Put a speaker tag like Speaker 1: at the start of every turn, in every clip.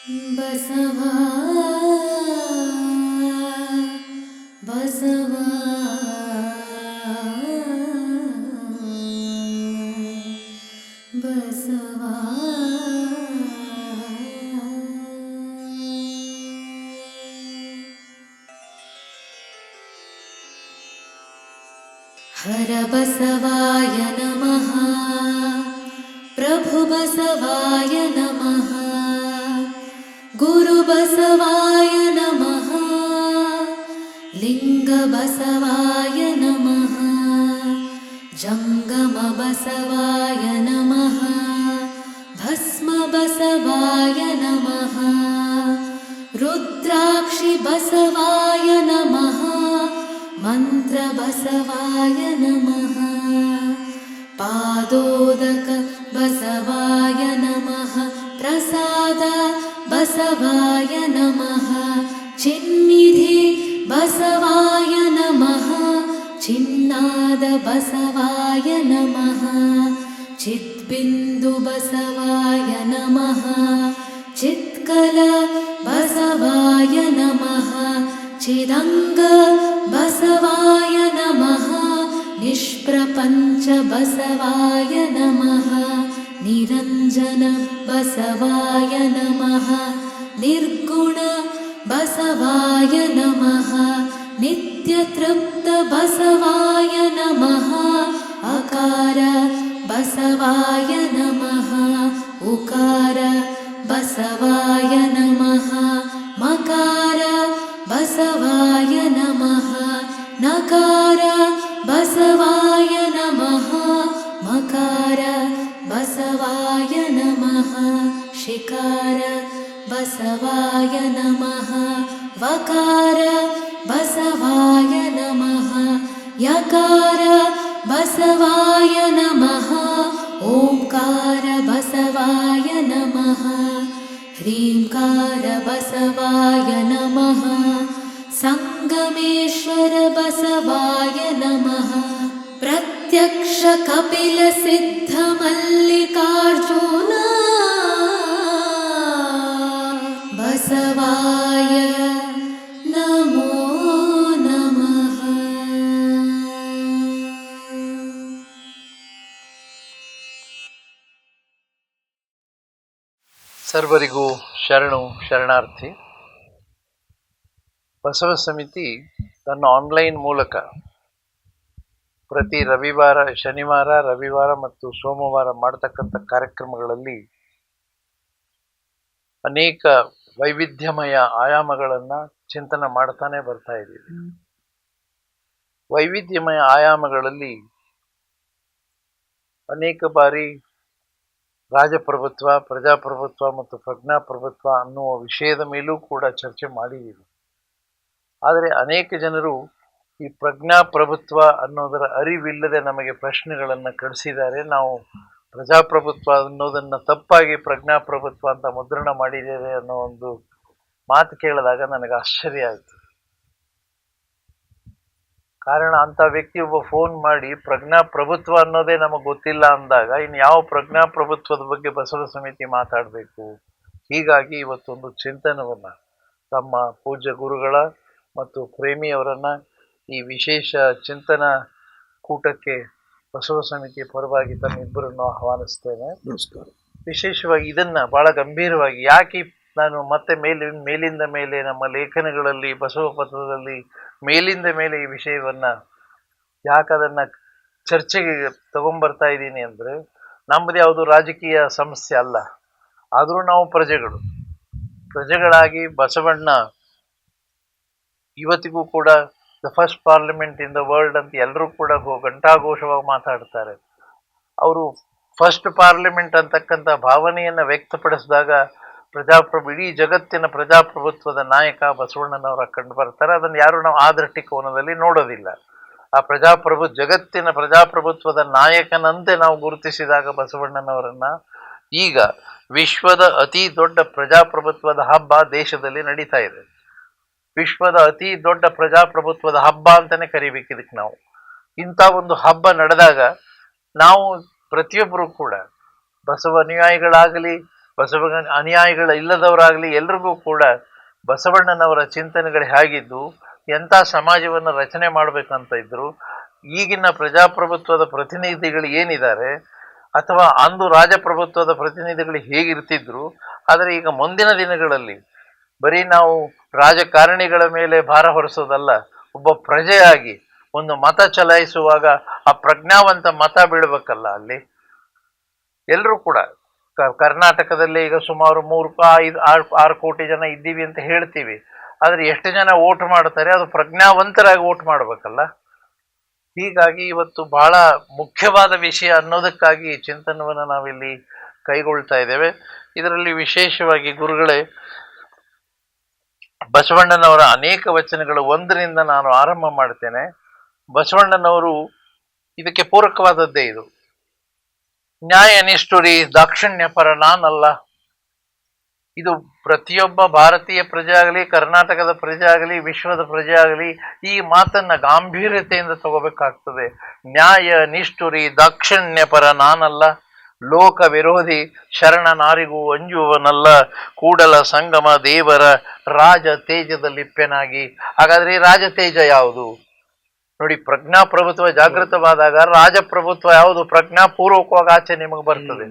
Speaker 1: ಬಸವಾ ಬಸವಾ ಬಸವಾ ಹರ ಬಸವಾಯ ನಮಃ ಪ್ರಭು ಬಸವಾಯ ನಮಃ ಗುರು ಬಸವಾಯ ನಮಃ ಲಿಂಗ ಬಸವಾಯ ನಮಃ ಜಂಗಮ ಬಸವಾಯ ನಮಃ ಭಸ್ಮ ಬಸವಾಯ ನಮಃ ರುದ್ರಾಕ್ಷಿ ಬಸವಾಯ ನಮಃ ಮಂತ್ರ ಬಸವಾಯ ನಮಃ ಪಾದೋದಕ ಬಸವಾಯ ನಮಃ ಪ್ರಸಾದ ಬಸವಾಯ ನಮಃ ಚಿನ್ನಿಧಿ ಬಸವಾಯ ನಮಃ ಚಿನ್ನಾದ ಬಸವಾಯ ನಮಃ ಚಿತ್ಬಿಂದು ಬಸವಾಯ ನಮಃ ಚಿತ್ಕಲ ಬಸವಾಯ ನಮಃ ಚಿದಂಗ ಬಸವಾಯ ನಮಃ ನಿಷ್ಪ್ರಪಂಚ ಬಸವಾಯ ನಮಃ ನಿರಂಜನ ಬಸವಾಯ ನಮಃ ನಿರ್ಗುಣ ಬಸವಾಯ ನಮಃ ನಿತ್ಯತೃಪ್ತ ಬಸವಾಯ ನಮಃ ಅಕಾರ ಬಸವಾಯ ನಮಃ ಉಕಾರ ಬಸವಾಯ ನಮಃ ಮಕಾರ ಬಸವಾಯ ನಮಃ ನಕಾರ ಬಸವಾಯ ನಮಃ ಮಕಾರ ಬಸವಾಯ ನಮಃ ಶಿಕಾರ ಬಸವಾಯ ನಮಃ ವಕಾರ ಬಸವಾಯ ನಮಃ ಯಕಾರ ಬಸವಾಯ ನಮಃ ಓಂಕಾರ ಬಸವಾಯ ನಮಃ ಹ್ರೀಂಕಾರ ಬಸವಾಯ ನಮಃ ಸಂಗಮೇಶ್ವರ ಬಸವಾಯ ನಮಃ ಪ್ರತ್ಯಕ್ಷ ಕಪಿಲ ಸಿದ್ಧ ಮಲ್ಲಿಕಾರ್ಜುನ ಬಸವಾಯ ನಮೋ ನಮಃ.
Speaker 2: ಸರ್ವರಿಗೂ ಶರಣಾರ್ಥಿ. ಬಸವ ಸಮಿತಿ ತನ್ನ ಆನ್ಲೈನ್ ಮೂಲಕ ಪ್ರತಿ ಶನಿವಾರ ರವಿವಾರ ಮತ್ತು ಸೋಮವಾರ ಮಾಡತಕ್ಕಂಥ ಕಾರ್ಯಕ್ರಮಗಳಲ್ಲಿ ಅನೇಕ ವೈವಿಧ್ಯಮಯ ಆಯಾಮಗಳನ್ನು ಚಿಂತನೆ ಮಾಡ್ತಾನೆ ಬರ್ತಾ ಇದ್ದೀವಿ. ವೈವಿಧ್ಯಮಯ ಆಯಾಮಗಳಲ್ಲಿ ಅನೇಕ ಬಾರಿ ರಾಜಪ್ರಭುತ್ವ, ಪ್ರಜಾಪ್ರಭುತ್ವ ಮತ್ತು ಪ್ರಜ್ಞಾಪ್ರಭುತ್ವ ಅನ್ನುವ ವಿಷಯದ ಮೇಲೂ ಕೂಡ ಚರ್ಚೆ ಮಾಡಿದ್ದೀವಿ. ಆದರೆ ಅನೇಕ ಜನರು ಈ ಪ್ರಜ್ಞಾಪ್ರಭುತ್ವ ಅನ್ನೋದರ ಅರಿವಿಲ್ಲದೆ ನಮಗೆ ಪ್ರಶ್ನೆಗಳನ್ನು ಕಳಿಸಿದ್ದಾರೆ. ನಾವು ಪ್ರಜಾಪ್ರಭುತ್ವ ಅನ್ನೋದನ್ನು ತಪ್ಪಾಗಿ ಪ್ರಜ್ಞಾಪ್ರಭುತ್ವ ಅಂತ ಮುದ್ರಣ ಮಾಡಿದ್ದೇವೆ ಅನ್ನೋ ಒಂದು ಮಾತು ಕೇಳಿದಾಗ ನನಗೆ ಆಶ್ಚರ್ಯ ಆಯಿತು. ಕಾರಣ, ಅಂಥ ವ್ಯಕ್ತಿ ಒಬ್ಬ ಫೋನ್ ಮಾಡಿ ಪ್ರಜ್ಞಾಪ್ರಭುತ್ವ ಅನ್ನೋದೇ ನಮಗೆ ಗೊತ್ತಿಲ್ಲ ಅಂದಾಗ ಇನ್ನು ಯಾವ ಪ್ರಜ್ಞಾಪ್ರಭುತ್ವದ ಬಗ್ಗೆ ಬಸವ ಸಮಿತಿ ಮಾತಾಡಬೇಕು? ಹೀಗಾಗಿ ಇವತ್ತೊಂದು ಚಿಂತನವನ್ನು ತಮ್ಮ ಪೂಜ್ಯ ಗುರುಗಳ ಮತ್ತು ಪ್ರೇಮಿಯವರನ್ನು ಈ ವಿಶೇಷ ಚಿಂತನ ಕೂಟಕ್ಕೆ ಬಸವ ಸಮಿತಿ ಪರವಾಗಿ ತಮ್ಮಿಬ್ಬರನ್ನು ಆಹ್ವಾನಿಸ್ತೇನೆ.
Speaker 3: ನಮಸ್ಕಾರ.
Speaker 2: ವಿಶೇಷವಾಗಿ ಇದನ್ನು ಬಹಳ ಗಂಭೀರವಾಗಿ ಯಾಕೆ ನಾನು ಮತ್ತೆ ಮೇಲಿಂದ ಮೇಲೆ ನಮ್ಮ ಲೇಖನಗಳಲ್ಲಿ ಬಸವ ಪತ್ರದಲ್ಲಿ ಮೇಲಿಂದ ಮೇಲೆ ಈ ವಿಷಯವನ್ನು ಯಾಕೆ ಅದನ್ನು ಚರ್ಚೆಗೆ ತಗೊಂಬರ್ತಾ ಇದ್ದೀನಿ ಅಂದರೆ, ನಮ್ಮದು ಯಾವುದು ರಾಜಕೀಯ ಸಮಸ್ಯೆ ಅಲ್ಲ. ಆದರೂ ನಾವು ಪ್ರಜೆಗಳಾಗಿ ಬಸವಣ್ಣ ಇವತ್ತಿಗೂ ಕೂಡ the first parliament in the world ಅಂತ ಎಲ್ಲರೂ ಕೂಡ ಘಂಟಾಘೋಷವಾಗಿ ಮಾತಾಡ್ತಾರೆ. ಅವರು ಫಸ್ಟ್ ಪಾರ್ಲಿಮೆಂಟ್ ಅಂತಕ್ಕಂಥ ಭಾವನೆಯನ್ನು ವ್ಯಕ್ತಪಡಿಸಿದಾಗ ಇಡೀ ಜಗತ್ತಿನ ಪ್ರಜಾಪ್ರಭುತ್ವದ ನಾಯಕ ಬಸವಣ್ಣನವರ ಕಂಡು ಬರ್ತಾರೆ. ಅದನ್ನು ಯಾರು ನಾವು ಆ ದೃಷ್ಟಿಕೋನದಲ್ಲಿ ನೋಡೋದಿಲ್ಲ. ಆ ಜಗತ್ತಿನ ಪ್ರಜಾಪ್ರಭುತ್ವದ ನಾಯಕನಂತೆ ನಾವು ಗುರುತಿಸಿದಾಗ ಬಸವಣ್ಣನವರನ್ನ ಈಗ ವಿಶ್ವದ ಅತಿ ದೊಡ್ಡ ಪ್ರಜಾಪ್ರಭುತ್ವದ ಹಬ್ಬ ದೇಶದಲ್ಲಿ ನಡೀತಾ ಇದೆ. ವಿಶ್ವದ ಅತಿ ದೊಡ್ಡ ಪ್ರಜಾಪ್ರಭುತ್ವದ ಹಬ್ಬ ಅಂತಾನೆ ಕರಿಬೇಕು ಇದಕ್ಕೆ ನಾವು. ಇಂಥ ಒಂದು ಹಬ್ಬ ನಡೆದಾಗ ನಾವು ಪ್ರತಿಯೊಬ್ಬರು ಕೂಡ ಬಸವ ಅನುಯಾಯಿಗಳಾಗಲಿ ಅನುಯಾಯಿಗಳ ಇಲ್ಲದವರಾಗ್ಲಿ ಎಲ್ರಿಗೂ ಕೂಡ ಬಸವಣ್ಣನವರ ಚಿಂತನೆಗಳು ಹೇಗಿದ್ದು, ಎಂಥ ಸಮಾಜವನ್ನು ರಚನೆ ಮಾಡಬೇಕಂತ ಇದ್ರು, ಈಗಿನ ಪ್ರಜಾಪ್ರಭುತ್ವದ ಪ್ರತಿನಿಧಿಗಳು ಏನಿದ್ದಾರೆ ಅಥವಾ ಅಂದು ರಾಜಪ್ರಭುತ್ವದ ಪ್ರತಿನಿಧಿಗಳು ಹೇಗಿರ್ತಿದ್ರು, ಆದರೆ ಈಗ ಮುಂದಿನ ದಿನಗಳಲ್ಲಿ ಬರೀ ನಾವು ರಾಜಕಾರಣಿಗಳ ಮೇಲೆ ಭಾರ ಹೊರಿಸೋದಲ್ಲ, ಒಬ್ಬ ಪ್ರಜೆಯಾಗಿ ಒಂದು ಮತ ಚಲಾಯಿಸುವಾಗ ಆ ಪ್ರಜ್ಞಾವಂತ ಮತ ಬೀಳ್ಬೇಕಲ್ಲ. ಅಲ್ಲಿ ಎಲ್ಲರೂ ಕೂಡ ಕರ್ನಾಟಕದಲ್ಲಿ ಈಗ ಸುಮಾರು 3-5-6 ಕೋಟಿ ಜನ ಇದ್ದೀವಿ ಅಂತ ಹೇಳ್ತೀವಿ, ಆದರೆ ಎಷ್ಟು ಜನ ವೋಟ್ ಮಾಡ್ತಾರೆ, ಅದು ಪ್ರಜ್ಞಾವಂತರಾಗಿ ವೋಟ್ ಮಾಡಬೇಕಲ್ಲ. ಹೀಗಾಗಿ ಇವತ್ತು ಬಹಳ ಮುಖ್ಯವಾದ ವಿಷಯ ಅನ್ನೋದಕ್ಕಾಗಿ ಈ ಚಿಂತನವನ್ನು ನಾವಿಲ್ಲಿ ಕೈಗೊಳ್ತಾ ಇದ್ದೇವೆ. ಇದರಲ್ಲಿ ವಿಶೇಷವಾಗಿ ಗುರುಗಳೇ ಬಸವಣ್ಣನವರ ಅನೇಕ ವಚನಗಳು, ಒಂದರಿಂದ ನಾನು ಆರಂಭ ಮಾಡ್ತೇನೆ. ಬಸವಣ್ಣನವರು ಇದಕ್ಕೆ ಪೂರಕವಾದದ್ದೇ ಇದು. ನ್ಯಾಯ ನಿಷ್ಠುರಿ ದಾಕ್ಷಿಣ್ಯಪರ ನಾನಲ್ಲ. ಇದು ಪ್ರತಿಯೊಬ್ಬ ಭಾರತೀಯ ಪ್ರಜೆ ಆಗಲಿ, ಕರ್ನಾಟಕದ ಪ್ರಜೆ ಆಗಲಿ, ವಿಶ್ವದ ಪ್ರಜೆ ಆಗಲಿ ಈ ಮಾತನ್ನ ಗಾಂಭೀರ್ಯತೆಯಿಂದ ತಗೋಬೇಕಾಗ್ತದೆ. ನ್ಯಾಯ ನಿಷ್ಠುರಿ ದಾಕ್ಷಿಣ್ಯಪರ ನಾನಲ್ಲ, ಲೋಕ ವಿರೋಧಿ ಶರಣ ನಾರಿಗೂ ಅಂಜುವನಲ್ಲ, ಕೂಡಲ ಸಂಗಮ ದೇವರ ರಾಜ ತೇಜದಲ್ಲಿಪ್ಪೆನಾಗಿ. ಹಾಗಾದ್ರೆ ಈ ರಾಜತೇಜ ಯಾವುದು ನೋಡಿ? ಪ್ರಜ್ಞಾಪ್ರಭುತ್ವ ಜಾಗೃತವಾದಾಗ ರಾಜಪ್ರಭುತ್ವ ಯಾವುದು ಪ್ರಜ್ಞಾಪೂರ್ವಕವಾಗಿ ಆಚೆ ನಿಮಗೆ ಬರ್ತದೆ.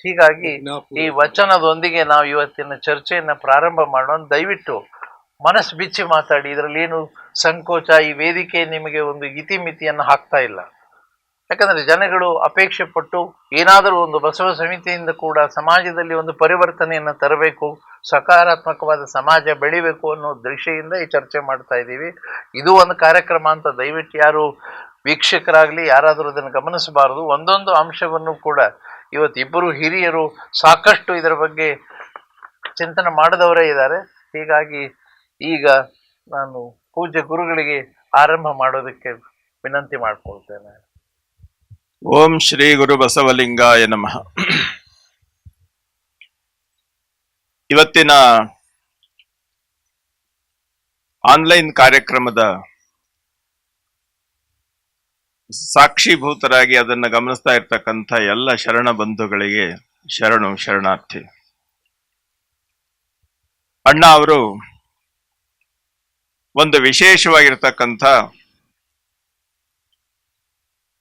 Speaker 2: ಹೀಗಾಗಿ ಈ ವಚನದೊಂದಿಗೆ ನಾವು ಇವತ್ತಿನ ಚರ್ಚೆಯನ್ನ ಪ್ರಾರಂಭ ಮಾಡೋಣ. ದಯವಿಟ್ಟು ಮನಸ್ಸು ಬಿಚ್ಚಿ ಮಾತಾಡಿ. ಇದರಲ್ಲಿ ಏನು ಸಂಕೋಚ, ಈ ವೇದಿಕೆ ನಿಮಗೆ ಒಂದು ಇತಿಮಿತಿಯನ್ನು ಹಾಕ್ತಾ ಇಲ್ಲ. ಯಾಕಂದ್ರೆ ಜನಗಳು ಅಪೇಕ್ಷೆ ಪಟ್ಟು ಏನಾದರೂ ಒಂದು ಬಸವ ಸಮಿತಿಯಿಂದ ಕೂಡ ಸಮಾಜದಲ್ಲಿ ಒಂದು ಪರಿವರ್ತನೆಯನ್ನು ತರಬೇಕು, ಸಕಾರಾತ್ಮಕವಾದ ಸಮಾಜ ಬೆಳಿಬೇಕು ಅನ್ನೋ ದೃಷ್ಟಿಯಿಂದ ಈ ಚರ್ಚೆ ಮಾಡ್ತಾ ಇದ್ದೀವಿ. ಇದು ಒಂದು ಕಾರ್ಯಕ್ರಮ ಅಂತ ದಯವಿಟ್ಟು ಯಾರು ವೀಕ್ಷಕರಾಗಲಿ ಯಾರಾದರೂ ಅದನ್ನು ಗಮನಿಸಬಾರದು. ಒಂದೊಂದು ಅಂಶವನ್ನು ಕೂಡ ಇವತ್ತು ಇಬ್ಬರು ಹಿರಿಯರು ಸಾಕಷ್ಟು ಇದರ ಬಗ್ಗೆ ಚಿಂತನೆ ಮಾಡಿದವರೇ ಇದ್ದಾರೆ. ಹೀಗಾಗಿ ಈಗ ನಾನು ಪೂಜ್ಯ ಗುರುಗಳಿಗೆ ಆರಂಭ ಮಾಡೋದಕ್ಕೆ ವಿನಂತಿ ಮಾಡ್ಕೊಳ್ತೇನೆ.
Speaker 3: ಓಂ ಶ್ರೀ ಗುರು ಬಸವಲಿಂಗಾಯ ನಮಃ. ಇವತ್ತಿನ ಆನ್ಲೈನ್ ಕಾರ್ಯಕ್ರಮದ ಸಾಕ್ಷೀಭೂತರಾಗಿ ಅದನ್ನು ಗಮನಿಸ್ತಾ ಇರ್ತಕ್ಕಂಥ ಎಲ್ಲ ಶರಣ ಬಂಧುಗಳಿಗೆ ಶರಣು ಶರಣಾರ್ಥಿ. ಅಣ್ಣ ಅವರು ಒಂದು ವಿಶೇಷವಾಗಿರ್ತಕ್ಕಂಥ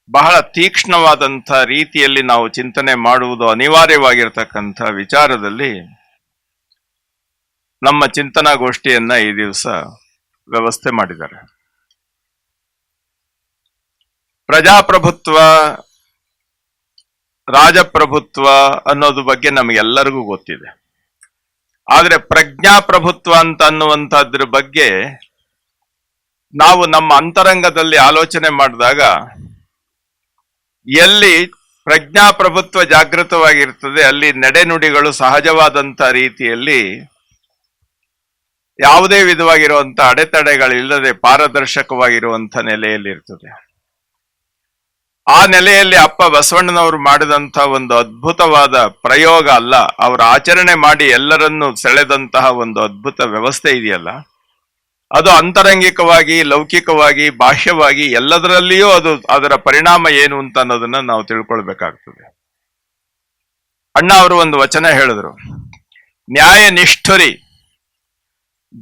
Speaker 3: ಬಹಳ ತೀಕ್ಷ್ಣವಾದಂಥ ರೀತಿಯಲ್ಲಿ ನಾವು ಚಿಂತನೆ ಮಾಡುವುದು ಅನಿವಾರ್ಯವಾಗಿರ್ತಕ್ಕಂಥ ವಿಚಾರದಲ್ಲಿ ನಮ್ಮ ಚಿಂತನಾಗೋಷ್ಠಿಯನ್ನ ಈ ದಿವಸ ವ್ಯವಸ್ಥೆ ಮಾಡಿದ್ದಾರೆ. ಪ್ರಜಾಪ್ರಭುತ್ವ, ರಾಜಪ್ರಭುತ್ವ ಅನ್ನೋದು ಬಗ್ಗೆ ನಮಗೆಲ್ಲರಿಗೂ ಗೊತ್ತಿದೆ. ಆದರೆ ಪ್ರಜ್ಞಾಪ್ರಭುತ್ವ ಅಂತ ಅನ್ನುವಂಥದ್ರ ಬಗ್ಗೆ ನಾವು ನಮ್ಮ ಅಂತರಂಗದಲ್ಲಿ ಆಲೋಚನೆ ಮಾಡಿದಾಗ ಎಲ್ಲಿ ಪ್ರಜ್ಞಾಪ್ರಭುತ್ವ ಜಾಗೃತವಾಗಿರ್ತದೆ ಅಲ್ಲಿ ನಡೆನುಡಿಗಳು ಸಹಜವಾದಂಥ ರೀತಿಯಲ್ಲಿ ಯಾವುದೇ ವಿಧವಾಗಿರುವಂಥ ಅಡೆತಡೆಗಳಿಲ್ಲದೆ ಪಾರದರ್ಶಕವಾಗಿರುವಂಥ ನೆಲೆಯಲ್ಲಿ ಇರ್ತದೆ. ಆ ನೆಲೆಯಲ್ಲಿ ಅಪ್ಪ ಬಸವಣ್ಣನವರು ಮಾಡಿದಂಥ ಒಂದು ಅದ್ಭುತವಾದ ಪ್ರಯೋಗ ಅಲ್ಲ, ಅವರ ಆಚರಣೆ ಮಾಡಿ ಎಲ್ಲರನ್ನೂ ಸೆಳೆದಂತಹ ಒಂದು ಅದ್ಭುತ ವ್ಯವಸ್ಥೆ ಇದೆಯಲ್ಲ, ಅದು ಅಂತರಂಗಿಕವಾಗಿ, ಲೌಕಿಕವಾಗಿ, ಬಾಹ್ಯವಾಗಿ ಎಲ್ಲದರಲ್ಲಿಯೂ ಅದು ಅದರ ಪರಿಣಾಮ ಏನು ಅಂತ ಅನ್ನೋದನ್ನ ನಾವು ತಿಳ್ಕೊಳ್ಬೇಕಾಗ್ತದೆ. ಅಣ್ಣ ಅವರು ಒಂದು ವಚನ ಹೇಳಿದ್ರು, ನ್ಯಾಯ ನಿಷ್ಠುರಿ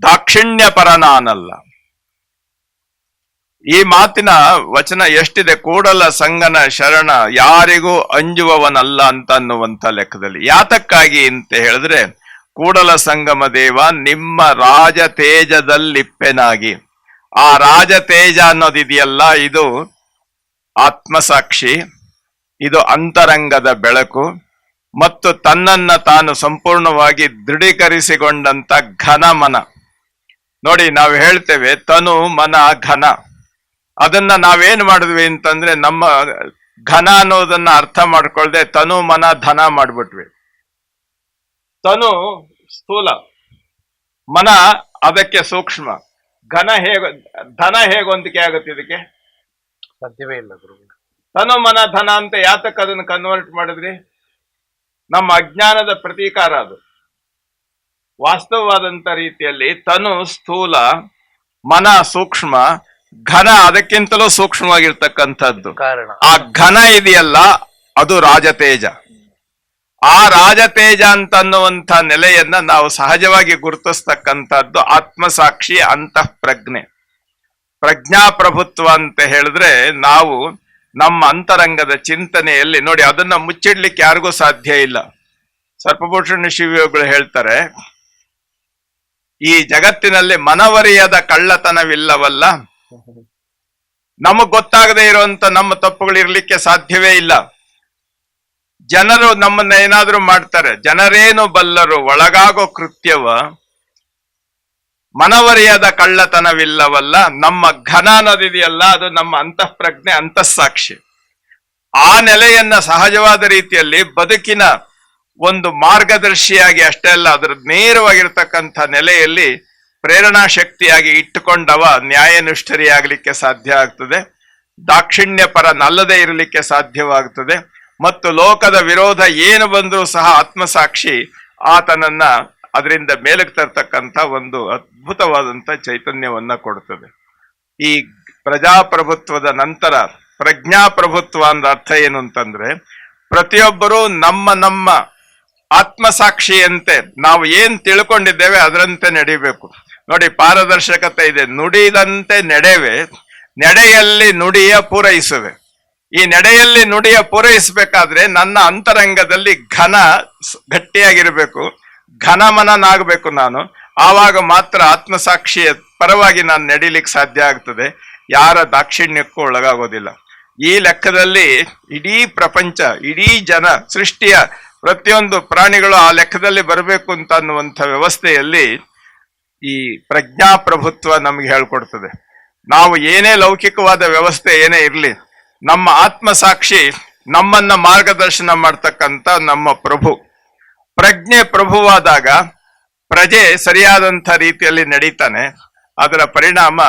Speaker 3: ದಾಕ್ಷಿಣ್ಯಪರ ನಾನಲ್ಲ. ಈ ಮಾತಿನ ವಚನ ಎಷ್ಟಿದೆ, ಕೂಡಲ ಸಂಗನ ಶರಣ ಯಾರಿಗೂ ಅಂಜುವವನಲ್ಲ ಅಂತ ಅನ್ನುವಂಥ ಲೆಕ್ಕದಲ್ಲಿ. ಯಾತಕ್ಕಾಗಿ ಅಂತ ಹೇಳಿದ್ರೆ, ಕೂಡಲ ಸಂಗಮ ದೇವ ನಿಮ್ಮ ರಾಜ ತೇಜದಲ್ಲಿಪ್ಪೆನಾಗಿ. ಆ ರಾಜ ತೇಜ ಅನ್ನೋದಿದೆಯಲ್ಲ, ಇದು ಆತ್ಮಸಾಕ್ಷಿ, ಇದು ಅಂತರಂಗದ ಬೆಳಕು ಮತ್ತು ತನ್ನನ್ನ ತಾನು ಸಂಪೂರ್ಣವಾಗಿ ದೃಢೀಕರಿಸಿಕೊಂಡಂತ ಘನ ಮನ. ನೋಡಿ, ನಾವು ಹೇಳ್ತೇವೆ ತನು ಮನ ಘನ. ಅದನ್ನ ನಾವೇನ್ ಮಾಡಿದ್ವಿ ಅಂತಂದ್ರೆ, ನಮ್ಮ ಘನ ಅನ್ನೋದನ್ನ ಅರ್ಥ ಮಾಡ್ಕೊಳ್ದೆ ತನು ಮನ ಧನ ಮಾಡ್ಬಿಟ್ವಿ. ತನು ಸ್ಥೂಲ, ಮನ ಅದಕ್ಕೆ ಸೂಕ್ಷ್ಮ, ಘನ ಧನ ಹೇಗೆ ಹೊಂದಿಕೆ ಆಗುತ್ತೆ ಇದಕ್ಕೆ?
Speaker 2: ಸಾಧ್ಯವೇ ಇಲ್ಲ ಗುರು.
Speaker 3: ತನು ಮನ ಧನ ಅಂತ ಯಾತಕ್ಕೆ ಅದನ್ನು ಕನ್ವರ್ಟ್ ಮಾಡಿದ್ರಿ? ನಮ್ಮ ಅಜ್ಞಾನದ ಪ್ರತೀಕಾರ ಅದು. ವಾಸ್ತವವಾದಂತ ರೀತಿಯಲ್ಲಿ ತನು ಸ್ಥೂಲ, ಮನ ಸೂಕ್ಷ್ಮ, ಘನ ಅದಕ್ಕಿಂತಲೂ ಸೂಕ್ಷ್ಮವಾಗಿರ್ತಕ್ಕಂಥದ್ದು.
Speaker 2: ಕಾರಣ
Speaker 3: ಆ ಘನ ಇದೆಯಲ್ಲ, ಅದು ರಾಜತೇಜ. ಆ ರಾಜತೇಜ ಅಂತನ್ನುವಂಥ ನೆಲೆಯನ್ನ ನಾವು ಸಹಜವಾಗಿ ಗುರುತಿಸ್ತಕ್ಕಂಥದ್ದು ಆತ್ಮಸಾಕ್ಷಿ ಅಂತಃಪ್ರಜ್ಞೆ. ಪ್ರಜ್ಞಾಪ್ರಭುತ್ವ ಅಂತ ಹೇಳಿದ್ರೆ ನಾವು ನಮ್ಮ ಅಂತರಂಗದ ಚಿಂತನೆಯಲ್ಲಿ ನೋಡಿ, ಅದನ್ನ ಮುಚ್ಚಿಡ್ಲಿಕ್ಕೆ ಯಾರಿಗೂ ಸಾಧ್ಯ ಇಲ್ಲ. ಸರ್ಪಭೂಷಣ ಶಿವಯೋಗಿಗಳು ಹೇಳ್ತಾರೆ, ಈ ಜಗತ್ತಿನಲ್ಲಿ ಮನವರಿಯದ ಕಳ್ಳತನವಿಲ್ಲವಲ್ಲ, ನಮಗ್ ಗೊತ್ತಾಗದೇ ಇರುವಂತ ನಮ್ಮ ತಪ್ಪುಗಳು ಇರ್ಲಿಕ್ಕೆ ಸಾಧ್ಯವೇ ಇಲ್ಲ. ಜನರು ನಮ್ಮನ್ನ ಏನಾದ್ರೂ ಮಾಡ್ತಾರೆ, ಜನರೇನು ಬಲ್ಲರು ಒಳಗಾಗೋ ಕೃತ್ಯವ, ಮನವರಿಯದ ಕಳ್ಳತನವಿಲ್ಲವಲ್ಲ. ನಮ್ಮ ಘನ ಅನ್ನೋದಿದೆಯಲ್ಲ, ಅದು ನಮ್ಮ ಅಂತಃಪ್ರಜ್ಞೆ, ಅಂತಃಸಾಕ್ಷಿ. ಆ ನೆಲೆಯನ್ನ ಸಹಜವಾದ ರೀತಿಯಲ್ಲಿ ಬದುಕಿನ ಒಂದು ಮಾರ್ಗದರ್ಶಿಯಾಗಿ ಅಷ್ಟೇ ಅಲ್ಲ, ಅದರ ನೇರವಾಗಿರ್ತಕ್ಕಂಥ ನೆಲೆಯಲ್ಲಿ ಪ್ರೇರಣಾ ಶಕ್ತಿಯಾಗಿ ಇಟ್ಟುಕೊಂಡವ ನ್ಯಾಯನಿಷ್ಠರಿಯಾಗಲಿಕ್ಕೆ ಸಾಧ್ಯ ಆಗ್ತದೆ, ದಾಕ್ಷಿಣ್ಯ ಪರನಲ್ಲದೆ ಇರಲಿಕ್ಕೆ ಸಾಧ್ಯವಾಗ್ತದೆ. ಮತ್ತು ಲೋಕದ ವಿರೋಧ ಏನು ಬಂದರೂ ಸಹ ಆತ್ಮಸಾಕ್ಷಿ ಆತನನ್ನ ಅದರಿಂದ ಮೇಲಕ್ಕೆ ತರ್ತಕ್ಕಂಥ ಒಂದು ಅದ್ಭುತವಾದಂಥ ಚೈತನ್ಯವನ್ನ ಕೊಡ್ತದೆ. ಈ ಪ್ರಜಾಪ್ರಭುತ್ವದ ನಂತರ ಪ್ರಜ್ಞಾಪ್ರಭುತ್ವ ಅಂದ ಅರ್ಥ ಏನು ಅಂತಂದ್ರೆ, ಪ್ರತಿಯೊಬ್ಬರೂ ನಮ್ಮ ಆತ್ಮಸಾಕ್ಷಿಯಂತೆ ನಾವು ಏನ್ ತಿಳ್ಕೊಂಡಿದ್ದೇವೆ ಅದರಂತೆ ನಡಿಬೇಕು. ನೋಡಿ, ಪಾರದರ್ಶಕತೆ ಇದೆ. ನುಡಿದಂತೆ ನಡೆವೆ, ನಡೆಯಲ್ಲಿ ನುಡಿಯ ಪೂರೈಸುವೆ. ಈ ನಡೆಯಲ್ಲಿ ನುಡಿಯ ಪೂರೈಸಬೇಕಾದ್ರೆ ನನ್ನ ಅಂತರಂಗದಲ್ಲಿ ಘನ ಗಟ್ಟಿಯಾಗಿರ್ಬೇಕು, ಘನಮನನಾಗಬೇಕು ನಾನು. ಆವಾಗ ಮಾತ್ರ ಆತ್ಮಸಾಕ್ಷಿಯ ಪರವಾಗಿ ನಾನು ನಡಿಲಿಕ್ಕೆ ಸಾಧ್ಯ ಆಗ್ತದೆ, ಯಾರ ದಾಕ್ಷಿಣ್ಯಕ್ಕೂ ಒಳಗಾಗೋದಿಲ್ಲ. ಈ ಲೆಕ್ಕದಲ್ಲಿ ಇಡೀ ಪ್ರಪಂಚ, ಇಡೀ ಜನ ಸೃಷ್ಟಿಯ ಪ್ರತಿಯೊಂದು ಪ್ರಾಣಿಗಳು ಆ ಲೆಕ್ಕದಲ್ಲಿ ಬರಬೇಕು ಅಂತ ಅನ್ನುವಂಥ ವ್ಯವಸ್ಥೆಯಲ್ಲಿ ಈ ಪ್ರಜ್ಞಾಪ್ರಭುತ್ವ ನಮಗೆ ಹೇಳ್ಕೊಡ್ತದೆ. ನಾವು ಏನೇ ಲೌಕಿಕವಾದ ವ್ಯವಸ್ಥೆ ಏನೇ ಇರಲಿ, ನಮ್ಮ ಆತ್ಮಸಾಕ್ಷಿ ನಮ್ಮನ್ನ ಮಾರ್ಗದರ್ಶನ ಮಾಡ್ತಕ್ಕಂಥ ನಮ್ಮ ಪ್ರಭು. ಪ್ರಜ್ಞೆ ಪ್ರಭುವಾದಾಗ ಪ್ರಜೆ ಸರಿಯಾದಂಥ ರೀತಿಯಲ್ಲಿ ನಡೀತಾನೆ. ಅದರ ಪರಿಣಾಮ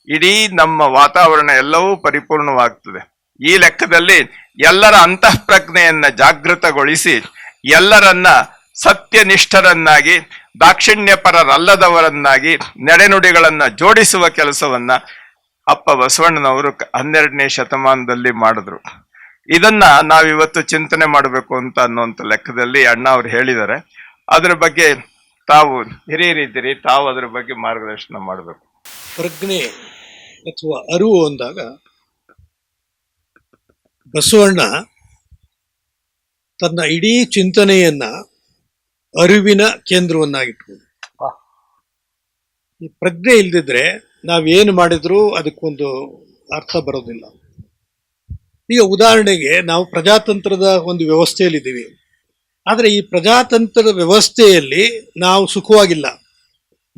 Speaker 3: ಇಡೀ ನಮ್ಮ ವಾತಾವರಣ ಎಲ್ಲವೂ ಪರಿಪೂರ್ಣವಾಗ್ತದೆ. ಈ ಲೆಕ್ಕದಲ್ಲಿ ಎಲ್ಲರ ಅಂತಃಪ್ರಜ್ಞೆಯನ್ನ ಜಾಗೃತಗೊಳಿಸಿ ಎಲ್ಲರನ್ನ ಸತ್ಯನಿಷ್ಠರನ್ನಾಗಿ, ದಾಕ್ಷಿಣ್ಯಪರರಲ್ಲದವರನ್ನಾಗಿ ನಡೆನುಡಿಗಳನ್ನ ಜೋಡಿಸುವ ಕೆಲಸವನ್ನ ಅಪ್ಪ ಬಸವಣ್ಣನವರು 12ನೇ ಶತಮಾನದಲ್ಲಿ ಮಾಡಿದ್ರು. ಇದನ್ನ ನಾವಿವತ್ತು ಚಿಂತನೆ ಮಾಡಬೇಕು ಅಂತ ಅನ್ನುವಂಥ ಲೆಕ್ಕದಲ್ಲಿ ಅಣ್ಣ ಅವ್ರು ಹೇಳಿದ್ದಾರೆ. ಅದ್ರ ಬಗ್ಗೆ ತಾವು ಹಿರಿಯರಿದ್ದೀರಿ, ತಾವು ಅದ್ರ ಬಗ್ಗೆ ಮಾರ್ಗದರ್ಶನ ಮಾಡಬೇಕು.
Speaker 4: ಪ್ರಜ್ಞೆ ಅಥವಾ ಅರಿವು ಅಂದಾಗ ಬಸವಣ್ಣ ತನ್ನ ಇಡೀ ಚಿಂತನೆಯನ್ನ ಅರಿವಿನ ಕೇಂದ್ರವನ್ನಾಗಿಟ್ಕೊಂಡು, ಈ ಪ್ರಜ್ಞೆ ಇಲ್ದಿದ್ರೆ ನಾವೇನು ಮಾಡಿದ್ರೂ ಅದಕ್ಕೊಂದು ಅರ್ಥ ಬರೋದಿಲ್ಲ. ಈಗ ಉದಾಹರಣೆಗೆ ನಾವು ಪ್ರಜಾತಂತ್ರದ ಒಂದು ವ್ಯವಸ್ಥೆಯಲ್ಲಿದ್ದೀವಿ. ಆದರೆ ಈ ಪ್ರಜಾತಂತ್ರದ ವ್ಯವಸ್ಥೆಯಲ್ಲಿ ನಾವು ಸುಖವಾಗಿಲ್ಲ,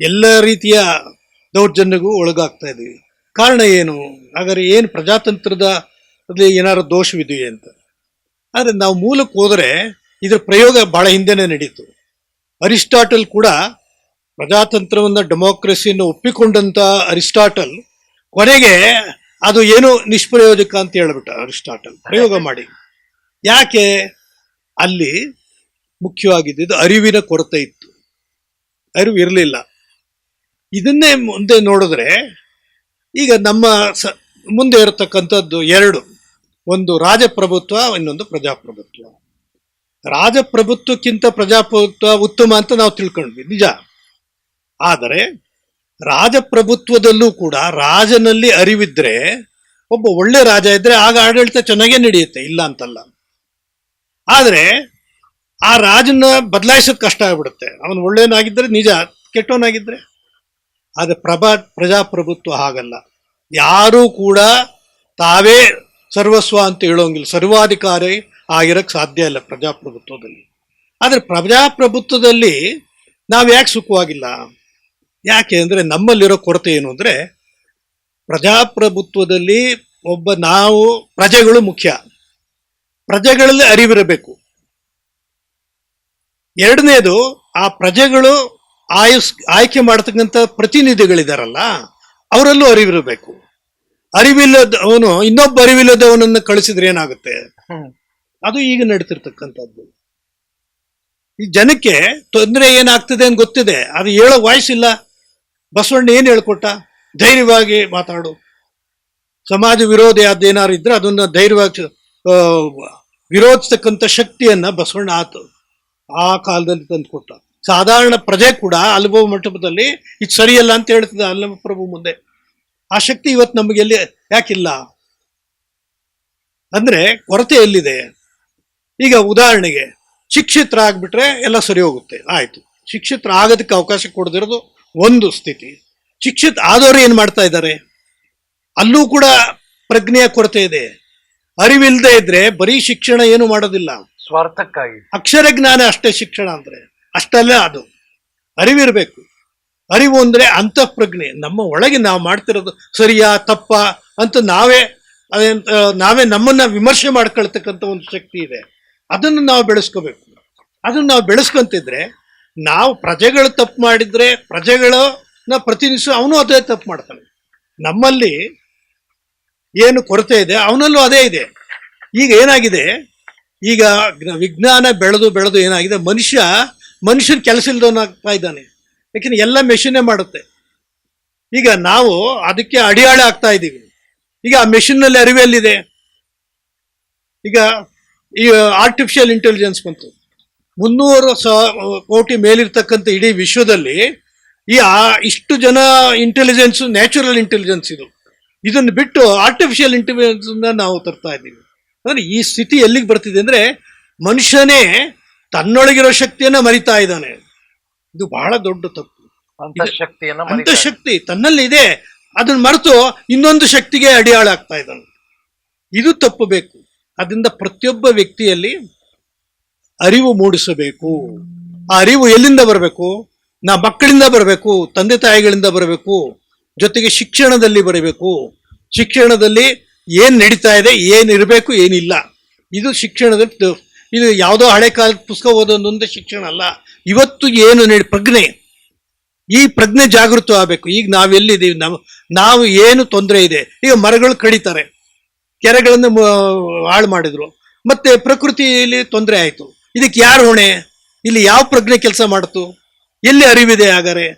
Speaker 4: ಎಲ್ಲ ರೀತಿಯ ದೌರ್ಜನ್ಯಗೂ ಒಳಗಾಗ್ತಾ ಇದ್ದೀವಿ. ಕಾರಣ ಏನು? ಹಾಗಾದ್ರೆ ಏನು ಪ್ರಜಾತಂತ್ರದ ಏನಾದ್ರು ದೋಷವಿದೆಯೇ ಅಂತ. ಆದರೆ ನಾವು ಮೂಲಕ್ಕೆ ಹೋದರೆ ಇದರ ಪ್ರಯೋಗ ಬಹಳ ಹಿಂದೆನೇ ನಡೀತು. ಅರಿಸ್ಟಾಟಲ್ ಕೂಡ ಪ್ರಜಾತಂತ್ರವನ್ನು, ಡೆಮೋಕ್ರಸಿಯನ್ನು ಒಪ್ಪಿಕೊಂಡಂತ ಅರಿಸ್ಟಾಟಲ್ ಕೊನೆಗೆ ಅದು ಏನು ನಿಷ್ಪ್ರಯೋಜಕ ಅಂತ ಹೇಳ್ಬಿಟ್ಟ. ಅರಿಸ್ಟಾಟಲ್ ಪ್ರಯೋಗ ಮಾಡಿ. ಯಾಕೆ? ಅಲ್ಲಿ ಮುಖ್ಯವಾಗಿದ್ದು ಅರಿವಿನ ಕೊರತೆ ಇತ್ತು, ಅರಿವು ಇರಲಿಲ್ಲ. ಇದನ್ನೇ ಮುಂದೆ ನೋಡಿದ್ರೆ ಈಗ ನಮ್ಮ ಮುಂದೆ ಇರತಕ್ಕಂಥದ್ದು ಎರಡು, ಒಂದು ರಾಜಪ್ರಭುತ್ವ, ಇನ್ನೊಂದು ಪ್ರಜಾಪ್ರಭುತ್ವ. ರಾಜಪ್ರಭುತ್ವಕ್ಕಿಂತ ಪ್ರಜಾಪ್ರಭುತ್ವ ಉತ್ತಮ ಅಂತ ನಾವು ತಿಳ್ಕೊಂಡ್ವಿ, ನಿಜ. ಆದರೆ ರಾಜಪ್ರಭುತ್ವದಲ್ಲೂ ಕೂಡ ರಾಜನಲ್ಲಿ ಅರಿವಿದ್ರೆ, ಒಬ್ಬ ಒಳ್ಳೆ ರಾಜ ಇದ್ರೆ ಆಗ ಆಡಳಿತ ಚೆನ್ನಾಗೇ ನಡೆಯುತ್ತೆ, ಇಲ್ಲ ಅಂತಲ್ಲ. ಆದರೆ ಆ ರಾಜನ ಬದಲಾಯಿಸೋದು ಕಷ್ಟ ಆಗ್ಬಿಡುತ್ತೆ. ಅವನು ಒಳ್ಳೆಯನಾಗಿದ್ದರೆ ನಿಜ, ಕೆಟ್ಟವನಾಗಿದ್ರೆ. ಆದರೆ ಪ್ರಜಾಪ್ರಭುತ್ವ ಹಾಗಲ್ಲ. ಯಾರೂ ಕೂಡ ತಾವೇ ಸರ್ವಸ್ವ ಅಂತ ಹೇಳೋಂಗಿಲ್ಲ, ಸರ್ವಾಧಿಕಾರಿ ಆಗಿರಕ್ಕೆ ಸಾಧ್ಯ ಇಲ್ಲ ಪ್ರಜಾಪ್ರಭುತ್ವದಲ್ಲಿ. ಆದರೆ ಪ್ರಜಾಪ್ರಭುತ್ವದಲ್ಲಿ ನಾವು ಯಾಕೆ ಸುಖವಾಗಿಲ್ಲ? ಯಾಕೆ ಅಂದರೆ ನಮ್ಮಲ್ಲಿರೋ ಕೊರತೆ ಏನು ಅಂದರೆ, ಪ್ರಜಾಪ್ರಭುತ್ವದಲ್ಲಿ ನಾವು ಪ್ರಜೆಗಳು ಮುಖ್ಯ, ಪ್ರಜೆಗಳಲ್ಲಿ ಅರಿವಿರಬೇಕು. ಎರಡನೇದು, ಆ ಪ್ರಜೆಗಳು ಆಯ್ಕೆ ಮಾಡತಕ್ಕಂಥ ಪ್ರತಿನಿಧಿಗಳಿದಾರಲ್ಲ, ಅವರಲ್ಲೂ ಅರಿವಿರಬೇಕು. ಅರಿವಿಲ್ಲದವನು ಇನ್ನೊಬ್ಬ ಅರಿವಿಲ್ಲದವನನ್ನು ಕಳಿಸಿದ್ರೆ ಏನಾಗುತ್ತೆ? ಅದು ಈಗ ನಡೀತಿರ್ತಕ್ಕಂಥದ್ದು. ಈ ಜನಕ್ಕೆ ತೊಂದರೆ ಏನಾಗ್ತದೆ ಅಂತ ಗೊತ್ತಿದೆ, ಅದು ಹೇಳೋ ವಾಯ್ಸ್ ಇಲ್ಲ. ಬಸವಣ್ಣ ಏನು ಹೇಳ್ಕೊಟ್ಟ? ಧೈರ್ಯವಾಗಿ ಮಾತಾಡು. ಸಮಾಜ ವಿರೋಧಿ ಅದೇನಾರು ಇದ್ರೆ ಅದನ್ನ ಧೈರ್ಯವಾಗಿ ವಿರೋಧಿಸ್ತಕ್ಕಂಥ ಶಕ್ತಿಯನ್ನ ಬಸವಣ್ಣ ಆ ಕಾಲದಲ್ಲಿ ತಂದುಕೊಟ್ಟ. ಸಾಧಾರಣ ಪ್ರಜೆ ಕೂಡ ಅನುಭವ ಮಂಟಪದಲ್ಲಿ ಇದು ಸರಿಯಲ್ಲ ಅಂತ ಹೇಳ್ತದೆ ಅಲ್ಲಮ ಪ್ರಭು ಮುಂದೆ. ಆ ಶಕ್ತಿ ಇವತ್ತು ನಮಗೆ ಎಲ್ಲಿ ಯಾಕಿಲ್ಲ ಅಂದ್ರೆ ಕೊರತೆ ಎಲ್ಲಿದೆ? ಈಗ ಉದಾಹರಣೆಗೆ ಶಿಕ್ಷಿತರಾಗ್ಬಿಟ್ರೆ ಎಲ್ಲ ಸರಿ ಹೋಗುತ್ತೆ, ಆಯ್ತು. ಶಿಕ್ಷಿತರಾಗೋದಕ್ಕೆ ಅವಕಾಶ ಕೊಡದಿರೋದು ಒಂದು ಸ್ಥಿತಿ. ಶಿಕ್ಷಿತ ಆದವರು ಏನ್ ಮಾಡ್ತಾ ಇದ್ದಾರೆ? ಅಲ್ಲೂ ಕೂಡ ಪ್ರಜ್ಞೆಯ ಕೊರತೆ ಇದೆ. ಅರಿವಿಲ್ಲದೆ ಇದ್ರೆ ಬರೀ ಶಿಕ್ಷಣ ಏನು ಮಾಡೋದಿಲ್ಲ,
Speaker 2: ಸ್ವಾರ್ಥಕ್ಕಾಗಿ.
Speaker 4: ಅಕ್ಷರ ಜ್ಞಾನ ಅಷ್ಟೇ ಶಿಕ್ಷಣ ಅಂದ್ರೆ, ಅಷ್ಟಲ್ಲ ಅದು. ಅರಿವಿರ್ಬೇಕು. ಅರಿವು ಅಂದ್ರೆ ಅಂತಃಪ್ರಜ್ಞೆ. ನಮ್ಮ ಒಳಗೆ ನಾವು ಮಾಡ್ತಿರೋದು ಸರಿಯಾ ತಪ್ಪ ಅಂತ ನಾವೇ ನಮ್ಮನ್ನ ವಿಮರ್ಶೆ ಮಾಡ್ಕೊಳ್ತಕ್ಕಂಥ ಒಂದು ಶಕ್ತಿ ಇದೆ. ಅದನ್ನು ನಾವು ಬೆಳೆಸ್ಕೋಬೇಕು. ಅದನ್ನು ನಾವು ಬೆಳೆಸ್ಕೊಂತಿದ್ರೆ, ನಾವು ಪ್ರಜೆಗಳು ತಪ್ಪು ಮಾಡಿದ್ರೆ ಪ್ರಜೆಗಳನ್ನ ಪ್ರತಿನಿಧಿಸೋ ಅವನು ಅದೇ ತಪ್ಪು ಮಾಡ್ತಾನೆ. ನಮ್ಮಲ್ಲಿ ಏನು ಕೊರತೆ ಇದೆ ಅವನಲ್ಲೂ ಅದೇ ಇದೆ. ಈಗ ಏನಾಗಿದೆ, ಈಗ ವಿಜ್ಞಾನ ಬೆಳೆದು ಏನಾಗಿದೆ, ಮನುಷ್ಯನ ಕೆಲಸ ಇಲ್ದವನಾಗ್ತಾ ಇದ್ದಾನೆ. ಯಾಕೆಂದ್ರೆ ಎಲ್ಲ ಮೆಷಿನ್ನೇ ಮಾಡುತ್ತೆ. ಈಗ ನಾವು ಅದಕ್ಕೆ ಅಡಿಯಾಳೆ ಆಗ್ತಾ ಇದ್ದೀವಿ. ಈಗ ಆ ಮೆಷಿನ್ನಲ್ಲಿ ಅರಿವೆಲ್ಲಿದೆ? ಈಗ ಈ ಆರ್ಟಿಫಿಷಿಯಲ್ ಇಂಟೆಲಿಜೆನ್ಸ್ ಬಂತು. 300 ಕೋಟಿ ಮೇಲಿರ್ತಕ್ಕಂಥ ಇಡೀ ವಿಶ್ವದಲ್ಲಿ ಇಷ್ಟು ಜನ ಇಂಟೆಲಿಜೆನ್ಸ್ ನ್ಯಾಚುರಲ್ ಇಂಟೆಲಿಜೆನ್ಸ್ ಇದನ್ನು ಬಿಟ್ಟು ಆರ್ಟಿಫಿಷಿಯಲ್ ಇಂಟೆಲಿಜೆನ್ಸ್ ನಾವು ತರ್ತಾ ಇದ್ದೀವಿ. ಅಂದ್ರೆ ಈ ಸ್ಥಿತಿ ಎಲ್ಲಿಗೆ ಬರ್ತಿದೆ ಅಂದ್ರೆ, ಮನುಷ್ಯನೇ ತನ್ನೊಳಗಿರೋ ಶಕ್ತಿಯನ್ನ ಮರಿತಾ ಇದ್ದಾನೆ. ಇದು ಬಹಳ ದೊಡ್ಡ ತಪ್ಪು. ಅಂತಃಶಕ್ತಿ ತನ್ನಲ್ಲಿ ಇದೆ, ಅದನ್ನ ಮರೆತು ಇನ್ನೊಂದು ಶಕ್ತಿಗೆ ಅಡಿಯಾಳಾಗ್ತಾ ಇದ್ದಾನೆ. ಇದು ತಪ್ಪಬೇಕು. ಅದರಿಂದ ಪ್ರತಿಯೊಬ್ಬ ವ್ಯಕ್ತಿಯಲ್ಲಿ ಅರಿವು ಮೂಡಿಸಬೇಕು. ಆ ಅರಿವು ಎಲ್ಲಿಂದ ಬರಬೇಕು? ಮಕ್ಕಳಿಂದ ಬರಬೇಕು, ತಂದೆ ತಾಯಿಗಳಿಂದ ಬರಬೇಕು, ಜೊತೆಗೆ ಶಿಕ್ಷಣದಲ್ಲಿ ಬರಬೇಕು. ಶಿಕ್ಷಣದಲ್ಲಿ ಏನ್ ನಡೀತಾ ಇದೆ, ಏನಿರಬೇಕು, ಏನಿಲ್ಲ, ಇದು ಶಿಕ್ಷಣದಲ್ಲಿ. ಇದು ಯಾವುದೋ ಹಳೆ ಕಾಲದ ಪುಸ್ತಕ ಓದೋದೊಂದೇ ಶಿಕ್ಷಣ ಅಲ್ಲ. ಇವತ್ತು ಏನು ಪ್ರಜ್ಞೆ, ಈ ಪ್ರಜ್ಞೆ ಜಾಗೃತ ಆಗಬೇಕು. ಈಗ ನಾವೆಲ್ಲಿದ್ದೀವಿ? ನಾವು ಏನು ತೊಂದರೆ ಇದೆ? ಈಗ ಮರಗಳು ಕಡಿತಾರೆ, ಕೆರೆಗಳನ್ನು ಹಾಳು ಮಾಡಿದ್ರು, ಮತ್ತೆ ಪ್ರಕೃತಿಯಲ್ಲಿ ತೊಂದರೆ ಆಯ್ತು. ಇದಕ್ಕೆ ಯಾರು ಹೊಣೆ? ಇಲ್ಲಿ ಯಾವ ಪ್ರಜ್ಞೆ ಕೆಲಸ ಮಾಡ್ತು? ಎಲ್ಲಿ ಅರಿವಿದೆ? ಹಾಗಾರೆ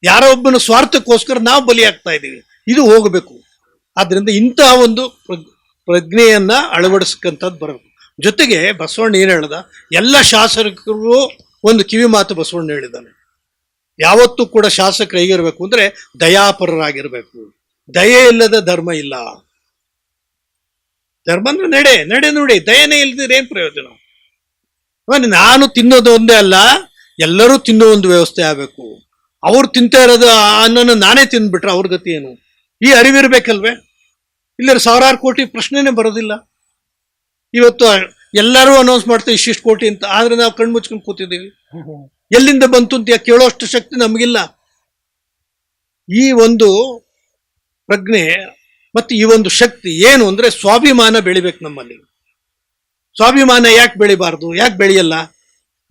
Speaker 4: ಯಾರೋ ಒಬ್ಬನ ಸ್ವಾರ್ಥಕ್ಕೋಸ್ಕರ ನಾವು ಬಲಿಯಾಗ್ತಾ ಇದ್ದೀವಿ. ಇದು ಹೋಗಬೇಕು. ಆದ್ರಿಂದ ಇಂತಹ ಒಂದು ಪ್ರಜ್ಞೆಯನ್ನ ಅಳವಡಿಸ್ಕಂಥದ್ದು ಬರಬೇಕು. ಜೊತೆಗೆ ಬಸವಣ್ಣ ಏನ್ ಹೇಳ್ದ, ಎಲ್ಲ ಶಾಸಕರಿಗೂ ಒಂದು ಕಿವಿ ಮಾತು ಬಸವಣ್ಣ ಹೇಳಿದ್ದಾನೆ. ಯಾವತ್ತೂ ಕೂಡ ಶಾಸಕರು ಹೇಗಿರ್ಬೇಕು ಅಂದ್ರೆ ದಯಾಪರರಾಗಿರ್ಬೇಕು. ದಯೆ ಇಲ್ಲದ ಧರ್ಮ ಇಲ್ಲ. ಧರ್ಮ ಅಂದ್ರೆ ನಡೆ ನೋಡಿ. ದಯನೇ ಇಲ್ದಿದ್ರೆ ಏನ್ ಪ್ರಯೋಜನ? ನಾನು ತಿನ್ನೋದು ಒಂದೇ ಅಲ್ಲ, ಎಲ್ಲರೂ ತಿನ್ನೋ ಒಂದು ವ್ಯವಸ್ಥೆ ಆಗಬೇಕು. ಅವ್ರು ತಿಂತಾ ಇರೋದು ಅನ್ನೋನು ನಾನೇ ತಿಂದ್ಬಿಟ್ರೆ ಅವ್ರ ಗತಿ ಏನು? ಈ ಅರಿವಿರ್ಬೇಕಲ್ವೇ? ಇಲ್ಲ ಸಾವಿರಾರು ಕೋಟಿ ಪ್ರಶ್ನೆನೇ ಬರೋದಿಲ್ಲ. ಇವತ್ತು ಎಲ್ಲರೂ ಅನೌನ್ಸ್ ಮಾಡ್ತಾರೆ ಇಷ್ಟಿಷ್ಟು ಕೋಟಿ ಅಂತ, ಆದ್ರೆ ನಾವು ಕಣ್ಣು ಮುಚ್ಕೊಂಡು ಕೂತಿದ್ದೀವಿ. ಎಲ್ಲಿಂದ ಬಂತು ಅಂತ ಕೇಳೋಷ್ಟು ಶಕ್ತಿ ನಮಗಿಲ್ಲ. ಈ ಒಂದು ಪ್ರಜ್ಞೆ ಮತ್ತು ಈ ಒಂದು ಶಕ್ತಿ ಏನು ಅಂದ್ರೆ ಸ್ವಾಭಿಮಾನ ಬೆಳಿಬೇಕು ನಮ್ಮಲ್ಲಿ. ಸ್ವಾಭಿಮಾನ ಯಾಕೆ ಬೆಳಿಬಾರ್ದು? ಯಾಕೆ ಬೆಳೆಯಲ್ಲ?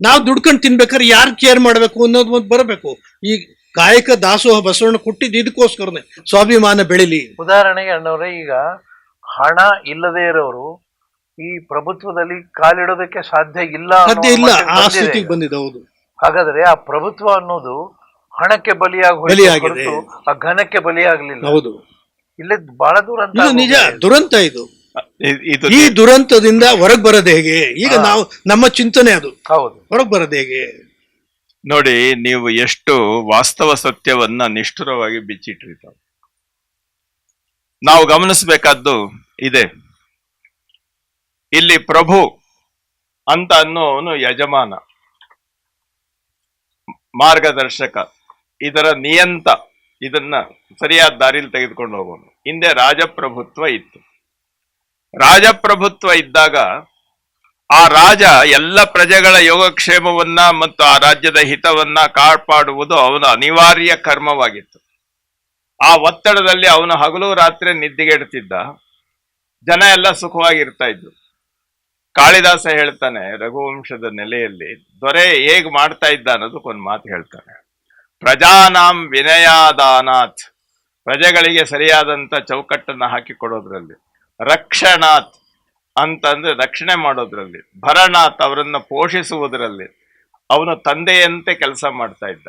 Speaker 4: ನಾವು ದುಡ್ಕೊಂಡು ತಿನ್ಬೇಕಾದ್ರೆ ಯಾರು ಕೇರ್ ಮಾಡಬೇಕು ಅನ್ನೋದು ಒಂದು ಬರಬೇಕು. ಈ ಕಾಯಕ ದಾಸೋಹ ಬಸವಣ್ಣ ಕೊಟ್ಟಿದ್ದು ಇದಕ್ಕೋಸ್ಕರನೇ, ಸ್ವಾಭಿಮಾನ ಬೆಳಿಲಿ.
Speaker 2: ಉದಾಹರಣೆಗೆ ಅಣ್ಣವ್ರೆ, ಈಗ ಹಣ ಇಲ್ಲದೆ ಇರೋರು ಈ ಪ್ರಭುತ್ವದಲ್ಲಿ ಕಾಲಿಡೋದಕ್ಕೆ ಸಾಧ್ಯ ಇಲ್ಲ
Speaker 4: ಆ ಸ್ಥಿತಿಗೆ ಬಂದಿದೆ. ಹೌದು.
Speaker 2: ಹಾಗಾದ್ರೆ ಆ ಪ್ರಭುತ್ವ ಅನ್ನೋದು ಹಣಕ್ಕೆ ಬಲಿಯಾಗಿದೆ, ಆ ಘನಕ್ಕೆ ಬಲಿಯಾಗಲಿಲ್ಲ.
Speaker 4: ಹೌದು.
Speaker 2: ಇಲ್ಲಿ ಬಹಳ ದುರಂತ.
Speaker 4: ನಿಜ ದುರಂತ ಇದು. ಈ ದುರಂತದಿಂದ ಹೊರಗೆ ಬರೋದು ಹೇಗೆ? ಈಗ ನಾವು ನಮ್ಮ ಚಿಂತನೆ ಅದು. ಹೌದು, ಹೊರಗೆ ಬರೋದು ಹೇಗೆ
Speaker 3: ನೋಡಿ. ನೀವು ಎಷ್ಟು ವಾಸ್ತವ ಸತ್ಯವನ್ನ ನಿಷ್ಠುರವಾಗಿ ಬಿಚ್ಚಿಟ್ಟಿರ್ತಾವೆ. ನಾವು ಗಮನಿಸಬೇಕಾದ್ದು ಇದೆ. ಇಲ್ಲಿ ಪ್ರಭು ಅಂತ ಅನ್ನೋನು ಯಜಮಾನ, ಮಾರ್ಗದರ್ಶಕ, ಇದರ ನಿಯಂತ, ಇದನ್ನ ಸರಿಯಾದ ದಾರಿಲಿ ತೆಗೆದುಕೊಂಡು ಹೋಗೋನು. ಹಿಂದೆ ರಾಜಪ್ರಭುತ್ವ ಇತ್ತು. ರಾಜಪ್ರಭುತ್ವ ಇದ್ದಾಗ ಆ ರಾಜ ಎಲ್ಲ ಪ್ರಜೆಗಳ ಯೋಗಕ್ಷೇಮವನ್ನ ಮತ್ತು ಆ ರಾಜ್ಯದ ಹಿತವನ್ನ ಕಾಪಾಡುವುದು ಅವನ ಅನಿವಾರ್ಯ ಕರ್ಮವಾಗಿತ್ತು. ಆ ಒತ್ತಡದಲ್ಲಿ ಅವನು ಹಗಲು ರಾತ್ರಿ ನಿದ್ದೆಗೆಡ್ತಿದ್ದ. ಜನ ಎಲ್ಲ ಸುಖವಾಗಿರ್ತಾ ಇದ್ರು. ಕಾಳಿದಾಸ ಹೇಳ್ತಾನೆ ರಘುವಂಶದ ನೆಲೆಯಲ್ಲಿ ದೊರೆ ಹೇಗ್ ಮಾಡ್ತಾ ಇದ್ದ ಅನ್ನೋದಕ್ಕೊಂದು ಮಾತು ಹೇಳ್ತಾನೆ. ಪ್ರಜಾನಾಂ ವಿನಯಾದಾನಾಥ್, ಪ್ರಜೆಗಳಿಗೆ ಸರಿಯಾದಂತ ಚೌಕಟ್ಟನ್ನ ಹಾಕಿಕೊಡೋದ್ರಲ್ಲಿ, ರಕ್ಷಣಾತ್ ಅಂತಂದ್ರೆ ರಕ್ಷಣೆ ಮಾಡೋದ್ರಲ್ಲಿ, ಭರಣಾತ್ ಅವರನ್ನ ಪೋಷಿಸುವುದರಲ್ಲಿ ಅವನು ತಂದೆಯಂತೆ ಕೆಲಸ ಮಾಡ್ತಾ ಇದ್ದ.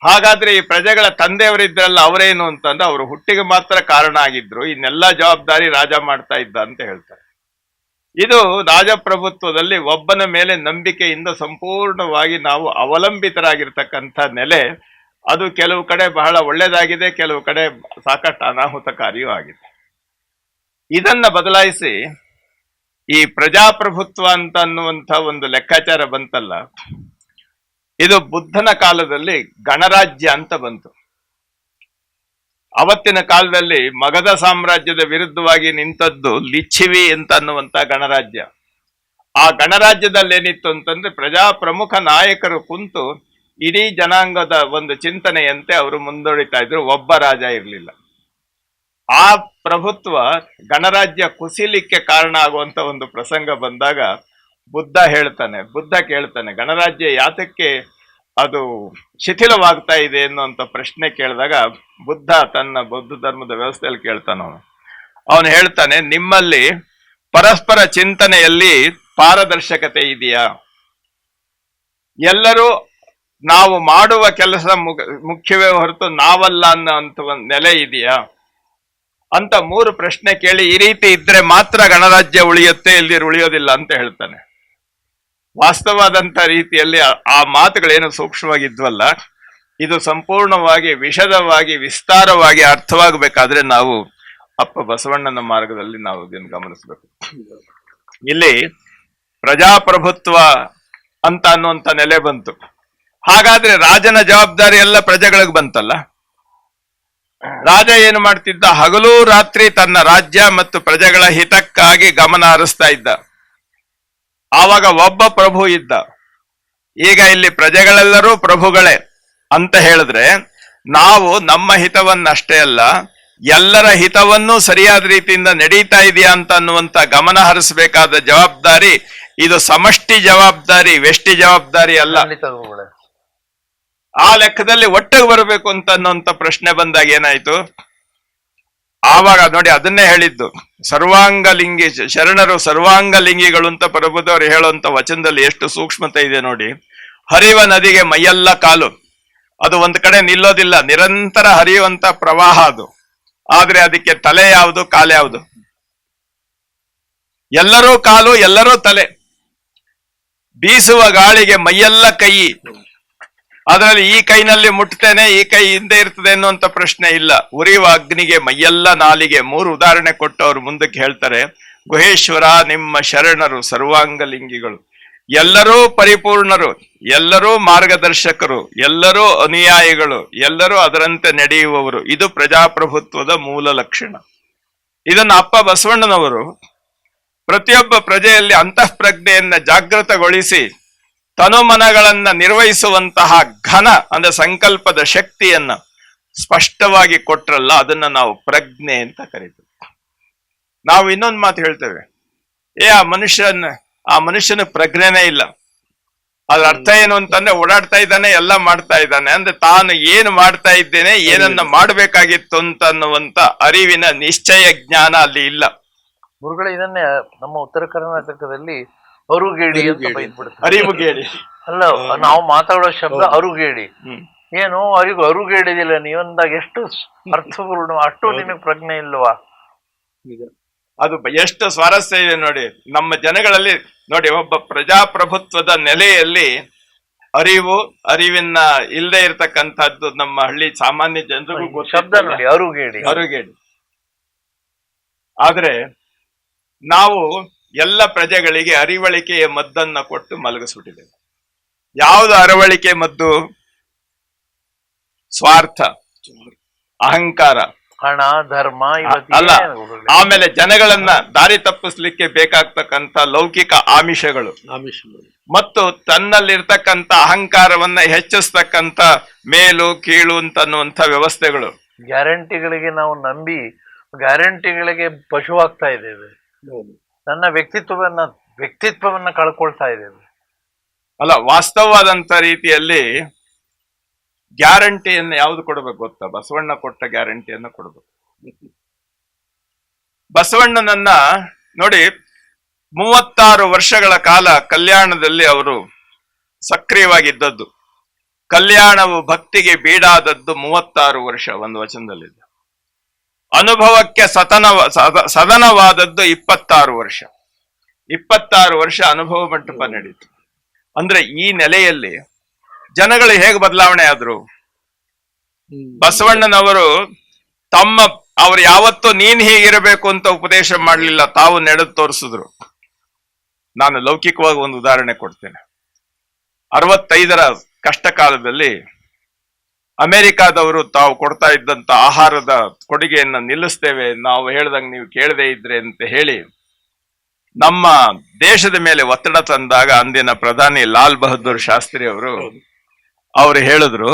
Speaker 3: ಹಾಗಾದ್ರೆ ಈ ಪ್ರಜೆಗಳ ತಂದೆಯವರಿದ್ರಲ್ಲ, ಅವರೇನು ಅಂತಂದ್ರೆ ಅವರು ಹುಟ್ಟಿಗೆ ಮಾತ್ರ ಕಾರಣ ಆಗಿದ್ರು, ಇನ್ನೆಲ್ಲ ಜವಾಬ್ದಾರಿ ರಾಜ ಮಾಡ್ತಾ ಇದ್ದ ಅಂತ ಹೇಳ್ತಾರೆ. ಇದು ರಾಜಪ್ರಭುತ್ವದಲ್ಲಿ ಒಬ್ಬನ ಮೇಲೆ ನಂಬಿಕೆಯಿಂದ ಸಂಪೂರ್ಣವಾಗಿ ನಾವು ಅವಲಂಬಿತರಾಗಿರ್ತಕ್ಕಂಥ ನೆಲೆ. ಅದು ಕೆಲವು ಕಡೆ ಬಹಳ ಒಳ್ಳೆಯದಾಗಿದೆ, ಕೆಲವು ಕಡೆ ಸಾಕಷ್ಟು ಅನಾಹುತಕಾರಿಯೂ ಆಗಿದೆ. ಇದನ್ನ ಬದಲಾಯಿಸಿ ಈ ಪ್ರಜಾಪ್ರಭುತ್ವ ಅಂತ ಅನ್ನುವಂಥ ಒಂದು ಲೆಕ್ಕಾಚಾರ ಬಂತಲ್ಲ, ಇದು ಬುದ್ಧನ ಕಾಲದಲ್ಲಿ ಗಣರಾಜ್ಯ ಅಂತ ಬಂತು. ಅವತ್ತಿನ ಕಾಲದಲ್ಲಿ ಮಗಧ ಸಾಮ್ರಾಜ್ಯದ ವಿರುದ್ಧವಾಗಿ ನಿಂತದ್ದು ಲಿಚ್ಛಿವಿ ಅಂತ ಅನ್ನುವಂತ ಗಣರಾಜ್ಯ. ಆ ಗಣರಾಜ್ಯದಲ್ಲಿ ಏನಿತ್ತು ಅಂತಂದ್ರೆ ಪ್ರಮುಖ ನಾಯಕರು ಕುಂತು ಇಡೀ ಜನಾಂಗದ ಒಂದು ಚಿಂತನೆಯಂತೆ ಅವರು ಮುಂದೂಡಿತಾ ಇದ್ರು. ಒಬ್ಬ ರಾಜ ಇರಲಿಲ್ಲ. ಆ ಪ್ರಭುತ್ವ ಗಣರಾಜ್ಯ ಕುಸಿಲಿಕ್ಕೆ ಕಾರಣ ಆಗುವಂತ ಒಂದು ಪ್ರಸಂಗ ಬಂದಾಗ ಬುದ್ಧ ಕೇಳ್ತಾನೆ ಗಣರಾಜ್ಯ ಯಾತಕ್ಕೆ ಅದು ಶಿಥಿಲವಾಗ್ತಾ ಇದೆ ಅನ್ನುವಂತ ಪ್ರಶ್ನೆ ಕೇಳಿದಾಗ ಬುದ್ಧ ತನ್ನ ಬೌದ್ಧ ಧರ್ಮದ ವ್ಯವಸ್ಥೆಯಲ್ಲಿ ಅವನು ಹೇಳ್ತಾನೆ, ನಿಮ್ಮಲ್ಲಿ ಪರಸ್ಪರ ಚಿಂತನೆಯಲ್ಲಿ ಪಾರದರ್ಶಕತೆ ಇದೆಯಾ? ಎಲ್ಲರೂ ನಾವು ಮಾಡುವ ಕೆಲಸ ಮುಖ್ಯವೇ ಹೊರತು ನಾವಲ್ಲ ಅನ್ನೋಂಥ ಒಂದು ನೆಲೆ ಇದೆಯಾ ಅಂತ 3 ಪ್ರಶ್ನೆ ಕೇಳಿ, ಈ ರೀತಿ ಇದ್ರೆ ಮಾತ್ರ ಗಣರಾಜ್ಯ ಉಳಿಯುತ್ತೆ, ಇಲ್ಲಿ ಉಳಿಯೋದಿಲ್ಲ ಅಂತ ಹೇಳ್ತಾನೆ. ವಾಸ್ತವಾದಂತ ರೀತಿಯಲ್ಲಿ ಆ ಮಾತುಗಳೇನು ಸೂಕ್ಷ್ಮವಾಗಿದ್ವಲ್ಲ, ಇದು ಸಂಪೂರ್ಣವಾಗಿ ವಿಶದವಾಗಿ ವಿಸ್ತಾರವಾಗಿ ಅರ್ಥವಾಗಬೇಕಾದ್ರೆ ನಾವು ಅಪ್ಪ ಬಸವಣ್ಣನ ಮಾರ್ಗದಲ್ಲಿ ನಾವು ಇದನ್ನು ಗಮನಿಸಬೇಕು. ಇಲ್ಲಿ ಪ್ರಜಾಪ್ರಭುತ್ವ ಅಂತ ಅನ್ನುವಂಥ ನೆಲೆ ಬಂತು. ಹಾಗಾದ್ರೆ ರಾಜನ ಜವಾಬ್ದಾರಿ ಎಲ್ಲ ಪ್ರಜೆಗಳಿಗೆ ಬಂತಲ್ಲ. ರಾಜ ಏನು ಮಾಡ್ತಿದ್ದ? ಹಗಲು ರಾತ್ರಿ ತನ್ನ ರಾಜ್ಯ ಮತ್ತು ಪ್ರಜೆಗಳ ಹಿತಕ್ಕಾಗಿ ಗಮನ ಹರಿಸ್ತಾ ಇದ್ದ. ಆವಾಗ ಒಬ್ಬ ಪ್ರಭು ಇದ್ದ. ಈಗ ಇಲ್ಲಿ ಪ್ರಜೆಗಳೆಲ್ಲರೂ ಪ್ರಭುಗಳೇ ಅಂತ ಹೇಳಿದ್ರೆ ನಾವು ನಮ್ಮ ಹಿತವನ್ನಷ್ಟೇ ಅಲ್ಲ, ಎಲ್ಲರ ಹಿತವನ್ನು ಸರಿಯಾದ ರೀತಿಯಿಂದ ನಡೀತಾ ಇದೆಯಾ ಅಂತ ಅನ್ನುವಂತ ಗಮನ ಹರಿಸಬೇಕಾದ ಜವಾಬ್ದಾರಿ ಇದು. ಸಮಷ್ಟಿ ಜವಾಬ್ದಾರಿ, ವ್ಯಷ್ಟಿ ಜವಾಬ್ದಾರಿ ಅಲ್ಲ. ಆ ಲೆಕ್ಕದಲ್ಲಿ ಒಟ್ಟಿಗೆ ಬರಬೇಕು ಅಂತ ಅನ್ನೋಂಥ ಪ್ರಶ್ನೆ ಬಂದಾಗ ಏನಾಯ್ತು? ಆವಾಗ ನೋಡಿ, ಅದನ್ನೇ ಹೇಳಿದ್ದು ಸರ್ವಾಂಗಲಿಂಗಿ ಶರಣರು ಸರ್ವಾಂಗಲಿಂಗಿಗಳು ಅಂತ ಪ್ರಭುದವರು ಹೇಳುವಂತ ವಚನದಲ್ಲಿ ಎಷ್ಟು ಸೂಕ್ಷ್ಮತೆ ಇದೆ ನೋಡಿ. ಹರಿಯುವ ನದಿಗೆ ಮೈಯೆಲ್ಲ ಕಾಲು, ಅದು ಒಂದ್ ಕಡೆ ನಿಲ್ಲೋದಿಲ್ಲ, ನಿರಂತರ ಹರಿಯುವಂತ ಪ್ರವಾಹ ಅದು. ಆದ್ರೆ ಅದಕ್ಕೆ ತಲೆ ಯಾವುದು, ಕಾಲು ಯಾವುದು? ಎಲ್ಲರೂ ಕಾಲು, ಎಲ್ಲರೂ ತಲೆ. ಬೀಸುವ ಗಾಳಿಗೆ ಮೈಯೆಲ್ಲ ಕೈ, ಅದರಲ್ಲಿ ಈ ಕೈನಲ್ಲಿ ಮುಟ್ತೇನೆ, ಈ ಕೈ ಹಿಂದೆ ಇರ್ತದೆ ಅನ್ನುವಂತ ಪ್ರಶ್ನೆ ಇಲ್ಲ. ಉರಿಯುವ ಅಗ್ನಿಗೆ ಮೈಯೆಲ್ಲ ನಾಲಿಗೆ. 3 ಉದಾಹರಣೆ ಕೊಟ್ಟು ಅವ್ರು ಮುಂದಕ್ಕೆ ಹೇಳ್ತಾರೆ, ಗುಹೇಶ್ವರ ನಿಮ್ಮ ಶರಣರು ಸರ್ವಾಂಗಲಿಂಗಿಗಳು, ಎಲ್ಲರೂ ಪರಿಪೂರ್ಣರು, ಎಲ್ಲರೂ ಮಾರ್ಗದರ್ಶಕರು, ಎಲ್ಲರೂ ಅನುಯಾಯಿಗಳು, ಎಲ್ಲರೂ ಅದರಂತೆ ನಡೆಯುವವರು. ಇದು ಪ್ರಜಾಪ್ರಭುತ್ವದ ಮೂಲ ಲಕ್ಷಣ. ಇದನ್ನು ಅಪ್ಪ ಬಸವಣ್ಣನವರು ಪ್ರತಿಯೊಬ್ಬ ಪ್ರಜೆಯಲ್ಲಿ ಅಂತಃಪ್ರಜ್ಞೆಯನ್ನ ಜಾಗೃತಗೊಳಿಸಿ ತನುಮನಗಳನ್ನ ನಿರ್ವಹಿಸುವಂತಹ ಘನ ಅಂದ್ರೆ ಸಂಕಲ್ಪದ ಶಕ್ತಿಯನ್ನ ಸ್ಪಷ್ಟವಾಗಿ ಕೊಟ್ರಲ್ಲ, ಅದನ್ನ ನಾವು ಪ್ರಜ್ಞೆ ಅಂತ ಕರೀತೀವಿ. ನಾವು ಇನ್ನೊಂದು ಮಾತು ಹೇಳ್ತೇವೆ, ಆ ಮನುಷ್ಯನ ಪ್ರಜ್ಞೆನೇ ಇಲ್ಲ. ಅದ್ರ ಅರ್ಥ ಏನು ಅಂತಂದ್ರೆ ಓಡಾಡ್ತಾ ಇದ್ದಾನೆ, ಎಲ್ಲ ಮಾಡ್ತಾ ಇದ್ದಾನೆ ಅಂದ್ರೆ ತಾನು ಏನು ಮಾಡ್ತಾ ಇದ್ದೇನೆ, ಏನನ್ನ ಮಾಡಬೇಕಾಗಿತ್ತು ಅಂತ ಅನ್ನುವಂತ ಅರಿವಿನ ನಿಶ್ಚಯ ಜ್ಞಾನ ಅಲ್ಲಿ ಇಲ್ಲ.
Speaker 2: ಗುರುಗಳು ಇದನ್ನೇ ನಮ್ಮ ಉತ್ತರ ಕರ್ನಾಟಕದಲ್ಲಿ ಅರುಗೇಡಿ ಅಂತ ಬೈದ್ಬಿಡ್ತಾರೆ.
Speaker 3: ಅರಿವುಗೇಡಿ
Speaker 2: ಅಲ್ಲ, ನಾವು ಮಾತಾಡೋ ಶಬ್ದ ಅರುಗೇಡಿ. ಏನು ಅರುಗೇಡಿದಿಲ್ಲ ನೀವಂದಾಗ ಎಷ್ಟು ಅರ್ಥಪೂರ್ಣ, ಅಷ್ಟು ನಿಮಗೆ ಪ್ರಜ್ಞೆ ಇಲ್ವಾ?
Speaker 3: ಅದು ಎಷ್ಟು ಸ್ವಾರಸ್ಯ ಇದೆ ನೋಡಿ. ನಮ್ಮ ಜನಗಳಲ್ಲಿ ನೋಡಿ, ಒಬ್ಬ ಪ್ರಜಾಪ್ರಭುತ್ವದ ನೆಲೆಯಲ್ಲಿ ಅರಿವಿನ ಇಲ್ಲದೆ ಇರತಕ್ಕಂಥದ್ದು ನಮ್ಮ ಹಳ್ಳಿ ಸಾಮಾನ್ಯ ಜನರಿಗೂ
Speaker 2: ಶಬ್ದ ನೋಡಿ, ಅರುಗೇಡಿ.
Speaker 3: ಆದ್ರೆ ನಾವು ಎಲ್ಲ ಪ್ರಜೆಗಳಿಗೆ ಅರಿವಳಿಕೆಯ ಮದ್ದನ್ನ ಕೊಟ್ಟು ಮಲಗಿಸ್ಬಿಟ್ಟಿದ್ದೇವೆ. ಯಾವುದು ಅರವಳಿಕೆ ಮದ್ದು? ಸ್ವಾರ್ಥ, ಅಹಂಕಾರ,
Speaker 2: ಹಣ, ಧರ್ಮ
Speaker 3: ಅಲ್ಲ. ಆಮೇಲೆ ಜನಗಳನ್ನ ದಾರಿ ತಪ್ಪಿಸ್ಲಿಕ್ಕೆ ಬೇಕಾಗ್ತಕ್ಕಂಥ ಲೌಕಿಕ ಆಮಿಷಗಳು ಮತ್ತು ತನ್ನಲ್ಲಿರ್ತಕ್ಕಂಥ ಅಹಂಕಾರವನ್ನ ಹೆಚ್ಚಿಸ್ತಕ್ಕಂಥ ಮೇಲು ಕೀಳು ಅಂತನ್ನುವಂಥ ವ್ಯವಸ್ಥೆಗಳು.
Speaker 2: ಗ್ಯಾರಂಟಿಗಳಿಗೆ ನಾವು ನಂಬಿ ಗ್ಯಾರಂಟಿಗಳಿಗೆ ಪಶುವಾಗ್ತಾ ಇದ್ದೇವೆ. ನನ್ನ ವ್ಯಕ್ತಿತ್ವವನ್ನ ಕಳ್ಕೊಳ್ತಾ ಇದ್ದೇವೆ.
Speaker 3: ಅಲ್ಲ, ವಾಸ್ತವವಾದಂತ ರೀತಿಯಲ್ಲಿ ಗ್ಯಾರಂಟಿಯನ್ನು ಯಾವುದು ಕೊಡಬೇಕು ಗೊತ್ತಾ? ಬಸವಣ್ಣ ಕೊಟ್ಟ ಗ್ಯಾರಂಟಿಯನ್ನು ಕೊಡಬೇಕು. ಬಸವಣ್ಣನನ್ನ ನೋಡಿ, 36 ವರ್ಷಗಳ ಕಾಲ ಕಲ್ಯಾಣದಲ್ಲಿ ಅವರು ಸಕ್ರಿಯವಾಗಿದ್ದದ್ದು. ಕಲ್ಯಾಣವು ಭಕ್ತಿಗೆ ಬೀಡಾದದ್ದು 36 ವರ್ಷ ಒಂದು ವಚನದಲ್ಲಿದೆ. ಅನುಭವಕ್ಕೆ ಸದನವಾದದ್ದು 26 ವರ್ಷ. 26 ವರ್ಷ ಅನುಭವ ಮಂಟಪ ನಡೀತು. ಅಂದ್ರೆ ಈ ನೆಲೆಯಲ್ಲಿ ಜನಗಳು ಹೇಗೆ ಬದಲಾವಣೆ ಆದ್ರು? ಬಸವಣ್ಣನವರು ಅವ್ರು ಯಾವತ್ತೂ ನೀನ್ ಹೀಗಿರಬೇಕು ಅಂತ ಉಪದೇಶ ಮಾಡಲಿಲ್ಲ, ತಾವು ನಡೆದು ತೋರಿಸಿದ್ರು. ನಾನು ಲೌಕಿಕವಾಗಿ ಒಂದು ಉದಾಹರಣೆ ಕೊಡ್ತೇನೆ. 65ರ ಕಷ್ಟ ಕಾಲದಲ್ಲಿ ಅಮೆರಿಕಾದವರು ತಾವು ಕೊಡ್ತಾ ಇದ್ದಂತ ಆಹಾರದ ಕೊಡುಗೆಯನ್ನ ನಿಲ್ಲಿಸ್ತೇವೆ, ನಾವು ಹೇಳ್ದಂಗೆ ನೀವು ಕೇಳದೇ ಇದ್ರೆ ಅಂತ ಹೇಳಿ ನಮ್ಮ ದೇಶದ ಮೇಲೆ ಒತ್ತಡ ತಂದಾಗ ಅಂದಿನ ಪ್ರಧಾನಿ ಲಾಲ್ ಬಹದ್ದೂರ್ ಶಾಸ್ತ್ರಿ ಅವರು ಹೇಳಿದ್ರು,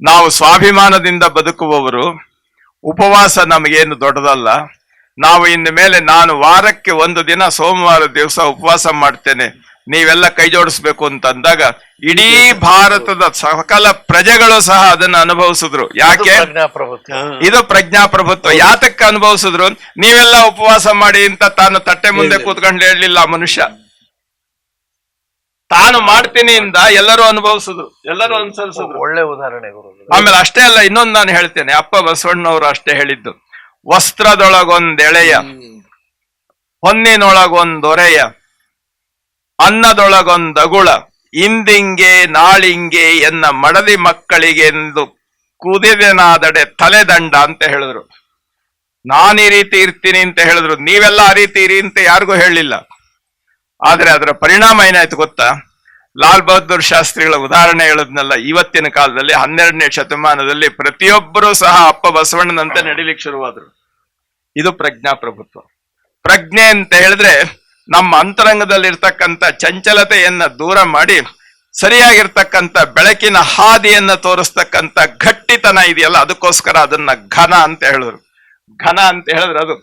Speaker 3: ನಾವು ಸ್ವಾಭಿಮಾನದಿಂದ ಬದುಕುವವರು, ಉಪವಾಸ ನಮಗೇನು ದೊಡ್ಡದಲ್ಲ, ನಾವು ಇನ್ನು ಮೇಲೆ ನಾನು ವಾರಕ್ಕೆ 1 ದಿನ ಸೋಮವಾರ ದಿವಸ ಉಪವಾಸ ಮಾಡ್ತೇನೆ, ನೀವೆಲ್ಲ ಕೈ ಜೋಡಿಸ್ಬೇಕು ಅಂತಂದಾಗ ಇಡೀ ಭಾರತದ ಸಕಲ ಪ್ರಜೆಗಳು ಸಹ ಅದನ್ನ ಅನುಭವಿಸಿದ್ರು. ಯಾಕೆ? ಇದು ಪ್ರಜ್ಞಾಪ್ರಭುತ್ವ. ಯಾತಕ್ಕೆ ಅನುಭವಿಸಿದ್ರು? ನೀವೆಲ್ಲ ಉಪವಾಸ ಮಾಡಿ ಅಂತ ತಾನು ತಟ್ಟೆ ಮುಂದೆ ಕೂತ್ಕೊಂಡು ಹೇಳಲಿಲ್ಲ ಮನುಷ್ಯ, ತಾನು ಮಾಡ್ತೀನಿ ಇಂದ ಎಲ್ಲರೂ ಅನುಭವಿಸಿದ್ರು, ಎಲ್ಲರೂ ಅನುಸರಿಸಿದ್ರು.
Speaker 2: ಒಳ್ಳೆ ಉದಾಹರಣೆ ಗುರು.
Speaker 3: ಆಮೇಲೆ ಅಷ್ಟೇ ಅಲ್ಲ, ಇನ್ನೊಂದು ನಾನು ಹೇಳ್ತೇನೆ, ಅಪ್ಪ ಬಸವಣ್ಣವರು ಅಷ್ಟೇ ಹೇಳಿದ್ದು, ವಸ್ತ್ರದೊಳಗೊಂದೆಳೆಯ, ಹೊನ್ನಿನೊಳಗೊಂದೊರೆಯ, ಅನ್ನದೊಳಗೊಂದಗುಳ, ಇಂದಿಂಗೆ ನಾಳಿಂಗೆ ಎನ್ನ ಮಡದಿ ಮಕ್ಕಳಿಗೆಂದು ಕುದಿದೆನಾದಡೆ ತಲೆದಂಡ ಅಂತ ಹೇಳಿದ್ರು. ನಾನು ಈ ರೀತಿ ಇರ್ತೀನಿ ಅಂತ ಹೇಳಿದ್ರು, ನೀವೆಲ್ಲ ಆ ರೀತಿ ಇರಿ ಅಂತ ಯಾರಿಗೂ ಹೇಳಲಿಲ್ಲ. ಆದ್ರೆ ಅದರ ಪರಿಣಾಮ ಏನಾಯ್ತು ಗೊತ್ತಾ? ಲಾಲ್ ಬಹದ್ದೂರ್ ಶಾಸ್ತ್ರಿಗಳ ಉದಾಹರಣೆ ಹೇಳದ್ನಲ್ಲ, ಇವತ್ತಿನ ಕಾಲದಲ್ಲಿ 12ನೇ ಶತಮಾನದಲ್ಲಿ ಪ್ರತಿಯೊಬ್ಬರೂ ಸಹ ಅಪ್ಪ ಬಸವಣ್ಣನಂತೆ ನಡಿಲಿಕ್ಕೆ ಶುರುವಾದ್ರು. ಇದು ಪ್ರಜ್ಞಾಪ್ರಭುತ್ವ. ಪ್ರಜ್ಞೆ ಅಂತ ಹೇಳಿದ್ರೆ ನಮ್ಮ ಅಂತರಂಗದಲ್ಲಿರ್ತಕ್ಕಂಥ ಚಂಚಲತೆಯನ್ನ ದೂರ ಮಾಡಿ ಸರಿಯಾಗಿರ್ತಕ್ಕಂಥ ಬೆಳಕಿನ ಹಾದಿಯನ್ನ ತೋರಿಸ್ತಕ್ಕಂಥ ಗಟ್ಟಿತನ ಇದೆಯಲ್ಲ, ಅದಕ್ಕೋಸ್ಕರ ಅದನ್ನ ಘನ ಅಂತ ಹೇಳಿದ್ರು. ಘನ ಅಂತ ಹೇಳಿದ್ರೆ ಅದು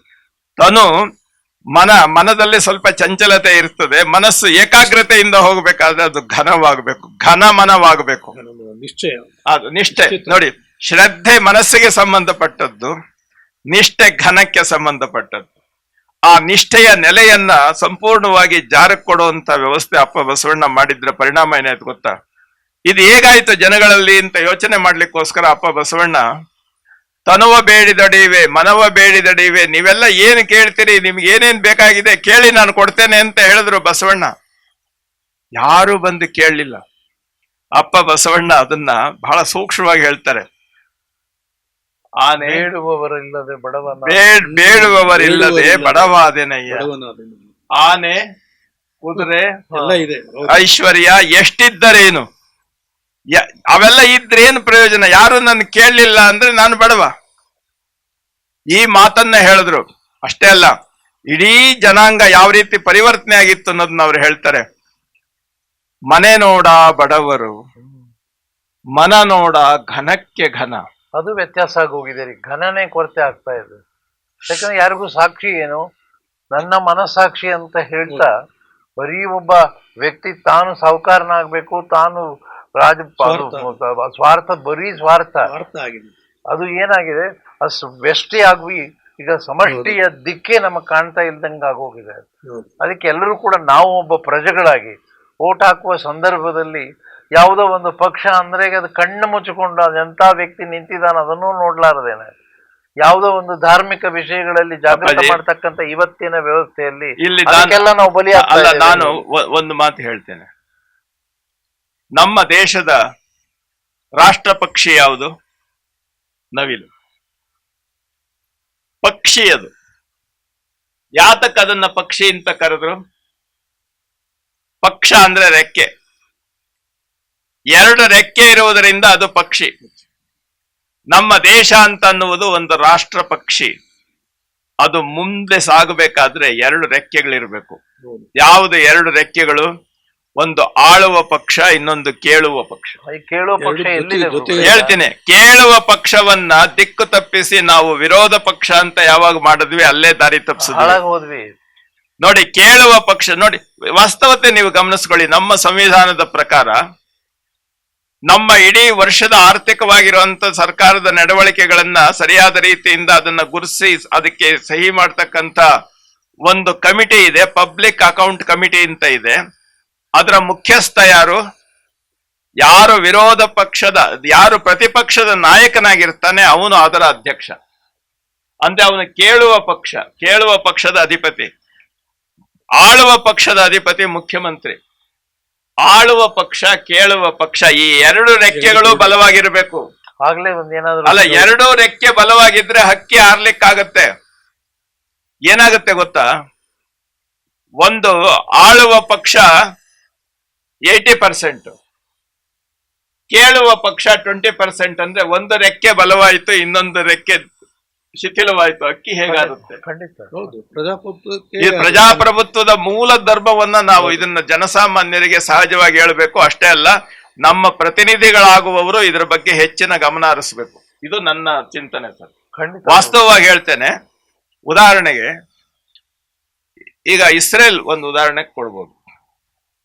Speaker 3: ಮನದಲ್ಲಿ ಸ್ವಲ್ಪ ಚಂಚಲತೆ ಇರ್ತದೆ, ಮನಸ್ಸು ಏಕಾಗ್ರತೆಯಿಂದ ಹೋಗ್ಬೇಕಾದ್ರೆ ಅದು ಘನವಾಗಬೇಕು, ಘನಮನವಾಗಬೇಕು.
Speaker 4: ನಿಶ್ಚಯ,
Speaker 3: ಅದು ನಿಷ್ಠೆ. ನೋಡಿ, ಶ್ರದ್ಧೆ ಮನಸ್ಸಿಗೆ ಸಂಬಂಧಪಟ್ಟದ್ದು, ನಿಷ್ಠೆ ಘನಕ್ಕೆ ಸಂಬಂಧಪಟ್ಟದ್ದು. ಆ ನಿಷ್ಠೆಯ ನೆಲೆಯನ್ನ ಸಂಪೂರ್ಣವಾಗಿ ಜಾರಕ್ಕೆ ಕೊಡುವಂತ ವ್ಯವಸ್ಥೆ ಅಪ್ಪ ಬಸವಣ್ಣ ಮಾಡಿದ್ರ ಪರಿಣಾಮ ಏನಾಯ್ತು ಗೊತ್ತಾ? ಇದು ಹೇಗಾಯ್ತು ಜನಗಳಲ್ಲಿ ಅಂತ ಯೋಚನೆ ಮಾಡ್ಲಿಕ್ಕೋಸ್ಕರ ಅಪ್ಪ ಬಸವಣ್ಣ ತನುವ ಬೇಡಿದಡಿವೆ, ಮನವ ಬೇಡಿದಡಿವೆ, ನೀವೆಲ್ಲ ಏನು ಕೇಳ್ತೀರಿ, ನಿಮ್ಗೆ ಏನೇನ್ ಬೇಕಾಗಿದೆ ಕೇಳಿ ನಾನು ಕೊಡ್ತೇನೆ ಅಂತ ಹೇಳಿದ್ರು ಬಸವಣ್ಣ. ಯಾರು ಬಂದು ಕೇಳಲಿಲ್ಲ. ಅಪ್ಪ ಬಸವಣ್ಣ ಅದನ್ನ ಬಹಳ ಸೂಕ್ಷ್ಮವಾಗಿ ಹೇಳ್ತಾರೆ.
Speaker 2: ಬೇಡುವವರಿಲ್ಲದೆ ಬಡವನ,
Speaker 3: ಬೇಡುವವರಿಲ್ಲದೆ ಬಡವಾದೆನಯ್ಯ, ಆನೆ ಕುದುರೆ
Speaker 4: ಎಲ್ಲ ಇದೆ,
Speaker 3: ಐಶ್ವರ್ಯ ಎಷ್ಟಿದ್ದರೇನು, ಅವೆಲ್ಲ ಇದ್ರೇನು ಪ್ರಯೋಜನ, ಯಾರು ನನ್ನ ಕೇಳಲಿಲ್ಲ ಅಂದ್ರೆ ನಾನು ಬಡವ. ಈ ಮಾತನ್ನ ಹೇಳಿದ್ರು. ಅಷ್ಟೇ ಅಲ್ಲ, ಇಡೀ ಜನಾಂಗ ಯಾವ ರೀತಿ ಪರಿವರ್ತನೆ ಆಗಿತ್ತು ಅನ್ನೋದನ್ನ ಅವ್ರು ಹೇಳ್ತಾರೆ. ಮನೆ ನೋಡ ಬಡವರು, ಮನ ನೋಡ ಘನಕ್ಕೆ ಘನ.
Speaker 2: ಅದು ವ್ಯತ್ಯಾಸ ಆಗೋಗಿದೆ ರೀ, ಘನನೇ ಕೊರತೆ ಆಗ್ತಾ ಇದೆ. ಯಾಕಂದ್ರೆ ಯಾರಿಗೂ ಸಾಕ್ಷಿ ಏನು, ನನ್ನ ಮನಸ್ಸಾಕ್ಷಿ ಅಂತ ಹೇಳ್ತಾ ಬರೀ ಒಬ್ಬ ವ್ಯಕ್ತಿ ತಾನು ಸಾಹುಕಾರನಾಗ್ಬೇಕು, ತಾನು ಸ್ವಾರ್ಥ, ಬರೀ ಸ್ವಾರ್ಥ
Speaker 4: ಆಗಿದೆ.
Speaker 2: ಅದು ಏನಾಗಿದೆ, ಅದು ವ್ಯಷ್ಟಿ ಆಗಿ ಈಗ ಸಮಷ್ಟಿಯ ದಿಕ್ಕೇ ನಮಗ್ ಕಾಣ್ತಾ ಇಲ್ದಂಗೆ ಆಗೋಗಿದೆ. ಅದಕ್ಕೆ ಎಲ್ಲರೂ ಕೂಡ ನಾವು ಒಬ್ಬ ಪ್ರಜೆಗಳಾಗಿ ಓಟ್ ಹಾಕುವ ಸಂದರ್ಭದಲ್ಲಿ ಯಾವುದೋ ಒಂದು ಪಕ್ಷ ಅಂದ್ರೆ ಅದು ಕಣ್ಣು ಮುಚ್ಚಿಕೊಂಡು ಅದೆಂತ ವ್ಯಕ್ತಿ ನಿಂತಿದ್ದಾನೆ ಅದನ್ನೂ ನೋಡ್ಲಾರದೇನೆ, ಯಾವುದೋ ಒಂದು ಧಾರ್ಮಿಕ ವಿಷಯಗಳಲ್ಲಿ ಜಾಗೃತ ಮಾಡ್ತಕ್ಕಂಥ ಇವತ್ತಿನ ವ್ಯವಸ್ಥೆಯಲ್ಲಿ ಅದಕ್ಕೆಲ್ಲ ನಾವು ಬಲಿ
Speaker 3: ಅಲ್ಲ. ನಾನು ಒಂದು ಮಾತು ಹೇಳ್ತೇನೆ. ನಮ್ಮ ದೇಶದ ರಾಷ್ಟ್ರ ಪಕ್ಷಿ ಯಾವುದು? ನವಿಲು. ಪಕ್ಷಿ ಅದು. ಯಾತಕ್ಕೆ ಅದನ್ನ ಪಕ್ಷಿ ಅಂತ ಕರೆದ್ರು? ಪಕ್ಷ ಅಂದ್ರೆ ರೆಕ್ಕೆ. 2 ರೆಕ್ಕೆ ಇರುವುದರಿಂದ ಅದು ಪಕ್ಷಿ. ನಮ್ಮ ದೇಶ ಅಂತ ಅನ್ನುವುದು ಒಂದು ರಾಷ್ಟ್ರ ಪಕ್ಷಿ. ಅದು ಮುಂದೆ ಸಾಗಬೇಕಾದ್ರೆ 2 ರೆಕ್ಕೆಗಳಿರ್ಬೇಕು. ಯಾವುದು 2 ರೆಕ್ಕೆಗಳು? ಒಂದು ಆಳುವ ಪಕ್ಷ, ಇನ್ನೊಂದು ಕೇಳುವ ಪಕ್ಷ.
Speaker 2: ಕೇಳುವ ಪಕ್ಷ
Speaker 3: ಹೇಳ್ತೀನಿ. ಕೇಳುವ ಪಕ್ಷವನ್ನ ದಿಕ್ಕು ತಪ್ಪಿಸಿ ನಾವು ವಿರೋಧ ಪಕ್ಷ ಅಂತ ಯಾವಾಗ ಮಾಡಿದ್ವಿ ಅಲ್ಲೇ ದಾರಿ ತಪ್ಪಿಸಿದ್ವಿ. ನೋಡಿ, ಕೇಳುವ ಪಕ್ಷ ನೋಡಿ, ವಾಸ್ತವತೆ ನೀವು ಗಮನಿಸ್ಕೊಳ್ಳಿ. ನಮ್ಮ ಸಂವಿಧಾನದ ಪ್ರಕಾರ ನಮ್ಮ ಇಡೀ ವರ್ಷದ ಆರ್ಥಿಕವಾಗಿರುವಂತ ಸರ್ಕಾರದ ನಡವಳಿಕೆಗಳನ್ನ ಸರಿಯಾದ ರೀತಿಯಿಂದ ಅದನ್ನ ಗುರುತಿಸಿ ಅದಕ್ಕೆ ಸಹಿ ಮಾಡ್ತಕ್ಕಂಥ ಒಂದು ಕಮಿಟಿ ಇದೆ, ಪಬ್ಲಿಕ್ ಅಕೌಂಟ್ ಕಮಿಟಿ ಅಂತ ಇದೆ. ಅದರ ಮುಖ್ಯಸ್ಥ ಯಾರು? ಯಾರು ವಿರೋಧ ಪಕ್ಷದ, ಯಾರು ಪ್ರತಿಪಕ್ಷದ ನಾಯಕನಾಗಿರ್ತಾನೆ ಅವನು ಅದರ ಅಧ್ಯಕ್ಷ. ಅಂದ್ರೆ ಅವನು ಕೇಳುವ ಪಕ್ಷದ ಅಧಿಪತಿ. ಆಳುವ ಪಕ್ಷದ ಅಧಿಪತಿ ಮುಖ್ಯಮಂತ್ರಿ. ಆಳುವ ಪಕ್ಷ, ಕೇಳುವ ಪಕ್ಷ, ಈ ಎರಡು ರೆಕ್ಕೆಗಳು ಬಲವಾಗಿರ್ಬೇಕು.
Speaker 2: ಆಗ್ಲೇ ಒಂದೇನಾದ್ರು
Speaker 3: ಅಲ್ಲ, ಎರಡೂ ರೆಕ್ಕೆ ಬಲವಾಗಿದ್ರೆ ಹಕ್ಕಿ ಹಾರ್ಲಿಕ್ಕಾಗತ್ತೆ. ಏನಾಗುತ್ತೆ ಗೊತ್ತಾ, ಒಂದು ಆಳುವ ಪಕ್ಷ 80%, ಕೇಳುವ ಪಕ್ಷ 20%. ಅಂದ್ರೆ ಒಂದು ರೆಕ್ಕೆ ಬಲವಾಯಿತು, ಇನ್ನೊಂದು ರೆಕ್ಕೆ ಶಿಥಿಲವಾಯಿತು. ಅಕ್ಕಿ ಹೇಗಾಗುತ್ತೆ?
Speaker 2: ಖಂಡಿತ.
Speaker 4: ಹೌದು, ಪ್ರಜಾಪ್ರಭುತ್ವಕ್ಕೆ
Speaker 3: ಈ ಪ್ರಜಾಪ್ರಭುತ್ವದ ಮೂಲ ಧರ್ಮವನ್ನ ನಾವು ಇದನ್ನ ಜನಸಾಮಾನ್ಯರಿಗೆ ಸಹಜವಾಗಿ ಹೇಳಬೇಕು. ಅಷ್ಟೇ ಅಲ್ಲ, ನಮ್ಮ ಪ್ರತಿನಿಧಿಗಳಾಗುವವರು ಇದರ ಬಗ್ಗೆ ಹೆಚ್ಚಿನ ಗಮನ ಹರಿಸಬೇಕು. ಇದು ನನ್ನ ಚಿಂತನೆ ಸರ್.
Speaker 2: ಖಂಡಿತ.
Speaker 3: ವಾಸ್ತವವಾಗಿ ಹೇಳ್ತೇನೆ. ಉದಾಹರಣೆಗೆ ಈಗ ಇಸ್ರೇಲ್ ಒಂದು ಉದಾಹರಣೆ ಕೊಡ್ಬೋದು.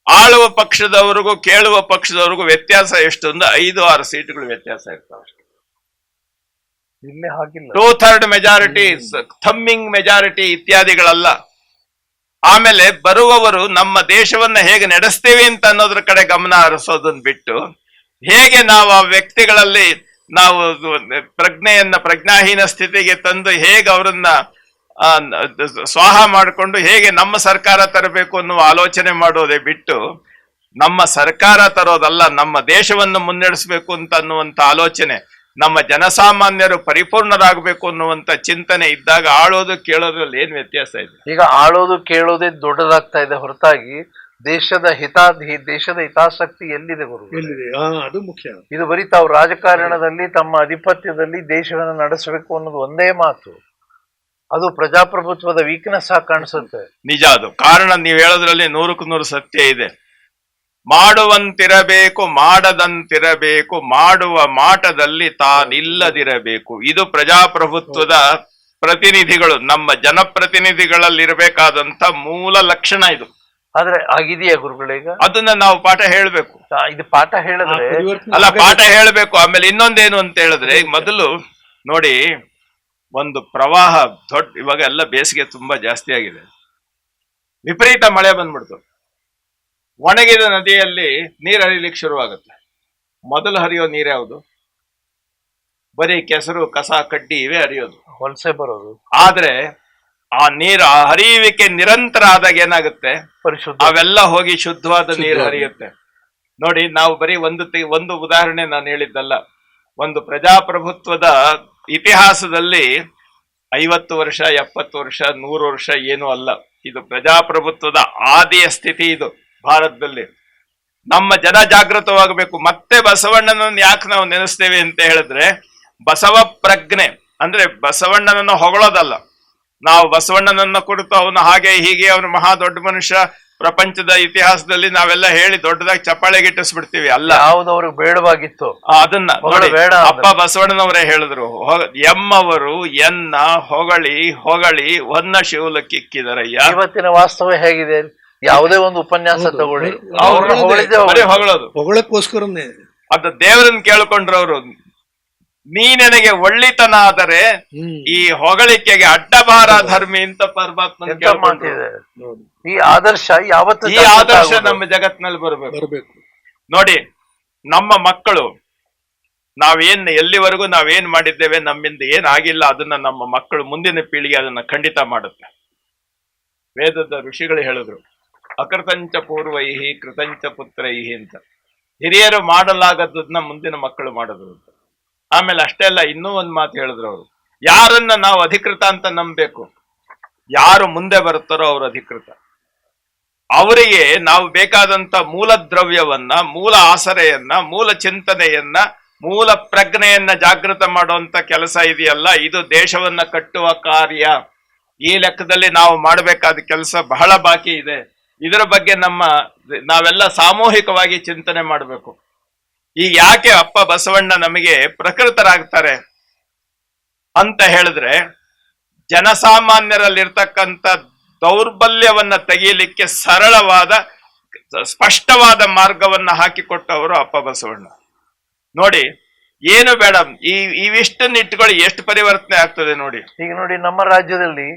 Speaker 3: ಆಳುವ ಪಕ್ಷದವರಿಗೂ ಕೇಳುವ ಪಕ್ಷದವರಿಗೂ ವ್ಯತ್ಯಾಸ ಎಷ್ಟು ಅಂದ್ರೆ 5-6 ಸೀಟ್ಗಳು ವ್ಯತ್ಯಾಸ ಇರ್ತಾವೆ.
Speaker 2: ಇಲ್ಲೇ ಹಾಗಿಲ್ಲ.
Speaker 3: 2/3 ಮೆಜಾರಿಟಿ, ಥಮ್ಮಿಂಗ್ ಮೆಜಾರಿಟಿ ಇತ್ಯಾದಿಗಳಲ್ಲ. ಆಮೇಲೆ ಬರುವವರು ನಮ್ಮ ದೇಶವನ್ನ ಹೇಗೆ ನಡೆಸ್ತೀವಿ ಅಂತ ಅನ್ನೋದ್ರ ಕಡೆ ಗಮನ ಹರಿಸೋದನ್ನ ಬಿಟ್ಟು, ಹೇಗೆ ನಾವು ಆ ವ್ಯಕ್ತಿಗಳಲ್ಲಿ ನಾವು ಪ್ರಜ್ಞಾಹೀನ ಸ್ಥಿತಿಗೆ ತಂದು ಹೇಗೆ ಅವರನ್ನ ಸ್ವಾಹ ಮಾಡಿಕೊಂಡು ಹೇಗೆ ನಮ್ಮ ಸರ್ಕಾರ ತರಬೇಕು ಅನ್ನುವ ಆಲೋಚನೆ ಮಾಡೋದೇ ಬಿಟ್ಟು, ನಮ್ಮ ಸರ್ಕಾರ ತರೋದಲ್ಲ, ನಮ್ಮ ದೇಶವನ್ನು ಮುನ್ನಡೆಸಬೇಕು ಅಂತ ಅನ್ನುವಂತ ಆಲೋಚನೆ, ನಮ್ಮ ಜನಸಾಮಾನ್ಯರು ಪರಿಪೂರ್ಣರಾಗಬೇಕು ಅನ್ನುವಂತ ಚಿಂತನೆ ಇದ್ದಾಗ ಆಳೋದು ಕೇಳೋದ್ರಲ್ಲಿ ಏನ್ ವ್ಯತ್ಯಾಸ ಇದೆ?
Speaker 2: ಈಗ ಆಳೋದು ಕೇಳೋದೇ ದೊಡ್ಡದಾಗ್ತಾ ಇದೆ ಹೊರತಾಗಿ ದೇಶದ ಹಿತಾಸಕ್ತಿ ಎಲ್ಲಿದೆ ಗುರು?
Speaker 4: ಎಲ್ಲಿದೆ? ಅದು ಮುಖ್ಯ.
Speaker 2: ಇದು ಬರೀ ತಾವು ರಾಜಕಾರಣದಲ್ಲಿ ತಮ್ಮ ಅಧಿಪತ್ಯದಲ್ಲಿ ದೇಶವನ್ನು ನಡೆಸಬೇಕು ಅನ್ನೋದು ಒಂದೇ ಮಾತು. ಅದು ಪ್ರಜಾಪ್ರಭುತ್ವದ ವೀಕ್ನೆಸ್ ಆಗಿ ಕಾಣಿಸುತ್ತೆ.
Speaker 3: ನಿಜ ಅದು. ಕಾರಣ ನೀವು ಹೇಳೋದ್ರಲ್ಲಿ 100% ಸತ್ಯ ಇದೆ. ಮಾಡುವಂತಿರಬೇಕು, ಮಾಡದಂತಿರಬೇಕು, ಮಾಡುವ ಮಾಟದಲ್ಲಿ ತಾನಿಲ್ಲದಿರಬೇಕು. ಇದು ಪ್ರಜಾಪ್ರಭುತ್ವದ ಪ್ರತಿನಿಧಿಗಳು, ನಮ್ಮ ಜನಪ್ರತಿನಿಧಿಗಳಲ್ಲಿರಬೇಕಾದಂತ ಮೂಲ ಲಕ್ಷಣ ಇದು.
Speaker 2: ಆದ್ರೆ ಆಗಿದೆಯಾ ಗುರುಗಳೀಗ?
Speaker 3: ಅದನ್ನ ನಾವು ಪಾಠ ಹೇಳ್ಬೇಕು.
Speaker 2: ಇದು ಪಾಠ ಹೇಳಿದ್ರೆ
Speaker 3: ಅಲ್ಲ, ಪಾಠ ಹೇಳ್ಬೇಕು. ಆಮೇಲೆ ಇನ್ನೊಂದೇನು ಅಂತ ಹೇಳಿದ್ರೆ, ಈಗ ಮೊದಲು ನೋಡಿ, ಒಂದು ಪ್ರವಾಹ ಇವಾಗ ಎಲ್ಲ ಬೇಸಿಗೆ ತುಂಬಾ ಜಾಸ್ತಿ ಆಗಿದೆ, ವಿಪರೀತ ಮಳೆ ಬಂದ್ಬಿಡ್ತು. ಒಣಗಿದ ನದಿಯಲ್ಲಿ ನೀರು ಹರಿಲಿಕ್ಕೆ ಶುರುವಾಗುತ್ತೆ. ಮೊದಲು ಹರಿಯೋ ನೀರು ಯಾವುದು? ಬರೀ ಕೆಸರು, ಕಸ, ಕಡ್ಡಿ ಇವೇ ಹರಿಯೋದು,
Speaker 2: ವಲಸೆ ಬರೋದು.
Speaker 3: ಆದ್ರೆ ಆ ನೀರು ಹರಿಯುವಿಕೆ ನಿರಂತರ ಆದಾಗ ಏನಾಗುತ್ತೆ?
Speaker 2: ಪರಿಶುದ್ಧ,
Speaker 3: ಅವೆಲ್ಲ ಹೋಗಿ ಶುದ್ಧವಾದ ನೀರು ಹರಿಯುತ್ತೆ. ನೋಡಿ, ನಾವು ಬರೀ ಒಂದು ಉದಾಹರಣೆ ನಾನು ಹೇಳಿದ್ದಲ್ಲ. ಒಂದು ಪ್ರಜಾಪ್ರಭುತ್ವದ ಇತಿಹಾಸದಲ್ಲಿ 50 ವರ್ಷ, 70 ವರ್ಷ, 100 ವರ್ಷ ಏನೂ ಅಲ್ಲ. ಇದು ಪ್ರಜಾಪ್ರಭುತ್ವದ ಆದಿಯ ಸ್ಥಿತಿ ಇದು ಭಾರತದಲ್ಲಿ. ನಮ್ಮ ಜನ ಜಾಗೃತವಾಗಬೇಕು. ಮತ್ತೆ ಬಸವಣ್ಣನನ್ನು ಯಾಕೆ ನಾವು ನೆನೆಸ್ತೇವೆ ಅಂತ ಹೇಳಿದ್ರೆ, ಬಸವ ಪ್ರಜ್ಞೆ ಅಂದ್ರೆ ಬಸವಣ್ಣನನ್ನು ಹೊಗಳೋದಲ್ಲ. ನಾವು ಬಸವಣ್ಣನನ್ನ ಕುರಿತು ಅವನು ಹಾಗೆ ಹೀಗೆ, ಅವನು ಮಹಾ ದೊಡ್ಡ ಮನುಷ್ಯ, ಪ್ರಪಂಚದ ಇತಿಹಾಸದಲ್ಲಿ ನಾವೆಲ್ಲ ಹೇಳಿ ದೊಡ್ಡದಾಗಿ ಚಪ್ಪಾಳೆ ಗಿಟ್ಟಿಸ್ಬಿಡ್ತೀವಿ. ಅಲ್ಲ,
Speaker 2: ಯಾವುದವ್ರಿಗೆ ಬೇಡವಾಗಿತ್ತು
Speaker 3: ಅದನ್ನ ನೋಡಿ ಅಪ್ಪ ಬಸವಣ್ಣನವರೇ ಹೇಳಿದ್ರು, ಎಮ್ಮವರು ಎನ್ನ ಹೊಗಳಿ ಹೊಗಳಿ ಹೊನ್ನ ಶಿವಲಕ್ಕಿಕ್ಕಿದರಯ್ಯ.
Speaker 2: ಇವತ್ತಿನ ವಾಸ್ತವ ಹೇಗಿದೆ? ಯಾವುದೇ ಒಂದು ಉಪನ್ಯಾಸ ತಗೊಳ್ಳಿ,
Speaker 3: ಹೊಗಳೋದು,
Speaker 4: ಹೊಗಳಕ್ಕೋಸ್ಕರನೇ.
Speaker 3: ಅದು ದೇವರನ್ನ ಕೇಳ್ಕೊಂಡ್ರವ್ರು, ನೀ ನನಗೆ ಒಳ್ಳಿತನ ಆದರೆ ಈ ಹೊಗಳಿಕೆಗೆ ಅಡ್ಡಬಾರ ಧರ್ಮಿ ಅಂತ ಪರಮಾತ್ಮ.
Speaker 2: ಈ ಆದರ್ಶ ಯಾವತ್ತು,
Speaker 3: ಈ ಆದರ್ಶ ನಮ್ಮ ಜಗತ್ತಿನಲ್ಲಿ ಬರಬೇಕು. ನೋಡಿ, ನಮ್ಮ ಮಕ್ಕಳು ಎಲ್ಲಿವರೆಗೂ ನಾವೇನ್ ಮಾಡಿದ್ದೇವೆ, ನಮ್ಮಿಂದ ಏನಾಗಿಲ್ಲ, ಅದನ್ನ ನಮ್ಮ ಮಕ್ಕಳು ಮುಂದಿನ ಪೀಳಿಗೆ ಅದನ್ನ ಖಂಡಿತ ಮಾಡುತ್ತೆ. ವೇದದ ಋಷಿಗಳು ಹೇಳಿದ್ರು, ಅಕೃತಂಚ ಪೂರ್ವೈಹಿ ಕೃತಂಚ ಪುತ್ರೈಹಿ ಅಂತ. ಹಿರಿಯರು ಮಾಡಲಾಗದನ್ನ ಮುಂದಿನ ಮಕ್ಕಳು ಮಾಡಿದ್ರು ಅಂತ. ಆಮೇಲೆ ಅಷ್ಟೇ ಅಲ್ಲ, ಇನ್ನೂ ಒಂದು ಮಾತು ಹೇಳಿದ್ರು ಅವರು, ಯಾರನ್ನ ನಾವು ಅಧಿಕೃತ ಅಂತ ನಂಬಬೇಕು, ಯಾರು ಮುಂದೆ ಬರುತ್ತಾರೋ ಅವರು ಅಧಿಕೃತ. ಅವರಿಗೆ ನಾವು ಬೇಕಾದಂತ ಮೂಲ ದ್ರವ್ಯವನ್ನ, ಮೂಲ ಆಸರೆಯನ್ನ, ಮೂಲ ಚಿಂತನೆಯನ್ನ, ಮೂಲ ಪ್ರಜ್ಞೆಯನ್ನ ಜಾಗೃತ ಮಾಡುವಂತ ಕೆಲಸ ಇದೆಯಲ್ಲ, ಇದು ದೇಶವನ್ನ ಕಟ್ಟುವ ಕಾರ್ಯ. ಈ ಲೆಕ್ಕದಲ್ಲಿ ನಾವು ಮಾಡಬೇಕಾದ ಕೆಲಸ ಬಹಳ ಬಾಕಿ ಇದೆ. ಇದರ ಬಗ್ಗೆ ನಾವೆಲ್ಲ ಸಾಮೂಹಿಕವಾಗಿ ಚಿಂತನೆ ಮಾಡಬೇಕು. ಈಗ ಯಾಕೆ ಅಪ್ಪ ಬಸವಣ್ಣ ನಮಗೆ ಪ್ರಕೃತರಾಗ್ತಾರೆ ಅಂತ ಹೇಳಿದ್ರೆ, ಜನಸಾಮಾನ್ಯರಲ್ಲಿರ್ತಕ್ಕಂಥ ದೌರ್ಬಲ್ಯವನ್ನ ತೆಗೆಯಲಿಕ್ಕೆ ಸರಳವಾದ ಸ್ಪಷ್ಟವಾದ ಮಾರ್ಗವನ್ನ ಹಾಕಿಕೊಟ್ಟವರು ಅಪ್ಪ ಬಸವಣ್ಣ. ನೋಡಿ, ಏನು ಬೇಡ, ಇವಿಷ್ಟನ್ನು ಇಟ್ಕೊಳ್ಳಿ, ಎಷ್ಟು ಪರಿವರ್ತನೆ ಆಗ್ತದೆ ನೋಡಿ.
Speaker 2: ಈಗ ನೋಡಿ, ನಮ್ಮ ರಾಜ್ಯದಲ್ಲಿ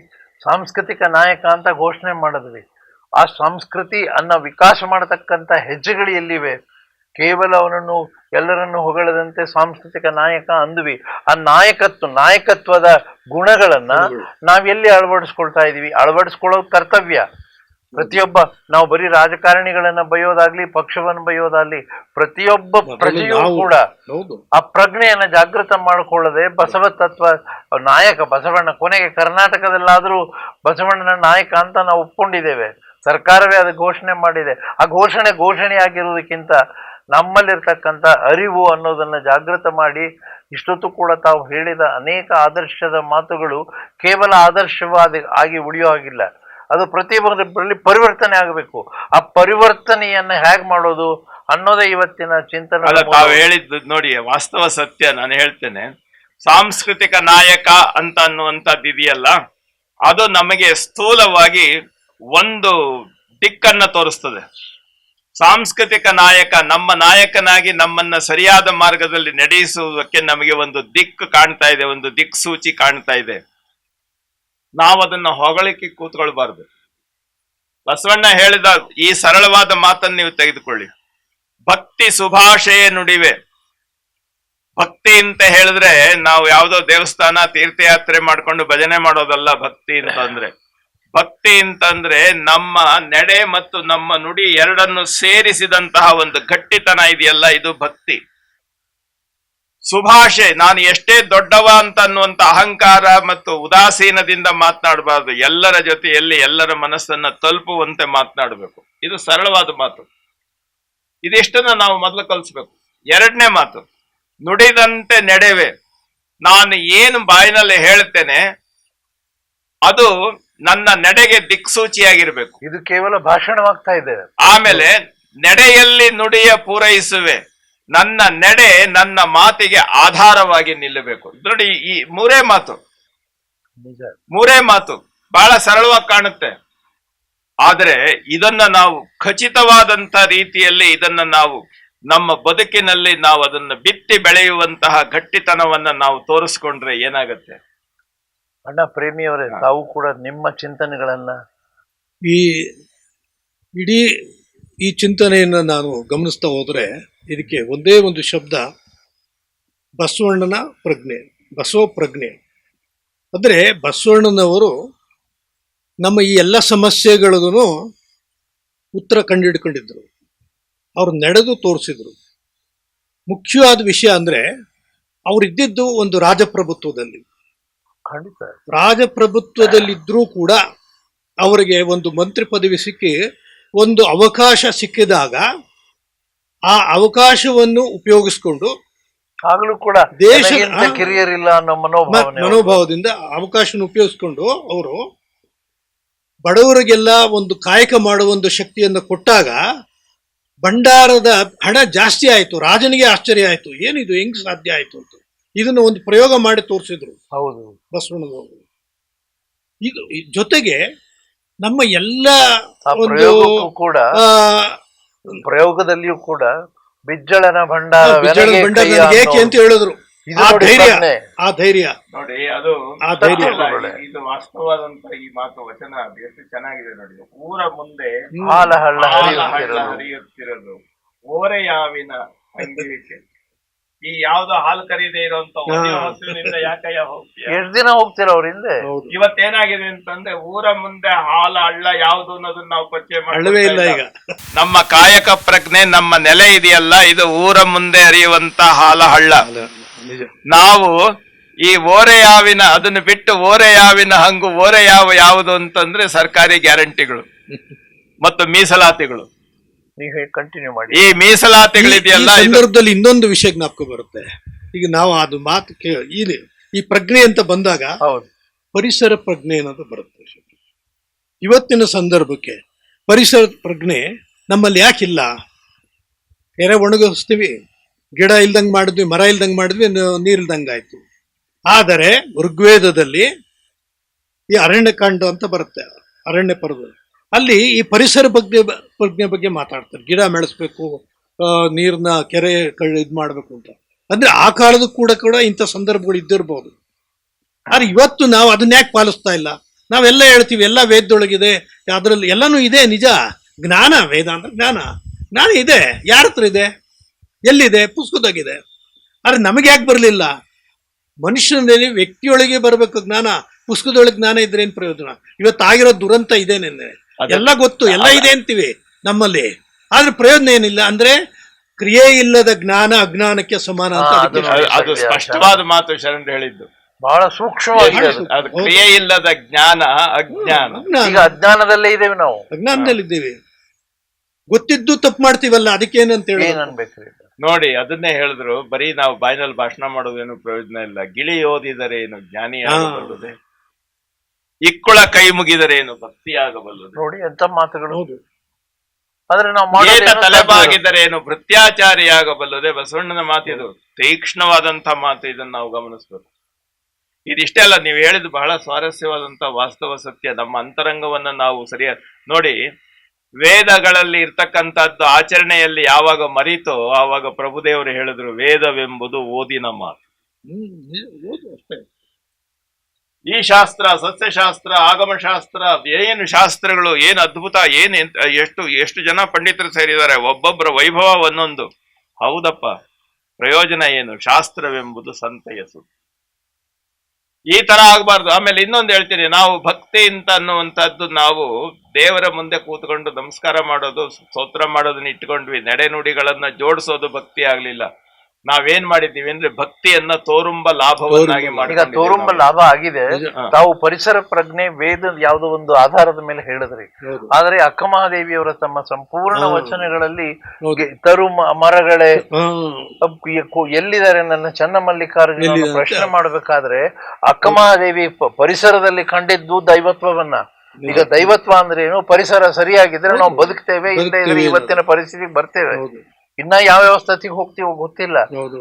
Speaker 2: ಸಾಂಸ್ಕೃತಿಕ ನಾಯಕ ಅಂತ ಘೋಷಣೆ ಮಾಡಿದ್ವಿ. ಆ ಸಂಸ್ಕೃತಿ ಅನ್ನ ವಿಕಾಸ ಮಾಡತಕ್ಕಂತ ಹೆಜ್ಜೆಗಳು ಎಲ್ಲಿವೆ? ಕೇವಲ ಅವನನ್ನು ಎಲ್ಲರನ್ನು ಹೊಗಳದಂತೆ ಸಾಂಸ್ಕೃತಿಕ ನಾಯಕ ಅಂದ್ವಿ. ಆ ನಾಯಕತ್ವದ ಗುಣಗಳನ್ನ ನಾವೆಲ್ಲಿ ಅಳವಡಿಸ್ಕೊಳ್ತಾ ಇದೀವಿ? ಅಳವಡಿಸ್ಕೊಳ್ಳೋದು ಕರ್ತವ್ಯ. ಪ್ರತಿಯೊಬ್ಬ, ನಾವು ಬರೀ ರಾಜಕಾರಣಿಗಳನ್ನ ಬೈಯೋದಾಗ್ಲಿ, ಪಕ್ಷವನ್ನು ಬೈಯೋದಾಗ್ಲಿ, ಪ್ರತಿಯೊಬ್ಬ ಪ್ರಜೆಯೂ ಕೂಡ
Speaker 4: ಹೌದು.
Speaker 2: ಆ ಪ್ರಜ್ಞೆಯನ್ನ ಜಾಗೃತ ಮಾಡಿಕೊಳ್ಳದೆ ಬಸವ ತತ್ವ ನಾಯಕ ಬಸವಣ್ಣ, ಕೊನೆಗೆ ಕರ್ನಾಟಕದಲ್ಲಾದ್ರೂ ಬಸವಣ್ಣನ ನಾಯಕ ಅಂತ ನಾವು ಒಪ್ಕೊಂಡಿದ್ದೇವೆ, ಸರ್ಕಾರವೇ ಅದು ಘೋಷಣೆ ಮಾಡಿದೆ. ಆ ಘೋಷಣೆಯಾಗಿರುವುದಕ್ಕಿಂತ ನಮ್ಮಲ್ಲಿರ್ತಕ್ಕಂಥ ಅರಿವು ಅನ್ನೋದನ್ನ ಜಾಗೃತ ಮಾಡಿ, ಇಷ್ಟೊತ್ತು ಕೂಡ ತಾವು ಹೇಳಿದ ಅನೇಕ ಆದರ್ಶದ ಮಾತುಗಳು ಕೇವಲ ಆದರ್ಶವಾದ ಆಗಿ ಉಳಿಯೋ ಹಾಗಿಲ್ಲ, ಅದು ಪ್ರತಿಯೊಬ್ಬರಲ್ಲಿ ಪರಿವರ್ತನೆ ಆಗಬೇಕು. ಆ ಪರಿವರ್ತನೆಯನ್ನ ಹೇಗೆ ಮಾಡೋದು ಅನ್ನೋದೇ ಇವತ್ತಿನ ಚಿಂತನೆ.
Speaker 3: ಅಲ್ಲ, ತಾವು ಹೇಳಿದ್ದು ನೋಡಿ ವಾಸ್ತವ ಸತ್ಯ. ನಾನು ಹೇಳ್ತೇನೆ, ಸಾಂಸ್ಕೃತಿಕ ನಾಯಕ ಅಂತ ಅನ್ನುವಂಥದ್ದು ಇದೆಯಲ್ಲ, ಅದು ನಮಗೆ ಸ್ಥೂಲವಾಗಿ ಒಂದು ದಿಕ್ಕನ್ನ ತೋರಿಸ್ತದೆ. ಸಾಂಸ್ಕೃತಿಕ ನಾಯಕ ನಮ್ಮ ನಾಯಕನಾಗಿ ನಮ್ಮನ್ನ ಸರಿಯಾದ ಮಾರ್ಗದಲ್ಲಿ ನಡೆಸುವುದಕ್ಕೆ ನಮಗೆ ಒಂದು ದಿಕ್ಕು ಕಾಣ್ತಾ ಇದೆ, ಒಂದು ದಿಕ್ಸೂಚಿ ಕಾಣ್ತಾ ಇದೆ. ನಾವು ಅದನ್ನ ಹೊಗಳಿಕೆ ಕೂತ್ಕೊಳ್ಬಾರ್ದು. ಬಸವಣ್ಣ ಹೇಳಿದ ಈ ಸರಳವಾದ ಮಾತನ್ನು ನೀವು ತೆಗೆದುಕೊಳ್ಳಿ. ಭಕ್ತಿ ಸುಭಾಷೆಯೇ ನುಡಿವೆ. ಭಕ್ತಿ ಅಂತ ಹೇಳಿದ್ರೆ ನಾವು ಯಾವುದೋ ದೇವಸ್ಥಾನ ತೀರ್ಥಯಾತ್ರೆ ಮಾಡ್ಕೊಂಡು ಭಜನೆ ಮಾಡೋದಲ್ಲ ಭಕ್ತಿ ಅಂತಂದ್ರೆ. ಭಕ್ತಿ ಅಂತಂದ್ರೆ ನಮ್ಮ ನಡೆ ಮತ್ತು ನಮ್ಮ ನುಡಿ ಎರಡನ್ನು ಸೇರಿಸಿದಂತಹ ಒಂದು ಗಟ್ಟಿತನ ಇದೆಯಲ್ಲ, ಇದು ಭಕ್ತಿ. ಸುಭಾಷೆ, ನಾನು ಎಷ್ಟೇ ದೊಡ್ಡವ ಅಂತ ಅನ್ನುವಂತ ಅಹಂಕಾರ ಮತ್ತು ಉದಾಸೀನದಿಂದ ಮಾತನಾಡಬಾರ್ದು. ಎಲ್ಲರ ಜೊತೆಯಲ್ಲಿ ಎಲ್ಲರ ಮನಸ್ಸನ್ನ ತಲುಪುವಂತೆ ಮಾತನಾಡಬೇಕು. ಇದು ಸರಳವಾದ ಮಾತು. ಇದಿಷ್ಟನ್ನ ನಾವು ಮೊದಲು ಕಲಿಸ್ಬೇಕು. ಎರಡನೇ ಮಾತು, ನುಡಿದಂತೆ ನಡೆವೆ. ನಾನು ಏನು ಬಾಯಿನಲ್ಲಿ ಹೇಳ್ತೇನೆ ಅದು ನನ್ನ ನಡೆಗೆ ದಿಕ್ಸೂಚಿಯಾಗಿರ್ಬೇಕು.
Speaker 2: ಇದು ಕೇವಲ ಭಾಷಣವಾಗ್ತಾ ಇದೆ.
Speaker 3: ಆಮೇಲೆ ನಡೆಯಲ್ಲಿ ನುಡಿಯ ಪೂರೈಸುವೆ. ನನ್ನ ನಡೆ ನನ್ನ ಮಾತಿಗೆ ಆಧಾರವಾಗಿ ನಿಲ್ಲಬೇಕು. ನೋಡಿ, ಈ ಮೂರೇ ಮಾತು,
Speaker 2: ನಿಜ,
Speaker 3: ಮೂರೇ ಮಾತು ಬಹಳ ಸರಳವಾಗಿ ಕಾಣುತ್ತೆ. ಆದರೆ ಇದನ್ನ ನಾವು ಖಚಿತವಾದಂತ ರೀತಿಯಲ್ಲಿ ಇದನ್ನ ನಾವು ನಮ್ಮ ಬದುಕಿನಲ್ಲಿ ನಾವು ಅದನ್ನು ಬಿತ್ತಿ ಬೆಳೆಯುವಂತಹ ಗಟ್ಟಿತನವನ್ನ ನಾವು ತೋರಿಸ್ಕೊಂಡ್ರೆ ಏನಾಗತ್ತೆ?
Speaker 2: ಅಣ್ಣ ಪ್ರೇಮಿಯವರೇ, ತಾವು ಕೂಡ ನಿಮ್ಮ ಚಿಂತನೆಗಳನ್ನ
Speaker 4: ಈ ಇಡೀ ಈ ಚಿಂತನೆಯನ್ನು ನಾನು ಗಮನಿಸ್ತಾ ಹೋದರೆ ಇದಕ್ಕೆ ಒಂದೇ ಒಂದು ಶಬ್ದ, ಬಸವಣ್ಣನ ಪ್ರಜ್ಞೆ, ಬಸವ ಪ್ರಜ್ಞೆ. ಅಂದರೆ ಬಸವಣ್ಣನವರು ನಮ್ಮ ಈ ಎಲ್ಲ ಸಮಸ್ಯೆಗಳಿಗೂ ಉತ್ತರ ಕಂಡುಹಿಡ್ಕೊಂಡಿದ್ರು, ಅವ್ರು ನಡೆದು ತೋರಿಸಿದ್ರು. ಮುಖ್ಯವಾದ ವಿಷಯ ಅಂದರೆ ಅವರಿದ್ದಿದ್ದು ಒಂದು ರಾಜಪ್ರಭುತ್ವದಲ್ಲಿ.
Speaker 2: ಖಂಡಿತ
Speaker 4: ರಾಜಪ್ರಭುತ್ವದಲ್ಲಿದ್ದರೂ ಕೂಡ ಅವರಿಗೆ ಒಂದು ಮಂತ್ರಿ ಪದವಿ ಸಿಕ್ಕಿ ಒಂದು ಅವಕಾಶ ಸಿಕ್ಕಿದಾಗ ಆ ಅವಕಾಶವನ್ನು ಉಪಯೋಗಿಸ್ಕೊಂಡು
Speaker 2: ಆಗಲೂ ಕೂಡ
Speaker 4: ದೇಶ
Speaker 2: ಕಿರಿಯರಿಲ್ಲ ಅನ್ನೋ
Speaker 4: ಮನೋಭಾವದಿಂದ ಅವಕಾಶವನ್ನು ಉಪಯೋಗಿಸ್ಕೊಂಡು ಅವರು ಬಡವರಿಗೆಲ್ಲ ಒಂದು ಕಾಯಕ ಮಾಡುವ ಒಂದು ಶಕ್ತಿಯನ್ನು ಕೊಟ್ಟಾಗ ಭಂಡಾರದ ಹಣ ಜಾಸ್ತಿ ಆಯ್ತು. ರಾಜನಿಗೆ ಆಶ್ಚರ್ಯ ಆಯ್ತು, ಏನಿದು ಹೆಂಗ್ ಸಾಧ್ಯ ಆಯ್ತು ಅಂತ. ಇದನ್ನು ಒಂದು ಪ್ರಯೋಗ ಮಾಡಿ ತೋರಿಸಿದ್ರು.
Speaker 2: ಹೌದು,
Speaker 4: ಬಸವಣ್ಣನವರು. ಇದು ಜೊತೆಗೆ ನಮ್ಮ ಎಲ್ಲ ಒಂದು
Speaker 2: ಕೂಡ ಪ್ರಯೋಗದಲ್ಲಿಯೂ ಕೂಡ ಬಿಜ್ಜಳನ ಭಂಡಾರ
Speaker 4: ಏಕೆ ಅಂತ ಹೇಳಿದ್ರು. ಆ ಧೈರ್ಯ
Speaker 3: ನೋಡಿ, ಅದು
Speaker 4: ಆ ಧೈರ್ಯ
Speaker 3: ಇದು ವಾಸ್ತವಾದಂತ ಈ ಮಾತು ವಚನ ಎಷ್ಟು ಚೆನ್ನಾಗಿದೆ ನೋಡಿ. ಊರ ಮುಂದೆ
Speaker 2: ಹಾಲ ಹಳ್ಳ
Speaker 3: ಹರಿಯುತ್ತಿರೋದು ಓರೆ ಯಾವಿನ ಅಂಗಿಕೆ. ಈ ಯಾವ್ದೋ ಹಾಲು ಕರೀದೆ ಇರುವಂತ ಹಸುವಿನಿಂದ ಯಾಕಯ್ಯ ಹೋಗ್ತೀಯ?
Speaker 2: ಎಷ್ಟು ದಿನ ಹೋಗ್ತೀರ ಅವ್ರ ಹಿಂದೆ?
Speaker 3: ಇವತ್ತೇನಾಗಿದೆ ಅಂತಂದ್ರೆ ಊರ ಮುಂದೆ ಹಾಲ ಹಳ್ಳ ಯಾವ್ದು ಅನ್ನೋದನ್ನ ನಾವು ಪರಿಚಯ
Speaker 4: ಮಾಡಲೇ ಇಲ್ಲ. ಈಗ
Speaker 3: ನಮ್ಮ ಕಾಯಕ ಪ್ರಜ್ಞೆ, ನಮ್ಮ ನೆಲೆ ಇದೆಯಲ್ಲ, ಇದು ಊರ ಮುಂದೆ ಹರಿಯುವಂತ ಹಾಲ ಹಳ್ಳ. ನಾವು ಈ ಓರೆಯಾವಿನ ಅದನ್ನು ಬಿಟ್ಟು ಓರೆಯಾವಿನ ಹಂಗು ಓರೆಯಾವ ಯಾವುದು ಅಂತಂದ್ರೆ ಸರ್ಕಾರಿ ಗ್ಯಾರಂಟಿಗಳು ಮತ್ತು ಮೀಸಲಾತಿಗಳು.
Speaker 2: ಕಂಟಿನ್ಯೂ ಮಾಡಿ.
Speaker 3: ಈ ಮೀಸಲಾತಿಗಳಿದೆಯಲ್ಲ,
Speaker 4: ಸಂದರ್ಭದಲ್ಲಿ ಇನ್ನೊಂದು ವಿಷಯ ಜ್ಞಾಪಕ ಬರುತ್ತೆ. ಈಗ ನಾವು ಅದು ಮಾತು ಈ ಪ್ರಜ್ಞೆ ಅಂತ ಬಂದಾಗ ಪರಿಸರ ಪ್ರಜ್ಞೆ ಅನ್ನೋದು ಬರುತ್ತೆ. ಇವತ್ತಿನ ಸಂದರ್ಭಕ್ಕೆ ಪರಿಸರ ಪ್ರಜ್ಞೆ ನಮ್ಮಲ್ಲಿ ಯಾಕಿಲ್ಲ? ಎರೆ ಒಣಗಿಸ್ತೀವಿ, ಗಿಡ ಇಲ್ದಂಗೆ ಮಾಡಿದ್ವಿ, ಮರ ಇಲ್ದಂಗೆ ಮಾಡಿದ್ವಿ, ನೀರಿಲ್ದಂಗೆ ಆಯ್ತು. ಆದರೆ ಋಗ್ವೇದದಲ್ಲಿ ಈ ಅರಣ್ಯಕಾಂಡ ಅಂತ ಬರುತ್ತೆ, ಅರಣ್ಯ ಪರ್ವ, ಅಲ್ಲಿ ಈ ಪರಿಸರ ಪ್ರಜ್ಞೆ ಬಗ್ಗೆ ಮಾತಾಡ್ತಾರೆ. ಗಿಡ ಬೆಳೆಸ್ಬೇಕು, ನೀರ್ನ ಕೆರೆ ಇದು ಮಾಡ್ಬೇಕು ಅಂತ. ಅಂದ್ರೆ ಆ ಕಾಲದ ಕೂಡ ಇಂಥ ಸಂದರ್ಭಗಳು ಇದ್ದಿರ್ಬೋದು. ಆದ್ರೆ ಇವತ್ತು ನಾವು ಅದನ್ನ ಯಾಕೆ ಪಾಲಿಸ್ತಾ ಇಲ್ಲ? ನಾವೆಲ್ಲ ಹೇಳ್ತೀವಿ ಎಲ್ಲ ವೇದದೊಳಗಿದೆ, ಅದ್ರಲ್ಲಿ ಎಲ್ಲಾನು ಇದೆ, ನಿಜ. ಜ್ಞಾನ, ವೇದ ಅಂದ್ರೆ ಜ್ಞಾನ ಇದೆ. ಯಾರ ಹತ್ರ ಇದೆ? ಎಲ್ಲಿದೆ? ಪುಸ್ತಕದಾಗಿದೆ. ಆದ್ರೆ ನಮಗೆ ಯಾಕೆ ಬರಲಿಲ್ಲ? ಮನುಷ್ಯನಲ್ಲಿ ವ್ಯಕ್ತಿಯೊಳಗೆ ಬರಬೇಕು ಜ್ಞಾನ. ಪುಸ್ತಕದೊಳಗೆ ಜ್ಞಾನ ಇದ್ರೆ ಏನ್ ಪ್ರಯೋಜನ? ಇವತ್ತಾಗಿರೋ ದುರಂತ ಇದೇನೆ. ಎಲ್ಲ ಗೊತ್ತು, ಎಲ್ಲ ಇದೆ ಅಂತೀವಿ ನಮ್ಮಲ್ಲಿ, ಆದ್ರೆ ಪ್ರಯೋಜನ ಏನಿಲ್ಲ. ಅಂದ್ರೆ ಕ್ರಿಯೆ ಇಲ್ಲದ ಜ್ಞಾನ ಅಜ್ಞಾನಕ್ಕೆ ಸಮಾನ ಅಂತ
Speaker 3: ಅದು ಸ್ಪಷ್ಟವಾದ ಮಾತು ಶರಣರು ಹೇಳಿದ್ದು.
Speaker 2: ಬಹಳ ಸೂಕ್ಷ್ಮವಾಗಿದೆ ಅದು.
Speaker 3: ಅದು ಕ್ರಿಯೆ ಇಲ್ಲದ ಜ್ಞಾನ ಅಜ್ಞಾನ.
Speaker 2: ಈಗ ಅಜ್ಞಾನದಲ್ಲೇ ಇದ್ದೇವೆ ನಾವು,
Speaker 4: ಅಜ್ಞಾನದಲ್ಲಿದ್ದೇವೆ. ಗೊತ್ತಿದ್ದು ತಪ್ಪು ಮಾಡ್ತೀವಲ್ಲ, ಅದಕ್ಕೇನಂತ ಹೇಳಿ
Speaker 2: ಏನ್ ಅನ್ಬೇಕ್ರಿ?
Speaker 3: ನೋಡಿ, ಅದನ್ನೇ ಹೇಳಿದ್ರು, ಬರೀ ನಾವು ಬಾಯಿನಲ್ಲಿ ಭಾಷಣ ಮಾಡೋದೇನು ಪ್ರಯೋಜನ ಇಲ್ಲ. ಗಿಳಿ ಓದಿದರೆ ಏನು ಜ್ಞಾನಿಯಾಗಬಲ್ಲದೆ, ಇಕ್ಕುಳ ಕೈ ಮುಗಿದರೇನು ಭಕ್ತಿಯಾಗಬಲ್ಲದು.
Speaker 2: ನೋಡಿ ಎಂತ ಮಾತುಗಳು.
Speaker 4: ಹೌದು.
Speaker 2: ಆದ್ರೆ ನಾವು
Speaker 3: ತಲೆಬಾಗಿದರೆ ಏನು ಭೃತ್ಯಾಚಾರಿಯಾಗಬಲ್ಲದೆ. ಬಸವಣ್ಣನ ಮಾತಿದು ತೀಕ್ಷ್ಣವಾದಂತ ಮಾತು. ಇದನ್ನ ನಾವು ಗಮನಿಸ್ಬೇಕು. ಇದಿಷ್ಟೇ ಅಲ್ಲ, ನೀವು ಹೇಳಿದ್ದು ಬಹಳ ಸ್ವಾರಸ್ಯವಾದಂತ ವಾಸ್ತವ ಸತ್ಯ. ನಮ್ಮ ಅಂತರಂಗವನ್ನ ನಾವು ಸರಿಯಾಗಿ ನೋಡಿ, ವೇದಗಳಲ್ಲಿ ಇರ್ತಕ್ಕಂಥದ್ದು ಆಚರಣೆಯಲ್ಲಿ ಯಾವಾಗ ಮರೀತೋ ಆವಾಗ ಪ್ರಭುದೇವರು ಹೇಳಿದ್ರು, ವೇದವೆಂಬುದು ಓದಿನ ಮಾತು. ಈ ಶಾಸ್ತ್ರ, ಸಸ್ಯಶಾಸ್ತ್ರ, ಆಗಮಶಾಸ್ತ್ರ, ಏನು ಶಾಸ್ತ್ರಗಳು, ಏನು ಅದ್ಭುತ, ಏನು ಎಷ್ಟು ಜನ ಪಂಡಿತರು ಸೇರಿದ್ದಾರೆ, ಒಬ್ಬೊಬ್ಬರ ವೈಭವ ಒಂದೊಂದು. ಹೌದಪ್ಪ, ಪ್ರಯೋಜನ ಏನು? ಶಾಸ್ತ್ರವೆಂಬುದು ಸಂತೆಯ ಸುದ್ದಿ. ಈ ತರ ಆಗ್ಬಾರ್ದು. ಆಮೇಲೆ ಇನ್ನೊಂದು ಹೇಳ್ತೀನಿ, ನಾವು ಭಕ್ತಿ ಅಂತ ಅನ್ನುವಂಥದ್ದು ನಾವು ದೇವರ ಮುಂದೆ ಕೂತ್ಕೊಂಡು ನಮಸ್ಕಾರ ಮಾಡೋದು, ಸ್ತೋತ್ರ ಮಾಡೋದನ್ನ ಇಟ್ಕೊಂಡ್ವಿ. ನಡೆನುಡಿಗಳನ್ನ ಜೋಡಿಸೋದು ಭಕ್ತಿ ಆಗ್ಲಿಲ್ಲ. ನಾವೇನ್ ಮಾಡಿದ್ದೀವಿ ಅಂದ್ರೆ ಭಕ್ತಿಯನ್ನ ತೋರುಂಬ ಲಾಭವನ್ನಾಗಿ ಮಾಡಿ.
Speaker 2: ಈಗ ತೋರುಂಬ ಲಾಭ ಆಗಿದೆ. ತಾವು ಪರಿಸರ ಪ್ರಜ್ಞೆ ವೇದ ಯಾವುದೋ ಒಂದು ಆಧಾರದ ಮೇಲೆ ಹೇಳಿದ್ರಿ. ಆದ್ರೆ ಅಕ್ಕಮಹಾದೇವಿಯವರ ತಮ್ಮ ಸಂಪೂರ್ಣ ವಚನಗಳಲ್ಲಿ ತರು ಮರಗಳೇ ಎಲ್ಲಿದ್ದಾರೆ ನನ್ನ ಚನ್ನಮಲ್ಲಿಕಾರ್ಜುನ ಪ್ರಶ್ನೆ ಮಾಡ್ಬೇಕಾದ್ರೆ ಅಕ್ಕಮಹಾದೇವಿ ಪರಿಸರದಲ್ಲಿ ಕಂಡಿದ್ದು ದೈವತ್ವವನ್ನ. ಈಗ ದೈವತ್ವ ಅಂದ್ರೆ ಏನು? ಪರಿಸರ ಸರಿಯಾಗಿದ್ರೆ ನಾವು ಬದುಕ್ತೇವೆ, ಇಲ್ಲದೆ ಇದ್ರೆ ಇವತ್ತಿನ ಪರಿಸ್ಥಿತಿಗೆ ಬರ್ತೇವೆ. ಇನ್ನ ಯಾವ ಸ್ಥಿತಿಗೆ ಹೋಗ್ತೀವೋ ಗೊತ್ತಿಲ್ಲ.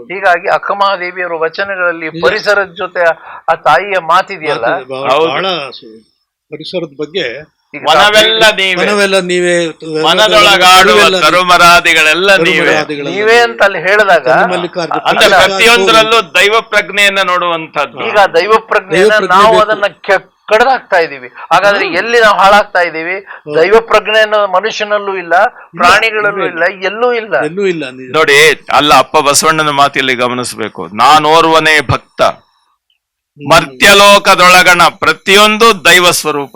Speaker 2: ಹೀಗಾಗಿ ಅಕ್ಕಮಹಾದೇವಿಯವರ ವಚನಗಳಲ್ಲಿ ಪರಿಸರದ ಜೊತೆ ಆ ತಾಯಿಯ ಮಾತಿದೆಯಲ್ಲ,
Speaker 4: ಪರಿಸರದ ಬಗ್ಗೆ
Speaker 3: ಮನವೆಲ್ಲ ನೀವೇ, ಮನದೊಳಗಾಡುವ ತರುಮರಾದಿಗಳೆಲ್ಲ
Speaker 2: ನೀವೇ ಅಂತ ಅಲ್ಲಿ ಹೇಳಿದಾಗ
Speaker 3: ಅಂದ್ರೆ ಪ್ರತಿಯೊಂದರಲ್ಲೂ ದೈವ ಪ್ರಜ್ಞೆಯನ್ನ ನೋಡುವಂತದ್ದು.
Speaker 2: ಈಗ ದೈವ ಪ್ರಜ್ಞೆಯನ್ನ ನಾವು ಅದನ್ನ ಕಡ್ದಾಗ್ತಾ ಇದೀವಿ. ಹಾಗಾದ್ರೆ ಎಲ್ಲಿ ನಾವು ಹಾಳಾಗ್ತಾ ಇದೀವಿ? ದೈವ ಪ್ರಜ್ಞೆ ಅನ್ನೋದು ಮನುಷ್ಯನಲ್ಲೂ ಇಲ್ಲ, ಪ್ರಾಣಿಗಳಲ್ಲೂ ಇಲ್ಲ, ಎಲ್ಲೂ ಇಲ್ಲ.
Speaker 3: ನೋಡಿ, ಅಲ್ಲ ಅಪ್ಪ ಬಸವಣ್ಣನ ಮಾತಿಲ್ಲಿ ಗಮನಿಸಬೇಕು. ನಾನೋರ್ವನೇ ಭಕ್ತ, ಮರ್ತ್ಯಲೋಕದೊಳಗಣ ಪ್ರತಿಯೊಂದು ದೈವ ಸ್ವರೂಪ.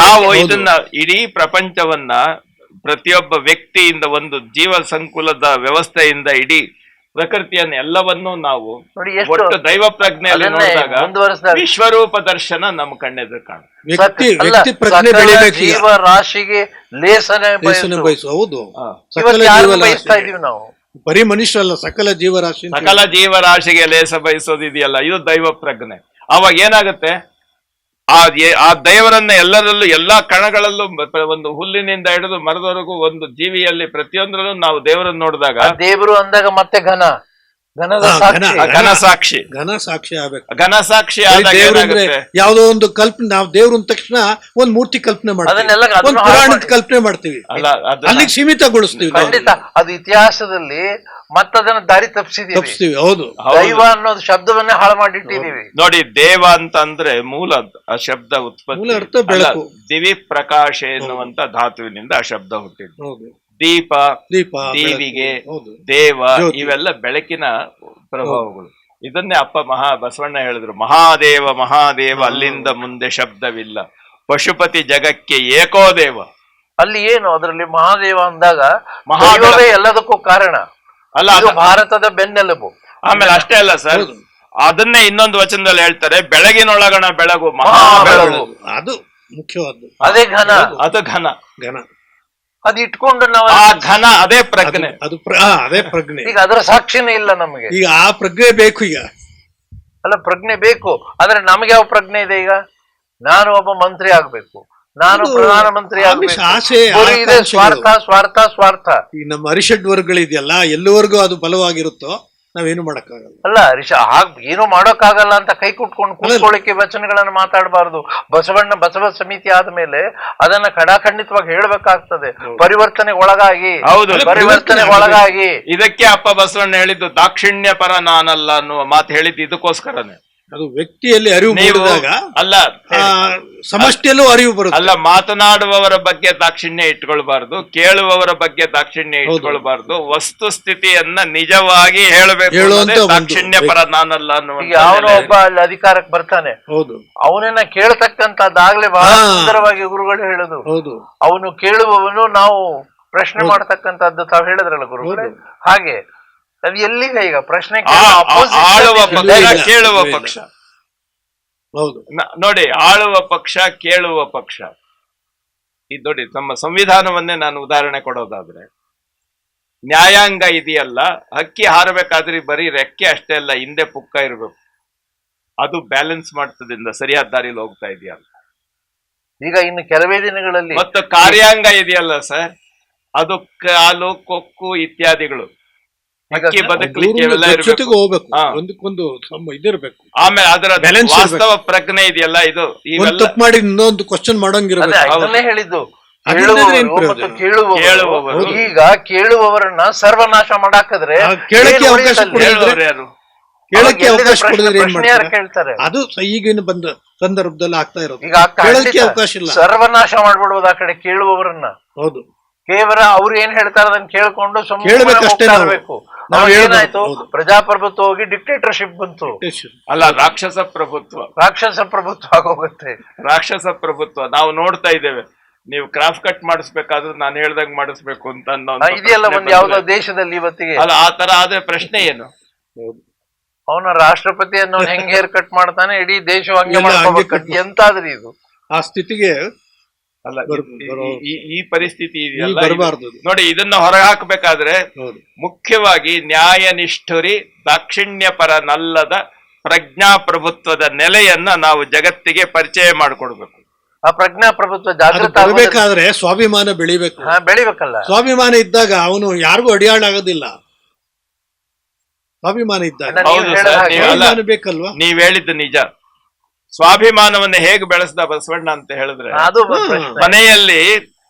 Speaker 3: ನಾವು ಇದನ್ನ ಇಡೀ ಪ್ರಪಂಚವನ್ನ ಪ್ರತಿಯೊಬ್ಬ ವ್ಯಕ್ತಿಯಿಂದ, ಒಂದು ಜೀವ ಸಂಕುಲದ ವ್ಯವಸ್ಥೆಯಿಂದ ಇಡೀ ಪ್ರಕೃತಿಯನ್ನು ಎಲ್ಲವನ್ನೂ ನಾವು ಒಟ್ಟು ದೈವ ಪ್ರಜ್ಞೆಯಲ್ಲಿ ನೋಡಿದಾಗ ವಿಶ್ವರೂಪ ದರ್ಶನ ನಮ್ಮ ಕಣ್ಣೆದುರು
Speaker 2: ಕಾಣುತ್ತೆ. ಜೀವ ರಾಶಿಗೆ ಲೇಸನೆ
Speaker 4: ಹೌದು.
Speaker 2: ನಾವು
Speaker 4: ಬರೀ ಮನುಷ್ಯ ಅಲ್ಲ, ಸಕಲ
Speaker 3: ಜೀವರಾಶಿಗೆ ಲೇಸ ಬಯಸೋದಿದೆಯಲ್ಲ, ಇದು ದೈವ ಪ್ರಜ್ಞೆ. ಅವಾಗ ಏನಾಗುತ್ತೆ? ಆ ದೇವರನ್ನ ಎಲ್ಲರಲ್ಲೂ, ಎಲ್ಲಾ ಕಣಗಳಲ್ಲೂ, ಒಂದು ಹುಲ್ಲಿನಿಂದ ಹಿಡಿದು ಮರದವರೆಗೂ ಒಂದು ಜೀವಿಯಲ್ಲಿ ಪ್ರತಿಯೊಂದರಲ್ಲೂ ನಾವು ದೇವರನ್ನು ನೋಡಿದಾಗ,
Speaker 2: ದೇವರು ಅಂದಾಗ ಮತ್ತೆ
Speaker 3: ಘನ ಸಾಕ್ಷಿ ಆದಾಗ
Speaker 4: ಯಾವುದೋ ಒಂದು ಕಲ್ಪನೆ, ನಾವು ದೇವ್ರ ಅಂದ ತಕ್ಷಣ ಒಂದ್ ಮೂರ್ತಿ ಕಲ್ಪನೆ ಮಾಡ್ತೀವಿ, ಒಂದು ಪುರಾಣದ ಕಲ್ಪನೆ ಮಾಡ್ತೀವಿ, ಅಲ್ಲಿಗೆ ಸೀಮಿತಗೊಳಿಸ್ತೀವಿ.
Speaker 2: ಖಂಡಿತ ಅದು ಇತಿಹಾಸದಲ್ಲಿ ಮತ್ತದನ್ನ ದಾರಿ ತಪ್ಪಿಸಿದೀವಿ.
Speaker 4: ಹೌದು,
Speaker 2: ದೈವ ಅನ್ನೋದು ಶಬ್ದವನ್ನೇ ಹಾಳು ಮಾಡಿಟ್ಟಿದೀವಿ.
Speaker 3: ನೋಡಿ, ದೇವ ಅಂತಂದ್ರೆ ಮೂಲ ಆ ಶಬ್ದ ಉತ್ಪತ್ತಿ
Speaker 4: ಬೆಳಕು,
Speaker 3: ದಿವಿ ಪ್ರಕಾಶ ಎನ್ನುವಂತ ಧಾತುವಿನಿಂದ ಆ ಶಬ್ದ ಹುಟ್ಟಿದ್ದು. ದೀಪ, ದೀವಿಗೆ, ದೇವ, ಇವೆಲ್ಲ ಬೆಳಕಿನ ಪ್ರಭಾವಗಳು. ಇದನ್ನೇ ಅಪ್ಪ ಬಸವಣ್ಣ ಹೇಳಿದ್ರು, ಮಹಾದೇವ ಅಲ್ಲಿಂದ ಮುಂದೆ ಶಬ್ದವಿಲ್ಲ, ಪಶುಪತಿ ಜಗಕ್ಕೆ ಏಕೋದೇವ.
Speaker 2: ಅಲ್ಲಿ ಏನು ಅದರಲ್ಲಿ ಮಹಾದೇವ ಅಂದಾಗ ಮಹಾದೇವೇ ಎಲ್ಲದಕ್ಕೂ ಕಾರಣ ಅಲ್ಲ, ಅದು ಭಾರತದ ಬೆನ್ನೆಲುಬು.
Speaker 3: ಆಮೇಲೆ ಅಷ್ಟೇ ಅಲ್ಲ ಸರ್, ಅದನ್ನೇ ಇನ್ನೊಂದು ವಚನದಲ್ಲಿ ಹೇಳ್ತಾರೆ, ಬೆಳಗಿನೊಳಗಣ ಬೆಳಗು ಮಹಾ ಬೆಳಗು.
Speaker 4: ಅದು ಮುಖ್ಯವಾದ್ದು.
Speaker 2: ಅದೇ ಘನ,
Speaker 3: ಅದು ಘನ.
Speaker 2: ಅದು ಇಟ್ಕೊಂಡು ನಾವು
Speaker 3: ಆ ಘನ, ಅದೇ ಪ್ರಜ್ಞೆ,
Speaker 4: ಅದೇ ಪ್ರಜ್ಞೆ.
Speaker 2: ಈಗ ಅದರ ಸಾಕ್ಷಿನೇ ಇಲ್ಲ ನಮಗೆ.
Speaker 4: ಈಗ ಆ ಪ್ರಜ್ಞೆ ಬೇಕು. ಈಗ
Speaker 2: ಅಲ್ಲ, ಪ್ರಜ್ಞೆ ಬೇಕು, ಆದ್ರೆ ನಮಗೆ ಯಾವ ಪ್ರಜ್ಞೆ ಇದೆ? ಈಗ ನಾನು ಒಬ್ಬ ಮಂತ್ರಿ ಆಗ್ಬೇಕು, ನಾನು ಪ್ರಧಾನಮಂತ್ರಿ ಆಗ್ಬೇಕು, ಸ್ವಾರ್ಥ ಸ್ವಾರ್ಥ ಸ್ವಾರ್ಥ.
Speaker 4: ಈ ನಮ್ಮ ಅರಿಷಡ್ ವರ್ಗಗಳಿದೆಯಲ್ಲ, ಎಲ್ಲಿವರೆಗೂ ಅದು ಬಲವಾಗಿರುತ್ತೋ ನಾವೇನು ಮಾಡಕ್ಕಾಗಲ್ಲ.
Speaker 2: ಅಲ್ಲ ಏನು ಮಾಡೋಕ್ಕಾಗಲ್ಲ ಅಂತ ಕೈ ಕುಟ್ಕೊಂಡು ಕೂತ್ಕೊಳ್ಳಿಕ್ಕೆ ವಚನಗಳನ್ನು ಮಾತಾಡಬಾರ್ದು. ಬಸವ ಸಮಿತಿ ಆದ್ಮೇಲೆ ಅದನ್ನ ಖಡಾಖಂಡಿತವಾಗಿ ಹೇಳ್ಬೇಕಾಗ್ತದೆ. ಪರಿವರ್ತನೆ ಒಳಗಾಗಿ
Speaker 3: ಇದಕ್ಕೆ ಅಪ್ಪ ಬಸವಣ್ಣ ಹೇಳಿದ್ದು ದಾಕ್ಷಿಣ್ಯ ಪರ ನಾನಲ್ಲ ಅನ್ನುವ ಮಾತು ಹೇಳಿದ್ದು ಇದಕ್ಕೋಸ್ಕರನೇ.
Speaker 4: ಅದು ವ್ಯಕ್ತಿಯಲ್ಲಿ ಅರಿವು
Speaker 3: ನೀವು
Speaker 4: ಮೂಡಿದಾಗ
Speaker 3: ಅಲ್ಲ
Speaker 4: ಆ, ಸಮಷ್ಟಿಯಲ್ಲೂ ಅರಿವು ಬರುತ್ತೆ.
Speaker 3: ಅಲ್ಲ, ಮಾತನಾಡುವವರ ಬಗ್ಗೆ ದಾಕ್ಷಿಣ್ಯ ಇಟ್ಕೊಳ್ಬಾರ್ದು, ಕೇಳುವವರ ಬಗ್ಗೆ ದಾಕ್ಷಿಣ್ಯ ಇಟ್ಕೊಳ್ಬಾರ್ದು, ವಸ್ತುಸ್ಥಿತಿಯನ್ನ ನಿಜವಾಗಿ ಹೇಳಬೇಕು.
Speaker 4: ಹೇಳುವಂತ ಒಂದು
Speaker 3: ದಾಕ್ಷಿಣ್ಯ ಪರ ನಾನಲ್ಲ
Speaker 2: ಈಗ ಅವನು
Speaker 3: ಅನ್ನುವಂತ
Speaker 2: ಒಬ್ಬ ಅಲ್ಲಿ ಅಧಿಕಾರಕ್ಕೆ ಬರ್ತಾನೆ,
Speaker 4: ಹೌದು
Speaker 2: ಅವನನ್ನ ಕೇಳ್ತಕ್ಕಂಥದ್ದಾಗ್ಲೇ ಬಹಳ
Speaker 4: ಹಾ.
Speaker 2: ಸುಂದರವಾಗಿ ಗುರುಗಳು ಹೇಳುದು.
Speaker 4: ಹೌದು
Speaker 2: ಅವನು ಕೇಳುವವನು ನಾವು ಪ್ರಶ್ನೆ ಮಾಡ್ತಕ್ಕಂಥದ್ದು ತಾವು ಹೇಳಿದ್ರಲ್ಲ ಗುರುಗಳೇ,
Speaker 4: ಹೌದು.
Speaker 2: ಹಾಗೆ ಅದು ಎಲ್ಲಿಗ ಈಗ ಪ್ರಶ್ನೆ
Speaker 3: ಆಳುವ ಪಕ್ಷ,
Speaker 4: ಇಲ್ಲ,
Speaker 3: ಕೇಳುವ
Speaker 4: ಇಲ್ಲ.
Speaker 3: ಪಕ್ಷ.
Speaker 4: ಹೌದು
Speaker 3: ನೋಡಿ, ಆಳುವ ಪಕ್ಷ, ಕೇಳುವ ಪಕ್ಷ. ಇದು ನೋಡಿ, ನಮ್ಮ ಸಂವಿಧಾನವನ್ನೇ ನಾನು ಉದಾಹರಣೆ ಕೊಡೋದಾದ್ರೆ, ನ್ಯಾಯಾಂಗ ಇದೆಯಲ್ಲ, ಹಕ್ಕಿ ಹಾರಬೇಕಾದ್ರೆ ಬರೀ ರೆಕ್ಕೆ ಅಷ್ಟೇ ಅಲ್ಲ, ಹಿಂದೆ ಪುಕ್ಕ ಇರಬೇಕು. ಅದು ಬ್ಯಾಲೆನ್ಸ್ ಮಾಡ್ತದಿಂದ ಸರಿಯಾದ ದಾರಿಲಿ ಹೋಗ್ತಾ ಇದೆಯಲ್ಲ.
Speaker 2: ಈಗ ಇನ್ನು ಕೆಲವೇ ದಿನಗಳಲ್ಲಿ
Speaker 3: ಮತ್ತು ಕಾರ್ಯಾಂಗ ಇದೆಯಲ್ಲ ಸರ್, ಅದು ಕಾಲು, ಕೊಕ್ಕು ಇತ್ಯಾದಿಗಳು. ಹಕ್ಕಿ ಬದುಕಲಿಕ್ಕೆ ಇವೆಲ್ಲ
Speaker 4: ಜೊತೆಗೆ
Speaker 3: ಇರಬೇಕು.
Speaker 4: ಹೋಗ್ಬೇಕು,
Speaker 3: ಹಾ.
Speaker 4: ಒಂದಕ್ಕೊಂದು ಇದಿರ್ಬೇಕು.
Speaker 3: ಆಮೇಲೆ ಅದರ
Speaker 4: Balance
Speaker 3: ವಾಸ್ತವ ಪ್ರಜ್ಞೆ ಇದೆಯಲ್ಲ, ಇದು
Speaker 4: ಒಂದ್
Speaker 3: ಇವೆಲ್ಲ
Speaker 4: ತಪ್ಪು ಮಾಡಿ ಇನ್ನೊಂದು ಕ್ವಶನ್
Speaker 2: ಅದೇ
Speaker 4: ಮಾಡೋಂಗಿರ್ಬೇಕು.
Speaker 2: ಅದನ್ನೇ ಹೇಳಿದ್ದು,
Speaker 4: ಅದಿಲ್ಲದ್ರೆ ಏನ್
Speaker 2: ಕೇಳುವವರು
Speaker 4: ಪ್ರಯೋಜನ?
Speaker 2: ಮತ್ತು ಕೇಳುವವರು.
Speaker 3: ಕೇಳುವವರು.
Speaker 2: ಈಗ ಕೇಳುವವರನ್ನ ಸರ್ವನಾಶ ಮಾಡಾಕಿದ್ರೆ
Speaker 4: ಆ, ಕೇಳಕ್ಕೆ
Speaker 2: ಏನ್
Speaker 4: ಅವಕಾಶ
Speaker 2: ಉಳಿತಲ್ಲಿ?
Speaker 4: ಕೊಡಿ.
Speaker 3: ಹೇಳುವವರು ಯಾರು?
Speaker 4: ಕೇಳಕ್ಕೆ
Speaker 2: ಅವಾಗ ಎಲ್ಲಿದೆ
Speaker 4: ಅವಕಾಶ ಕೊಡಿದ್ರೆ ಏನ್
Speaker 2: ಪ್ರಶ್ನೆ ಯಾರು
Speaker 4: ಮಾಡ್ತಾರೆ?
Speaker 2: ಕೇಳ್ತಾರೆ?
Speaker 4: ಅದು ಈಗಿನ ಬಂದ ಸಂದರ್ಭದಲ್ಲಿ ಆಗ್ತಾ ಇರೋದು.
Speaker 2: ಈಗ ಆಗ್ತಾ
Speaker 4: ಕೇಳಕ್ಕೆ
Speaker 2: ಖಂಡಿತ
Speaker 4: ಅವಕಾಶ ಇಲ್ಲ.
Speaker 2: ಸರ್ವನಾಶ ಮಾಡ್ಬಿಡುವುದು ಆ ಕಡೆ ಕೇಳುವವರನ್ನ.
Speaker 4: ಹೌದು
Speaker 2: ಕೇವಲ ಅವ್ರು ಏನ್ ಹೇಳ್ತಾರೆ ಅದನ್ನ ಕೇಳ್ಕೊಂಡು ಸುಮ್ಮನೆ
Speaker 4: ಕೇಳ್ಬೇಕಷ್ಟೇ
Speaker 2: ಹೋಗ್ತಾ
Speaker 4: ನಾವು.
Speaker 2: ಇರ್ಬೇಕು.
Speaker 4: ನಾವು
Speaker 2: ಅವಾಗ
Speaker 4: ಹೇಳ್ಬೇಕು.
Speaker 2: ಏನಾಯ್ತು,
Speaker 4: ಹೌದು.
Speaker 2: ಪ್ರಜಾಪ್ರಭುತ್ವ ಹೋಗಿ ಡಿಕ್ಟೇಟರ್ಶಿಪ್ ಬಂತು,
Speaker 3: ಅಲ್ಲ, ರಾಕ್ಷಸ ಪ್ರಭುತ್ವ.
Speaker 2: ರಾಕ್ಷಸ ಪ್ರಭುತ್ವ ಆಗೋಗುತ್ತೆ.
Speaker 3: ರಾಕ್ಷಸ ಪ್ರಭುತ್ವ ನಾವು ನೋಡ್ತಾ ಇದ್ದೇವೆ. ನೀವು ಕ್ರಾಫ್ಟ್ ಕಟ್ ಮಾಡಿಸ್ಬೇಕಾದ್ರೆ ನಾನು ಹೇಳ್ದಂಗ್ ಮಾಡಿಸ್ಬೇಕು ಅಂತ ಅನ್ನೋ
Speaker 2: ಇದೆಯಲ್ಲ
Speaker 3: ಪ್ರಶ್ನೆ
Speaker 2: ಒಂದು ಯಾವ್ದೋ
Speaker 3: ಬಂದ್ರೆ,
Speaker 2: ದೇಶದಲ್ಲಿ ಇವತ್ತಿಗೆ
Speaker 3: ಅಲ್ಲ ಆ ತರ ಆದ್ರೆ ಪ್ರಶ್ನೆ ಏನು?
Speaker 2: ಅವನ ರಾಷ್ಟ್ರಪತಿಯನ್ನು ಹೆಂಗ್ ಹೇರ್ ಕಟ್ ಮಾಡ್ತಾನೆ, ಇಡೀ ದೇಶ ಹಂಗೆ
Speaker 4: ಎಲ್ಲ ಹಂಗೆ
Speaker 2: ಮಾಡ್ಕೋಬೇಕು.
Speaker 4: cut
Speaker 2: ಎಂತಾದ್ರಿ ಇದು?
Speaker 4: ಆ ಸ್ಥಿತಿಗೆ
Speaker 3: ಅಲ್ಲ,
Speaker 4: ಬರೋ-
Speaker 3: ಈ ಪರಿಸ್ಥಿತಿ ಇದೆಯಲ್ಲ,
Speaker 4: ಬರಬಾರ್ದು ಅದು.
Speaker 3: ನೋಡಿ, ಇದನ್ನ ಹೊರಗೆ ಹಾಕಬೇಕಾದ್ರೆ
Speaker 4: ಹೌದು
Speaker 3: ಮುಖ್ಯವಾಗಿ ನ್ಯಾಯನಿಷ್ಠುರಿ, ದಾಕ್ಷಿಣ್ಯಪರನಲ್ಲದ ಪ್ರಜ್ಞಾಪ್ರಭುತ್ವದ ನೆಲೆಯನ್ನ ನಾವು ಜಗತ್ತಿಗೆ ಪರಿಚಯ ಮಾಡಿಕೊಡ್ಬೇಕು.
Speaker 2: ಆ ಪ್ರಜ್ಞಾಪ್ರಭುತ್ವ
Speaker 4: ಅದು
Speaker 2: ಜಾಗೃತ
Speaker 4: ಬರಬೇಕಾದ್ರೆ ಸ್ವಾಭಿಮಾನ ಬೆಳಿಬೇಕು.
Speaker 2: ಬೆಳಿಬೇಕಲ್ಲ.
Speaker 4: ಸ್ವಾಭಿಮಾನ ಇದ್ದಾಗ ಅವನು ಯಾರಿಗೂ ಅಡಿಯಾಳಾಗೋದಿಲ್ಲ. ಸ್ವಾಭಿಮಾನ ಇದ್ದಾಗ
Speaker 2: ಅಲ್ಲ, ನೀವು
Speaker 3: ಹೌದು
Speaker 2: ಹೇಳೋ
Speaker 3: ಸರ್,
Speaker 2: ಹಾಗೆ.
Speaker 3: ನೀವು ಅಲ್ಲ,
Speaker 4: ಸ್ವಾಭಿಮಾನ ಬೇಕಲ್ವಾ?
Speaker 3: ನೀವ್ ಹೇಳಿದ್ದು ನಿಜ. ಸ್ವಾಭಿಮಾನವನ್ನ ಹೇಗೆ ಬೆಳೆಸ್ದ ಬಸವಣ್ಣ ಅಂತ ಹೇಳಿದ್ರೆ,
Speaker 2: ಅದು ಪ್ರಶ್ನೆ.
Speaker 3: ಮನೆಯಲ್ಲಿ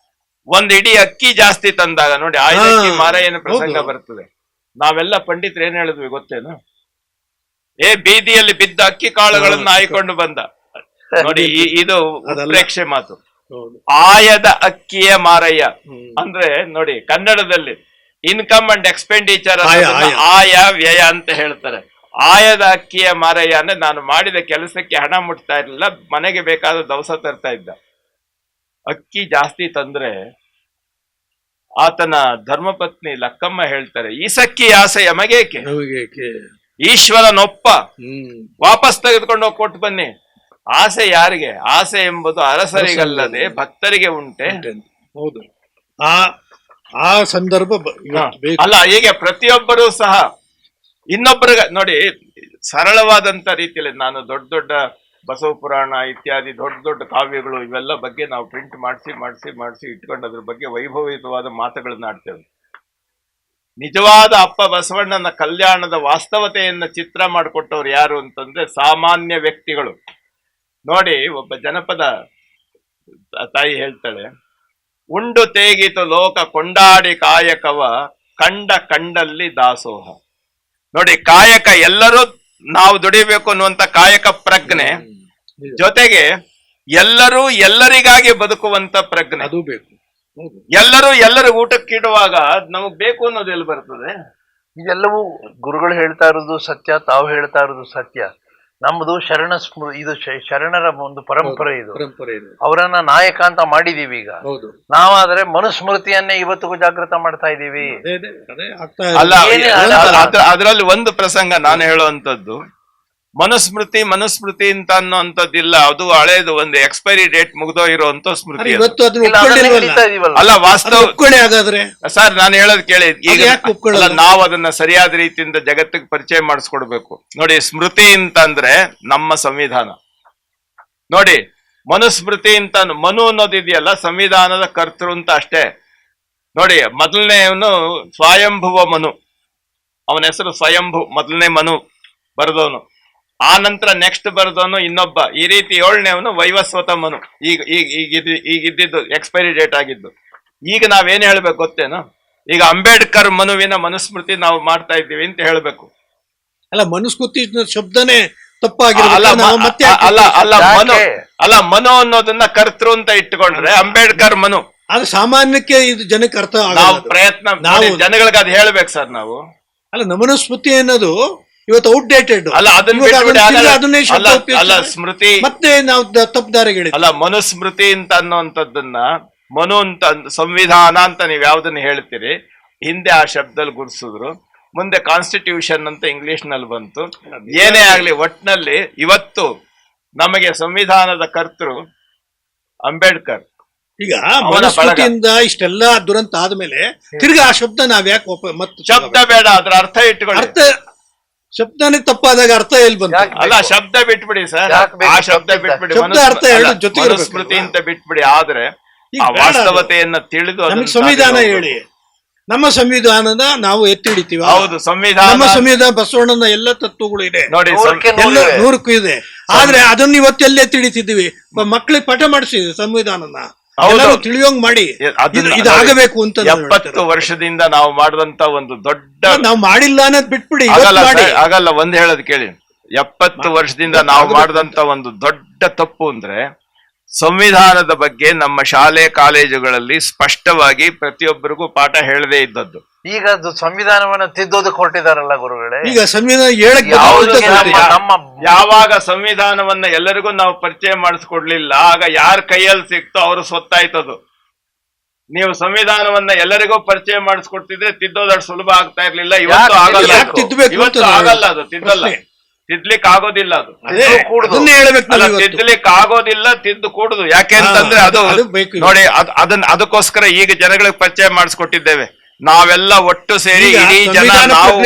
Speaker 3: ಒಂದ್ ಇಡೀ ಅಕ್ಕಿ ಜಾಸ್ತಿ ತಂದಾಗ ನೋಡಿ, ಆಯ್ದಕ್ಕಿ ಮಾರಾಯನ ಪ್ರಸಂಗ
Speaker 4: ಹೌದು.
Speaker 3: ಬರ್ತದೆ. ನಾವೆಲ್ಲ ಪಂಡಿತರು ಏನ್ ಹೇಳಿದ್ವಿ ಗೊತ್ತೇನು? ಬೀದಿಯಲ್ಲಿ ಬಿದ್ದ ಅಕ್ಕಿ ಕಾಳುಗಳನ್ನ ಆಯ್ಕೊಂಡು ಬಂದ. ನೋಡಿ, ಇದು
Speaker 4: ಅದಲ್ಲ.
Speaker 3: ಉತ್ಪ್ರೇಕ್ಷೆ ಮಾತು.
Speaker 4: ಹೌದು.
Speaker 3: ಆಯದ ಅಕ್ಕಿಯ ಮಾರಯ್ಯ
Speaker 4: ಹ್ಮ್.
Speaker 3: ಅಂದ್ರೆ ನೋಡಿ, ಕನ್ನಡದಲ್ಲಿ ಇನ್ಕಮ್ ಅಂಡ್ ಎಕ್ಸ್ಪೆಂಡಿಚರ್
Speaker 4: ಆಯ.
Speaker 3: ಆಯ ವ್ಯಯ ಅಂತ ಹೇಳ್ತಾರೆ. ಆಯದ ಅಕ್ಕಿಯ ಮಾರಯ್ಯ ಅಂದ್ರೆ ನಾನು ಮಾಡಿದ ಕೆಲಸಕ್ಕೆ ಹಣ ಮುಟ್ತಾ ಇರಲಿಲ್ಲ, ಮನೆಗೆ ಬೇಕಾದ ದವಸ ತರ್ತಾ ಇದ್ದ. ಅಕ್ಕಿ ಜಾಸ್ತಿ ತಂದ್ರೆ ಆತನ ಧರ್ಮಪತ್ನಿ ಲಕ್ಕಮ್ಮ ಹೇಳ್ತಾರೆ, ಈಸಕ್ಕಿ ಆಸೆ ಯಮಗೇಕೆ,
Speaker 4: ನಮಗೆ
Speaker 3: ಈಶ್ವರನೊಪ್ಪ,
Speaker 4: ಹ್ಮ್
Speaker 3: ವಾಪಸ್ ತೆಗೆದುಕೊಂಡು ಹೋಗಿ ಕೊಟ್ಟು ಬನ್ನಿ. ಆಸೆ ಯಾರಿಗೆ? ಆಸೆ ಎಂಬುದು ಅರಸರಿಗಲ್ಲದೆ ಭಕ್ತರಿಗೆ ಉಂಟೆ.
Speaker 4: ಹೌದು. ಆ ಆ ಸಂದರ್ಭ ಇವತ್ತು ಬೇಕು.
Speaker 3: ಅಲ್ಲ, ಹೀಗೆ ಪ್ರತಿಯೊಬ್ಬರೂ ಸಹ ಇನ್ನೊಬ್ಬರಿಗೆ ನೋಡಿ, ಸರಳವಾದಂತ ರೀತಿಯಲ್ಲಿ ನಾನು ದೊಡ್ಡ ದೊಡ್ಡ ಬಸವ ಪುರಾಣ ಇತ್ಯಾದಿ ದೊಡ್ಡ ದೊಡ್ಡ ಕಾವ್ಯಗಳು ಇವೆಲ್ಲ ಬಗ್ಗೆ ನಾವು ಪ್ರಿಂಟ್ ಮಾಡಿಸಿ ಇಟ್ಕೊಂಡು ಅದ್ರ ಬಗ್ಗೆ ವೈಭವಯುತವಾದ ಮಾತುಗಳನ್ನ ಆಡ್ತೇವೆ. ನಿಜವಾದ ಅಪ್ಪ ಬಸವಣ್ಣನ ಕಲ್ಯಾಣದ ವಾಸ್ತವತೆಯನ್ನ ಚಿತ್ರ ಮಾಡಿಕೊಟ್ಟವ್ರು ಯಾರು ಅಂತಂದ್ರೆ ಸಾಮಾನ್ಯ ವ್ಯಕ್ತಿಗಳು. ನೋಡಿ, ಒಬ್ಬ ಜನಪದ ತಾಯಿ ಹೇಳ್ತಾಳೆ, ಉಂಡು ತೇಗಿತು ಲೋಕ ಕೊಂಡಾಡಿ ಕಾಯಕವ ಕಂಡ ಕಂಡಲ್ಲಿ ದಾಸೋಹ. ನೋಡಿ, ಕಾಯಕ ಎಲ್ಲರೂ ನಾವು ದುಡಿಬೇಕು ಅನ್ನುವಂತ ಕಾಯಕ ಪ್ರಜ್ಞೆ ಜೊತೆಗೆ ಎಲ್ಲರೂ ಎಲ್ಲರಿಗಾಗಿ ಬದುಕುವಂತ ಪ್ರಜ್ಞೆ,
Speaker 4: ಅದು ಬೇಕು. ಹೌದು.
Speaker 3: ಎಲ್ಲರೂ ಎಲ್ಲರಿಗೂ ಊಟಕ್ಕಿಡುವಾಗ ನಮಗ್ ಬೇಕು ಅನ್ನೋದು ಎಲ್ಲಿ ಬರ್ತದೆ?
Speaker 2: ಇದೆಲ್ಲವೂ ಗುರುಗಳು ಹೇಳ್ತಾ ಇರೋದು ಸತ್ಯ, ತಾವು ಹೇಳ್ತಾ ಇರೋದು ಸತ್ಯ. ನಮ್ದು ಇದು ಶರಣರ ಒಂದು ಪರಂಪರೆ. ಇದು
Speaker 4: ಪರಂಪರೆ ಇದೆ.
Speaker 2: ಅವರನ್ನ ನಾಯಕ ಅಂತ ಮಾಡಿದೀವಿ. ಈಗ
Speaker 4: ಹೌದು.
Speaker 2: ನಾವಾದ್ರೆ ಮನುಸ್ಮೃತಿಯನ್ನೇ ಇವತ್ತಿಗೂ ಜಾಗೃತ ಮಾಡ್ತಾ ಇದೀವಿ.
Speaker 4: ಅದೇ ಆಗ್ತಾ
Speaker 3: ಅಲ್ಲ,
Speaker 4: ಇದೆ.
Speaker 3: ಅದರಲ್ಲಿ ಒಂದು ಪ್ರಸಂಗ ನಾನು ಹೇಳುವಂತದ್ದು, ಮನುಸ್ಮೃತಿ ಅಂತ ಅನ್ನೋಂಥದ್ದಿಲ್ಲ. ಅದು ಹಳೇದು, ಒಂದು ಎಕ್ಸ್ಪೈರಿ ಡೇಟ್ ಮುಗ್ದೋ ಇರುವಂತ ಸ್ಮೃತಿ ಅದು.
Speaker 4: ಇವತ್ತು ಅದನ್ನ
Speaker 2: ಇಲ್ಲ, ಅದನ್ನೇ
Speaker 4: ಒಪ್ಕೊಳ್ಳಿಲ್ವಲ್ಲ?
Speaker 2: ಹಿಡಿತಾ ಇದೀವಲ್ಲ.
Speaker 3: ಅಲ್ಲ, ವಾಸ್ತವ
Speaker 4: ಒಪ್ಕೊಳ್ಳಿ ಹಾಗಾದ್ರೆ.
Speaker 3: ಸರ್, ನಾನು ಹೇಳೋದು ಕೇಳಿ. ಈಗ
Speaker 4: ಅದು ಯಾಕೆ ಒಪ್ಕೊಳ್ಳಲ್ಲ?
Speaker 3: ಅಲ್ಲ, ನಾವು ಅದನ್ನ ಸರಿಯಾದ ರೀತಿಯಿಂದ ಜಗತ್ತಿಗೆ ಪರಿಚಯ ಮಾಡಿಸ್ಕೊಡ್ಬೇಕು. ನೋಡಿ, ಸ್ಮೃತಿ ಅಂತಂದ್ರೆ ನಮ್ಮ ಸಂವಿಧಾನ. ನೋಡಿ, ಮನುಸ್ಮೃತಿ ಅಂತ ಮನು ಅನ್ನೋದಿದೆಯಲ್ಲ, ಸಂವಿಧಾನದ ಕರ್ತೃ ಅಂತ ಅಷ್ಟೇ. ನೋಡಿ, ಮೊದಲನೇವನು ಸ್ವಯಂಭುವ ಮನು, ಅವನ ಹೆಸರು ಸ್ವಯಂಭು, ಮೊದಲನೇ ಮನು ಬರೆದವನು. ಆ ನಂತರ ನೆಕ್ಸ್ಟ್ ಬರೆದವನು ಇನ್ನೊಬ್ಬ, ಈ ರೀತಿ 7ನೇವನು ವೈವಸ್ವತ ಮನು. ಈಗಿದ್ದು ಎಕ್ಸ್ಪೈರಿ ಡೇಟ್ ಆಗಿದ್ದು. ಈಗ ನಾವೇನ್ ಹೇಳ್ಬೇಕು ಗೊತ್ತೇನು? ಈಗ ಅಂಬೇಡ್ಕರ್ ಮನುವಿನ ಮನುಸ್ಮೃತಿ ನಾವು ಮಾಡ್ತಾ ಇದ್ದೀವಿ ಅಂತ ಹೇಳ್ಬೇಕು.
Speaker 4: ಅಲ್ಲ, ಮನುಸ್ಮೃತಿ ಶಬ್ದನೇ ತಪ್ಪಾಗಿರ್ಬೇಕು ನಾವು ಮತ್ತೆ
Speaker 3: ಮನು ಅನ್ನೋದನ್ನ ಕರ್ತೃ ಅಂತ ಇಟ್ಟುಕೊಂಡ್ರೆ ಅಂಬೇಡ್ಕರ್ ಮನು.
Speaker 4: ಅದು ಸಾಮಾನ್ಯಕ್ಕೆ ಇದು ಜನಕ್ಕೆ ಅರ್ಥ
Speaker 3: ನಾವು ಪ್ರಯತ್ನ ಜನಗಳಿಗೆ ಅದು ಹೇಳ್ಬೇಕು ಸರ್ ನಾವು.
Speaker 4: ಅಲ್ಲ, ನಮನ ಸ್ಮೃತಿ ಅನ್ನೋದು ಇವತ್ತು ಔಟ್ಡೇಟೆಡ್.
Speaker 3: ಅಲ್ಲ,
Speaker 4: ಅದನ್ನೇ
Speaker 3: ಸ್ಮೃತಿ
Speaker 4: ಮತ್ತೆ ನಾವು ತಪ್ಪುದಾರಿಗೆ
Speaker 3: ಅಲ್ಲ, ಮನುಸ್ಮೃತಿ ಅಂತ ಅನ್ನುವಂಥದ್ದನ್ನ ಮನು ಅಂತ ಸಂವಿಧಾನ ಅಂತ ನೀವ್ ಯಾವ್ದನ್ನ ಹೇಳ್ತೀರಿ, ಹಿಂದೆ ಆ ಶಬ್ದದಲ್ಲಿ ಗುರ್ಸಿದ್ರು, ಮುಂದೆ ಕಾನ್ಸ್ಟಿಟ್ಯೂಷನ್ ಅಂತ ಇಂಗ್ಲಿಷ್ ನಲ್ಲಿ ಬಂತು. ಏನೇ ಆಗ್ಲಿ ಒಟ್ನಲ್ಲಿ ಇವತ್ತು ನಮಗೆ ಸಂವಿಧಾನದ ಕರ್ತೃ ಅಂಬೇಡ್ಕರ್.
Speaker 4: ಈಗ ಮನುಸ್ಮೃತಿಯಿಂದ ಇಷ್ಟೆಲ್ಲ ದುರಂತ ಆದ್ಮೇಲೆ ತಿರ್ಗಾ ಆ ಶಬ್ದ ನಾವ್ ಯಾಕೆ ಮತ್ತೆ
Speaker 3: ಶಬ್ದ ಬೇಡ, ಅದ್ರ ಅರ್ಥ ಇಟ್ಕೊಳ್ಳಿ.
Speaker 4: ಅರ್ಥ ಶಬ್ದನೇ ತಪ್ಪಾದಾಗ ಅರ್ಥ ಎಲ್ಲಿ ಬಂತು?
Speaker 3: ಅಲ್ಲ, ಶಬ್ದ ಬಿಟ್ಬಿಡಿ ಸರ್, ಆ ಶಬ್ದ ಬಿಟ್ಬಿಡಿ,
Speaker 4: ಅರ್ಥ ಜೊತೆ
Speaker 3: ಮನುಸ್ಮೃತಿ ಅಂತ ಬಿಟ್ಬಿಡಿ. ಆದ್ರೆ ವಾಸ್ತವತೆಯನ್ನ ತಿಳಿದು
Speaker 4: ನಮಗೆ ಸಂವಿಧಾನ ಹೇಳಿ, ನಮ್ಮ ಸಂವಿಧಾನದ ನಾವು ಎತ್ತಿ ಹಿಡಿತೀವಿ.
Speaker 3: ಹೌದು, ಸಂವಿಧಾನ,
Speaker 4: ನಮ್ಮ ಸಂವಿಧಾನ ಬಸವಣ್ಣನ ಎಲ್ಲ ತತ್ವಗಳು ಇದೆ
Speaker 3: ನೋಡಿ,
Speaker 4: ಎಲ್ಲ 100ಕ್ಕೂ ಇದೆ. ಆದ್ರೆ ಅದನ್ನ ಇವತ್ತೆಲ್ಲ ಎತ್ತಿ ಹಿಡಿತಿದ್ದೀವಿ. ಮಕ್ಕಳಿಗೆ ಪಾಠ ಮಾಡಿಸಿದ್ವಿ ಸಂವಿಧಾನನ, ತಿಳಿಯೋಂಗ್ ಮಾಡಿ ಇದು ಆಗಬೇಕು ಅಂತ.
Speaker 3: 70 ವರ್ಷದಿಂದ ನಾವು ಮಾಡಿದಂತ ಒಂದು ದೊಡ್ಡ,
Speaker 4: ನಾವು ಮಾಡಿಲ್ಲ ಅನ್ನೋದು ಬಿಟ್ಬಿಡಿ.
Speaker 3: ಆಗಲ್ಲ, ಒಂದ್ ಹೇಳೋದ್ ಕೇಳಿ, 70 ವರ್ಷದಿಂದ ನಾವು ಮಾಡಿದಂತ ಒಂದು ದೊಡ್ಡ ತಪ್ಪು ಅಂದ್ರೆ ಸಂವಿಧಾನದ ಬಗ್ಗೆ ನಮ್ಮ ಶಾಲೆ ಕಾಲೇಜುಗಳಲ್ಲಿ ಸ್ಪಷ್ಟವಾಗಿ ಪ್ರತಿಯೊಬ್ಬರಿಗೂ ಪಾಠ ಹೇಳದೇ ಇದ್ದದ್ದು.
Speaker 2: ಈಗ ಅದು ಸಂವಿಧಾನವನ್ನ ತಿದ್ದೋದಕ್ಕೆ ಹೊರಟಿದಾರಲ್ಲ ಗುರುಗಳೇ.
Speaker 4: ಈಗ ಸಂವಿಧಾನ
Speaker 3: ಯಾವಾಗ ಸಂವಿಧಾನವನ್ನ ಎಲ್ಲರಿಗೂ ನಾವು ಪರಿಚಯ ಮಾಡಿಸ್ಕೊಡ್ಲಿಲ್ಲ, ಆಗ ಯಾರ ಕೈಯಲ್ಲಿ ಸಿಕ್ತೋ ಅವರು ಸ್ವತ್ತಾಯ್ತದು. ನೀವು ಸಂವಿಧಾನವನ್ನ ಎಲ್ಲರಿಗೂ ಪರಿಚಯ ಮಾಡಿಸ್ಕೊಡ್ತಿದ್ರೆ ತಿದ್ದೋದಷ್ಟು ಸುಲಭ ಆಗ್ತಾ ಇರ್ಲಿಲ್ಲ. ಇವತ್ತು ಆಗಲ್ಲ, ಇವತ್ತು ಆಗಲ್ಲ, ಅದು ತಿದ್ದಲ್ಲ, ತಿದ್ಲಿಕ್ ಆಗೋದಿಲ್ಲ, ಅದು ತಿದ್ಲಿಕ್ ಆಗೋದಿಲ್ಲ, ತಿದ್ದು ಕೂಡುದು. ಯಾಕೆ ಅಂತಂದ್ರೆ ಅದು ನೋಡಿ, ಅದಕ್ಕೋಸ್ಕರ ಈಗ ಜನಗಳಿಗೆ ಪರಿಚಯ ಮಾಡಿಸ್ಕೊಟ್ಟಿದ್ದೇವೆ. ನಾವೆಲ್ಲ ಒಟ್ಟು ಸೇರಿ ಇಡೀ ಜನ ನಾವು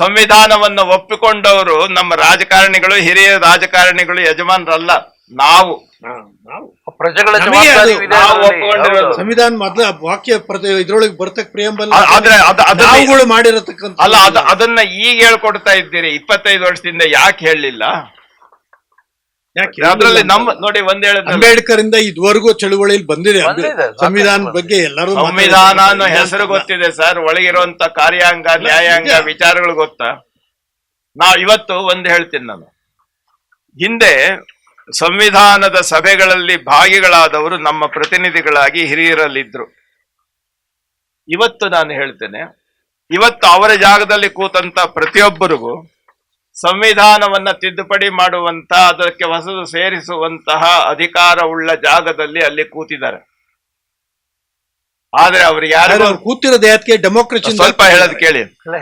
Speaker 3: ಸಂವಿಧಾನವನ್ನು ಒಪ್ಪಿಕೊಂಡವರು, ನಮ್ಮ ರಾಜಕಾರಣಿಗಳು, ಹಿರಿಯ ರಾಜಕಾರಣಿಗಳು ಯಜಮಾನರಲ್ಲ, ನಾವು
Speaker 2: ಪ್ರಜೆಗಳ
Speaker 4: ಸಂವಿಧಾನ ಮೊದಲ ವಾಕ್ಯ ಇದ್ರೊಳಗೆ ಬರ್ತಕ್ಕ ಪ್ರಿಯಂಬಲ್ ಮಾಡಿರತಕ್ಕಂಥ.
Speaker 3: ಅಲ್ಲ, ಅದನ್ನ ಈಗ ಹೇಳ್ಕೊಡ್ತಾ ಇದ್ದೀರಿ, 25 ವರ್ಷದಿಂದ ಯಾಕೆ ಹೇಳಲಿಲ್ಲ? ಅದ್ರಲ್ಲಿ ನಮ್ಮ ನೋಡಿ, ಒಂದ್ ಹೇಳಿದ್ರೆ
Speaker 4: ಅಂಬೇಡ್ಕರ್ ಇಂದ ಇದುವರೆಗೂ ಚಳುವಳಿಯಲ್ಲಿ ಬಂದಿದೆ ಸಂವಿಧಾನದ ಬಗ್ಗೆ. ಎಲ್ಲರೂ
Speaker 3: ಸಂವಿಧಾನ ಅನ್ನೋ ಹೆಸರು ಗೊತ್ತಿದೆ ಸರ್, ಒಳಗಿರುವಂತ ಕಾರ್ಯಾಂಗ, ನ್ಯಾಯಾಂಗ ವಿಚಾರಗಳು ಗೊತ್ತಾ? ಇವತ್ತು ಒಂದ್ ಹೇಳ್ತೀನಿ ನಾನು, ಹಿಂದೆ ಸಂವಿಧಾನದ ಸಭೆಗಳಲ್ಲಿ ಭಾಗಿಗಳಾದವರು ನಮ್ಮ ಪ್ರತಿನಿಧಿಗಳಾಗಿ ಹಿರಿಯರಲ್ಲಿದ್ರು. ಇವತ್ತು ನಾನು ಹೇಳ್ತೇನೆ, ಇವತ್ತು ಅವರ ಜಾಗದಲ್ಲಿ ಕೂತಂತ ಪ್ರತಿಯೊಬ್ಬರಿಗೂ ಸಂವಿಧಾನವನ್ನ ತಿದ್ದುಪಡಿ ಮಾಡುವಂತ, ಅದಕ್ಕೆ ಹೊಸದು ಸೇರಿಸುವಂತಹ ಅಧಿಕಾರವುಳ್ಳ ಜಾಗದಲ್ಲಿ ಅಲ್ಲಿ ಕೂತಿದ್ದಾರೆ. ಆದ್ರೆ ಅವ್ರು ಯಾರು
Speaker 4: ಕೂತಿರೋದು ಯಾಕೆ? ಡೆಮೋಕ್ರಸಿ.
Speaker 3: ಸ್ವಲ್ಪ ಹೇಳೋದು ಕೇಳಿ, ಸ್ವಲ್ಪ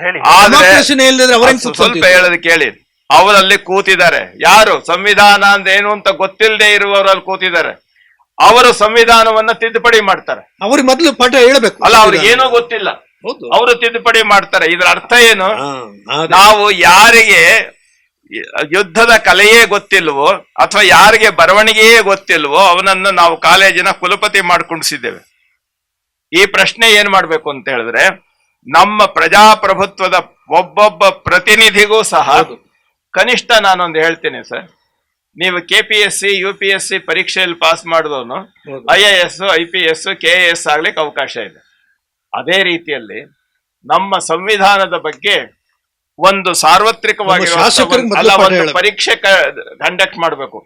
Speaker 3: ಹೇಳೋದು ಕೇಳಿ. ಅವರಲ್ಲಿ ಕೂತಿದ್ದಾರೆ ಯಾರು? ಸಂವಿಧಾನ ಅಂದ್ರೆ ಏನು ಅಂತ ಗೊತ್ತಿಲ್ಲದೆ ಇರುವವರಲ್ಲಿ ಕೂತಿದ್ದಾರೆ. ಅವರು ಸಂವಿಧಾನವನ್ನ ತಿದ್ದುಪಡಿ ಮಾಡ್ತಾರೆ.
Speaker 4: ಅವ್ರಿಗೆ ಮೊದಲು ಪಾಠ ಹೇಳಬೇಕು.
Speaker 3: ಅಲ್ಲ, ಅವ್ರಿಗೆ ಏನೋ ಗೊತ್ತಿಲ್ಲ, ಅವರು ತಿದ್ದುಪಡಿ ಮಾಡ್ತಾರೆ. ಇದರ ಅರ್ಥ ಏನು? ನಾವು ಯಾರಿಗೆ ಯುದ್ಧದ ಕಲೆಯೇ ಗೊತ್ತಿಲ್ವೋ ಅಥವಾ ಯಾರಿಗೆ ಬರವಣಿಗೆಯೇ ಗೊತ್ತಿಲ್ವೋ ಅವನನ್ನು ನಾವು ಕಾಲೇಜಿನ ಕುಲಪತಿ ಮಾಡ್ಕೊಂಡಿಸಿದ್ದೇವೆ. ಈ ಪ್ರಶ್ನೆ ಏನ್ ಮಾಡ್ಬೇಕು ಅಂತ ಹೇಳಿದ್ರೆ, ನಮ್ಮ ಪ್ರಜಾಪ್ರಭುತ್ವದ ಒಬ್ಬೊಬ್ಬ ಪ್ರತಿನಿಧಿಗೂ ಸಹ ಕನಿಷ್ಠ ನಾನೊಂದು ಹೇಳ್ತೀನಿ ಸರ್, ನೀವು KPSC UPSC ಪರೀಕ್ಷೆಯಲ್ಲಿ ಪಾಸ್ ಮಾಡಿದವನು IAS IPS KAS ಆಗ್ಲಿಕ್ಕೆ ಅವಕಾಶ ಇದೆ. ಅದೇ ರೀತಿಯಲ್ಲಿ ನಮ್ಮ ಸಂವಿಧಾನದ ಬಗ್ಗೆ ಒಂದು ಸಾರ್ವತ್ರಿಕವಾಗಿರುವ ಒಂದು ಪರೀಕ್ಷೆ ಕಂಡಕ್ಟ್ ಮಾಡಬೇಕು.